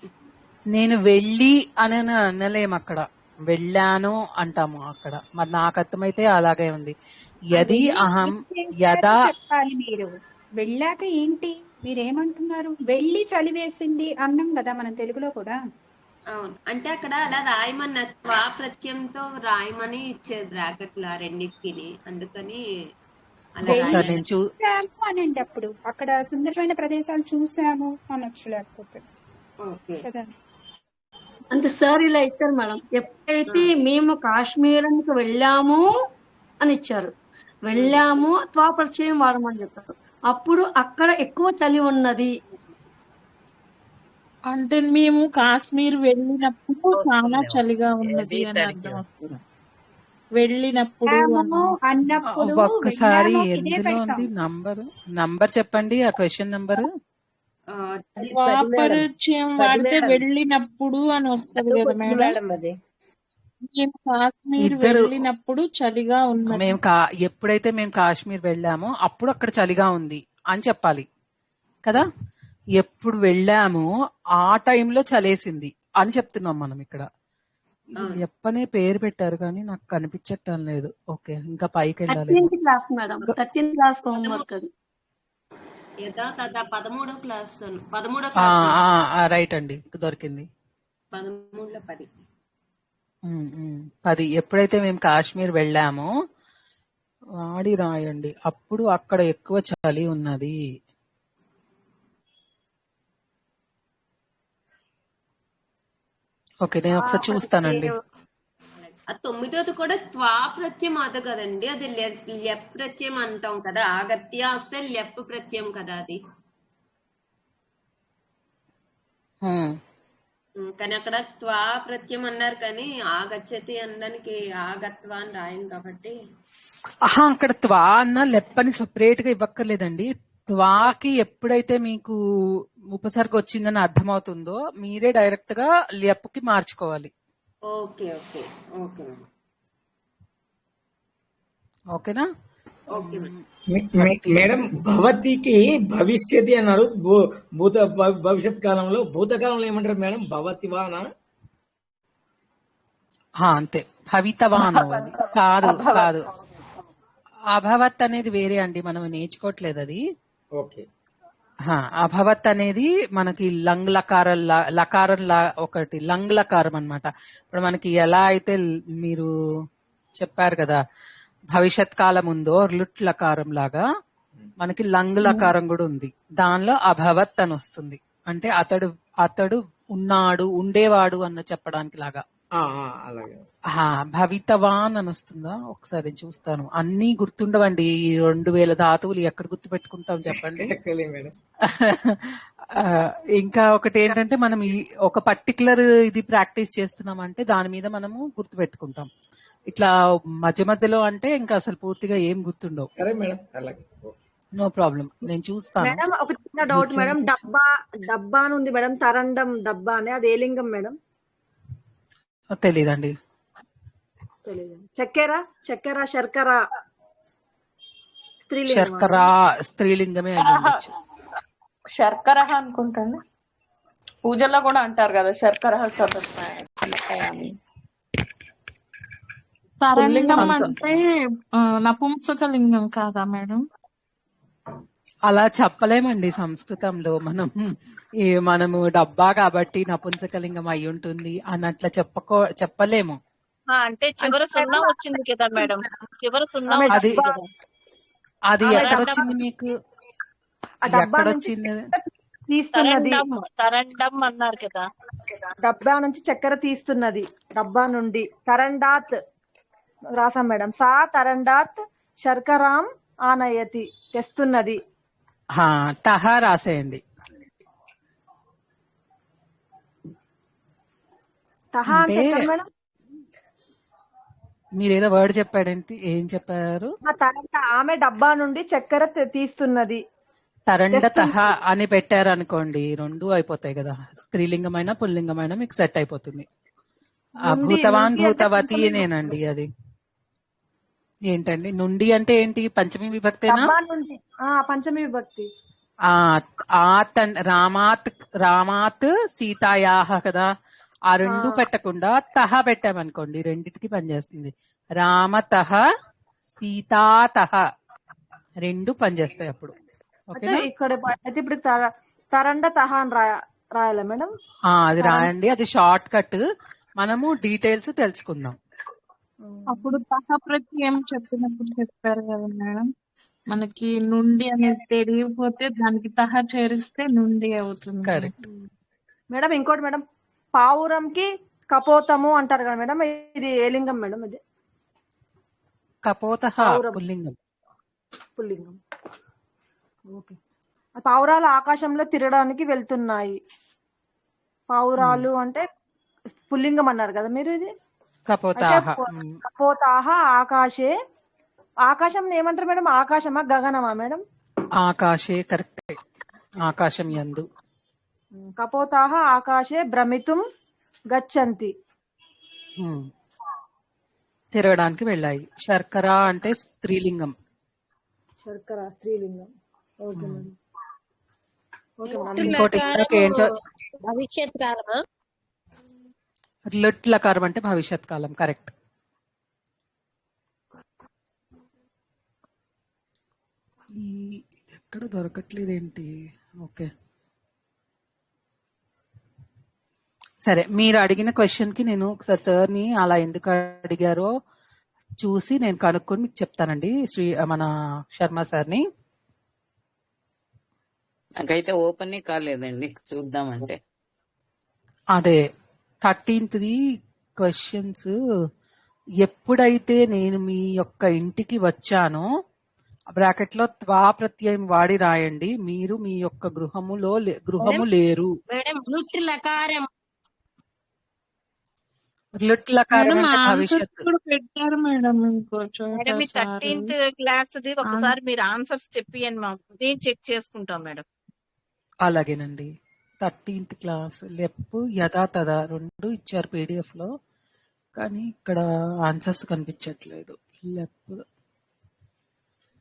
నేను వెళ్ళి అని అనలేము, అక్కడ వెళ్ళాను అంటాము అక్కడ. మరి నాకు అర్థమైతే అలాగే ఉంది. యది అహం యదా చెప్పాలి మీరు. వెళ్ళాక ఏంటి మీరేమంటున్నారు? వెళ్ళి చలివేసింది అన్నాం కదా మనం తెలుగులో కూడా. అవును, అంటే అక్కడ అలా రాయమన్న స్వాప్రత్యంతో రాయమని ఇచ్చారు బ్రాకెట్ లో రెండింటికి, అందుకని అలా చూసాము అనండి. అప్పుడు అక్కడ సుందరమైన ప్రదేశాలు చూసాము అనొచ్చు, లేకపోతే కదా. అంటే సార్ ఇలా ఇచ్చారు మేడం, ఎప్పుడైతే మేము కాశ్మీరానికి వెళ్ళాము అని ఇచ్చారు, వెళ్ళాము త్వాపరిచయం వాడమని చెప్పారు, అప్పుడు అక్కడ ఎక్కువ చలి ఉన్నది అంటే మేము కాశ్మీర్ వెళ్ళినప్పుడు చాలా చలిగా ఉన్నది అని అర్థం వస్తుంది. వెళ్ళినప్పుడు ఒక్కసారి ఎందులో ఉంది నంబర్ చెప్పండి, ఆ క్వశ్చన్ నంబర్. స్వాపరిచయం వాడితే వెళ్ళినప్పుడు అని వస్తుంది కదా మేడం. మేము కాశ్మీర్ వెళ్ళినప్పుడు చలిగా ఉన్నది. మేము ఎప్పుడైతే మేము కాశ్మీర్ వెళ్ళామో అప్పుడు అక్కడ చలిగా ఉంది అని చెప్పాలి కదా. ఎప్పుడు వెళ్ళామో ఆ టైంలో చలేసింది అని చెప్తున్నాం మనం ఇక్కడ. ఎప్పనే పేరు పెట్టారు కానీ నాకు కనిపించటం లేదు. ఓకే, ఇంకా పైకి వెళ్ళాలి. 13th class madam, 13th class homework అది. యదా తదా 13వ క్లాస్. రైట్ అండి, దొరికింది. 13లో 10. 10 ఎప్పుడైతే మేము కాశ్మీర్ వెళ్ళామో వాడి రాయండి, అప్పుడు అక్కడ ఎక్కువ చలి ఉన్నది. ఓకే, నేను ఒకసారి చూస్తానండి. 9ది కూడా త్వాప్రత్యయం అదు కదండి, అది లెప్ ప్రత్యయం అంటాం కదా. ఆగత్య వస్తే లెప్ ప్రత్యయం కదా అది. కానీ అక్కడ త్వా ప్రత్యయం అన్నారు, కానీ ఆగచ్చతి అనడానికి ఆగత్వ అని రాయం కాబట్టి. అక్కడ త్వా అన్న లెప్ అని సపరేట్ గా ఇవ్వక్కర్లేదండి. త్వాకి ఎప్పుడైతే మీకు ఉపసర్గ వచ్చిందని అర్థమవుతుందో మీరే డైరెక్ట్ గా లెప్కి మార్చుకోవాలి. ఓకే ఓకే ఓకే ఓకేనా? మేడం, భవతికి భవిష్యతి అన్నారు. భవిష్యత్ కాలంలో, భూతకాలంలో ఏమంటారు మేడం? భవతివానా? అంతే, భవితవాన్ కాదు కాదు. అభవత్ అనేది వేరే అండి, మనం నేర్చుకోవట్లేదు అది. ఓకే, అభవత్ అనేది మనకి లంగ్ లకారం లకారం ఒకటి లంగ్ లకారం అన్నమాట. ఇప్పుడు మనకి ఎలా అయితే మీరు చెప్పారు కదా భవిష్యత్ కాలం ఉందో లుట్ లకారం లాగా, మనకి లంగ్ లకారం కూడా ఉంది. దానిలో అభవత్ అని వస్తుంది, అంటే అతడు ఉన్నాడు, ఉండేవాడు అన్న చెప్పడానికి లాగా. భవితవాన్ అని వస్తుందా? ఒకసారి చూస్తాను. అన్ని గుర్తుండవండి, ఈ 2000 ధాతువులు ఎక్కడ గుర్తు పెట్టుకుంటాం చెప్పండి. ఇంకా ఒకటి ఏంటంటే, మనం ఒక పర్టికులర్ ఇది ప్రాక్టీస్ చేస్తున్నాం అంటే దాని మీద మనము గుర్తు పెట్టుకుంటాం. ఇట్లా మధ్య మధ్యలో అంటే ఇంకా అసలు పూర్తిగా ఏం గుర్తుండవు. సరే మేడం, అలాగే, నో ప్రాబ్లం, నేను చూస్తాను. మేడం ఒక చిన్న డౌట్ మేడం, డబ్బా అని ఉంది మేడం, తరండం డబ్బా అని, అది ఏ లింగం మేడం? తెలీదండి. చక్కెర శర్కర స్త్రీలింగమే అయ్యుండొచ్చు. శర్కర అనుకుంటాను, పూజల్లో కూడా అంటారు కదా శర్కర. తరండం అంటే నపుంసక లింగం కాదా మేడం? అలా చెప్పలేమండి సంస్కృతంలో. మనము డబ్బా కాబట్టి నపుంసకలింగం అయి ఉంటుంది అన్నట్ల చెప్పలేము. అంటే చివరి సున్నా వచ్చింది కదా మేడం, చివరి సున్నా అది ఎక్కడొచ్చింది మీకు? ఎక్కడొచ్చింది? తరండం అన్నారు కదా. డబ్బా నుంచి చక్కెర తీస్తున్నది, డబ్బా నుండి. తరండాత్ రాసాం మేడం. సా తరండాత్ శర్కరాం ఆనయతి, తెస్తున్నది. తహ రాసేయండి. అంటే మీరేదో వర్డ్ చెప్పాడంటే ఏం చెప్పారు? ఆమె డబ్బా నుండి చక్కెర తీస్తున్నది. తరండతః అని పెట్టారనుకోండి, రెండు అయిపోతాయి కదా, స్త్రీలింగమైన పుల్లింగమైన మీకు సెట్ అయిపోతుంది. భూతవాన్ భూతవతి నేనండి అది. ఏంటండి నుండి అంటే ఏంటి? పంచమి విభక్తేనా? పంచమి విభక్తి. రామాత్ సీతాయాహ కదా, ఆ రెండు పెట్టకుండా తహ పెట్టామనుకోండి రెండిటికి పనిచేస్తుంది. రామతః సీతాతః రెండు పనిచేస్తాయి అప్పుడు. ఓకేనా? ఇక్కడ అయితే ఇప్పుడు తరండ తహ అని రాయాలా మేడం? అది రాయండి, అది షార్ట్ కట్. మనము డీటెయిల్స్ తెలుసుకుందాం. అప్పుడు తహ ప్రత్యయం చెప్పినప్పుడు చెప్పారు కదా మేడం, మనకి నుండి అనేది తెలియకపోతే దానికి తహ చేరిస్తే నుండి అవుతుంది. Correct madam. ఇంకోటి మేడం, పావురంకి కపోతము అంటారు కదా మేడం, ఇది ఏ లింగం మేడం? ఇది కపోతః పుల్లింగం. పుల్లింగం. ఓకే. పావురాలు ఆకాశంలో తిరగడానికి వెళ్తున్నాయి. పావురాలు అంటే పుల్లింగం అన్నారు కదా మీరు. ఇది కపోతాః. కపోతాః ఆకాశే. ఆకాశం ఏమంటారు మేడం? ఆకాశమా గగనమా మేడం? ఆకాశే, కరెక్ట్. ఆకాశం యందు. కపోతాః ఆకాశే భ్రమితుం గచ్చంతి. తిరగడానికి వెళ్ళాయి. శర్కర అంటే స్త్రీలింగం. శర్కర స్త్రీలింగం. Okay madam. Okay madam. ఇంకోటి ఏంటో భవిష్యత్ కాలమా? లుట్లకారం అంటే భవిష్యత్ కాలం. కరెక్ట్. ఇది ఎక్కడ దొరకట్లేదేంటి? ఓకే సరే, మీరు అడిగిన క్వశ్చన్ కి నేను ఒకసారి సార్ని అలా ఎందుకు అడిగారో చూసి నేను కనుక్కొని మీకు చెప్తానండి. మన శర్మ సార్ని. నాకైతే ఓపెన్ కాలేదండి, చూద్దామంటే. అదే 13th క్వశ్చన్స్ ఎప్పుడైతే నేను మీ యొక్క ఇంటికి వచ్చానో బ్రాకెట్ లో త్వా ప్రత్యయం వాడి రాయండి. మీరు మీ యొక్క గృహము లేరు. మేడం లుట్లకారం. లుట్లకారం అంటే భవిష్యత్తు పెట్టారు మేడం. ఇంకో మేడం మీ 13th క్లాస్ ఒకసారి మీరు ఆన్సర్స్ చెప్పియండి మాకు, నేను చెక్ చేసుకుంటాం మేడం. అలాగేనండి. 13th క్లాస్ లెప్పు యథా తదా రెండు ఇచ్చారు PDF లో, కానీ ఇక్కడ ఆన్సర్స్ కనిపించట్లేదు. లెప్పు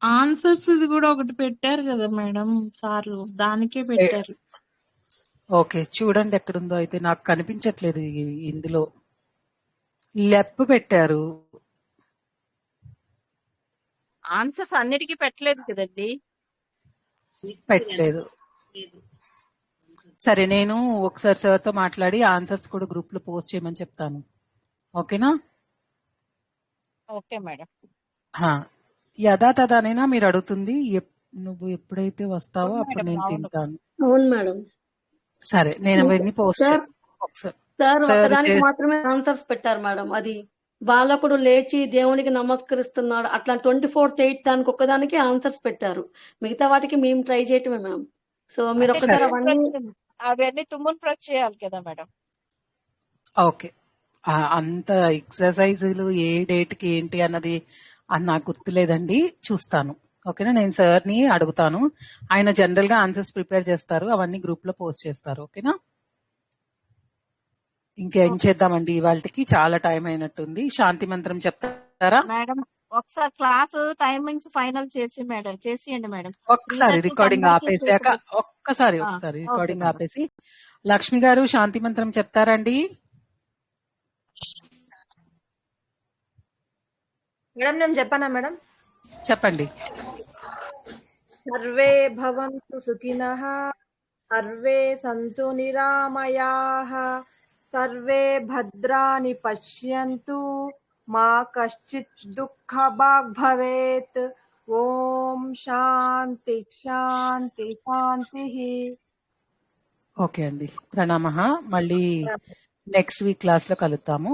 ఆన్సర్స్ ఇది కూడా ఒకటి పెట్టారు కదా మేడం సార్లు, దానికే పెట్టారు. ఓకే చూడండి ఎక్కడుందో. అయితే నాకు కనిపించట్లేదు ఇందులో. లెప్పు పెట్టారు. ఆన్సర్స్ అన్నిటికీ పెట్టలేదు కదండి. పెట్టలేదు. సరే, నేను ఒకసారి సార్తో మాట్లాడి ఆన్సర్స్ కూడా గ్రూప్ లో పోస్ట్ చేయమని చెప్తాను. ఓకేనా? Okay madam. యథా తదానేనా మీరు అడుగుతుంది? నువ్వు ఎప్పుడైతే వస్తావో అప్పుడు నేను తింటాను. అవును మేడం. సరే, నేను అవన్నీ పోస్ట్ ఒకదానికి మాత్రమే ఆన్సర్స్ పెట్టారు మేడం. అది బాలకుడు లేచి దేవునికి నమస్కరిస్తున్నాడు అట్లా 24th 8 దానికి ఒక్కదానికి ఆన్సర్స్ పెట్టారు. మిగతా వాటికి మేము ట్రై చేయటమే మ్యామ్. సో మీరు ఒకసారి అవన్నీ తుమ్మును ప్రత్యయాలు కదా మేడం. ఓకే, అంత ఎక్సర్సైజులు ఏ డేట్ కి ఏంటి అన్నది నాకు గుర్తులేదండి, చూస్తాను. ఓకేనా? నేను సార్ని అడుగుతాను, ఆయన జనరల్ గా ఆన్సర్స్ ప్రిపేర్ చేస్తారు, అవన్నీ గ్రూప్ లో పోస్ట్ చేస్తారు. ఓకేనా? ఇంకేం చేద్దామండి, ఇవాళకి చాలా టైం అయినట్టుంది. శాంతి మంత్రం చెప్తారా మేడం? ఒకసారి క్లాస్ టైమింగ్స్ ఫైనల్ చేసేయండి మేడం. ఒక్కసారి రికార్డింగ్ ఆపేసాక ఒక్కసారి రికార్డింగ్ ఆపేసి లక్ష్మి గారు శాంతి మంత్రం చెప్తారండి. మేడం నేను చెప్పానా మేడం? చెప్పండి. సర్వే భవంతు సుఖినః, సర్వే సంతు నిరామయాః, సర్వే భద్రాని పశ్యంతు, మా కశ్చిత్ దుఃఖభాగ్ భవేత్. ఓం శాంతి శాంతి శాంతి. ఓకే అండి, ప్రణామః. మళ్ళీ నెక్స్ట్ వీక్ క్లాస్ లో కలుద్దాము.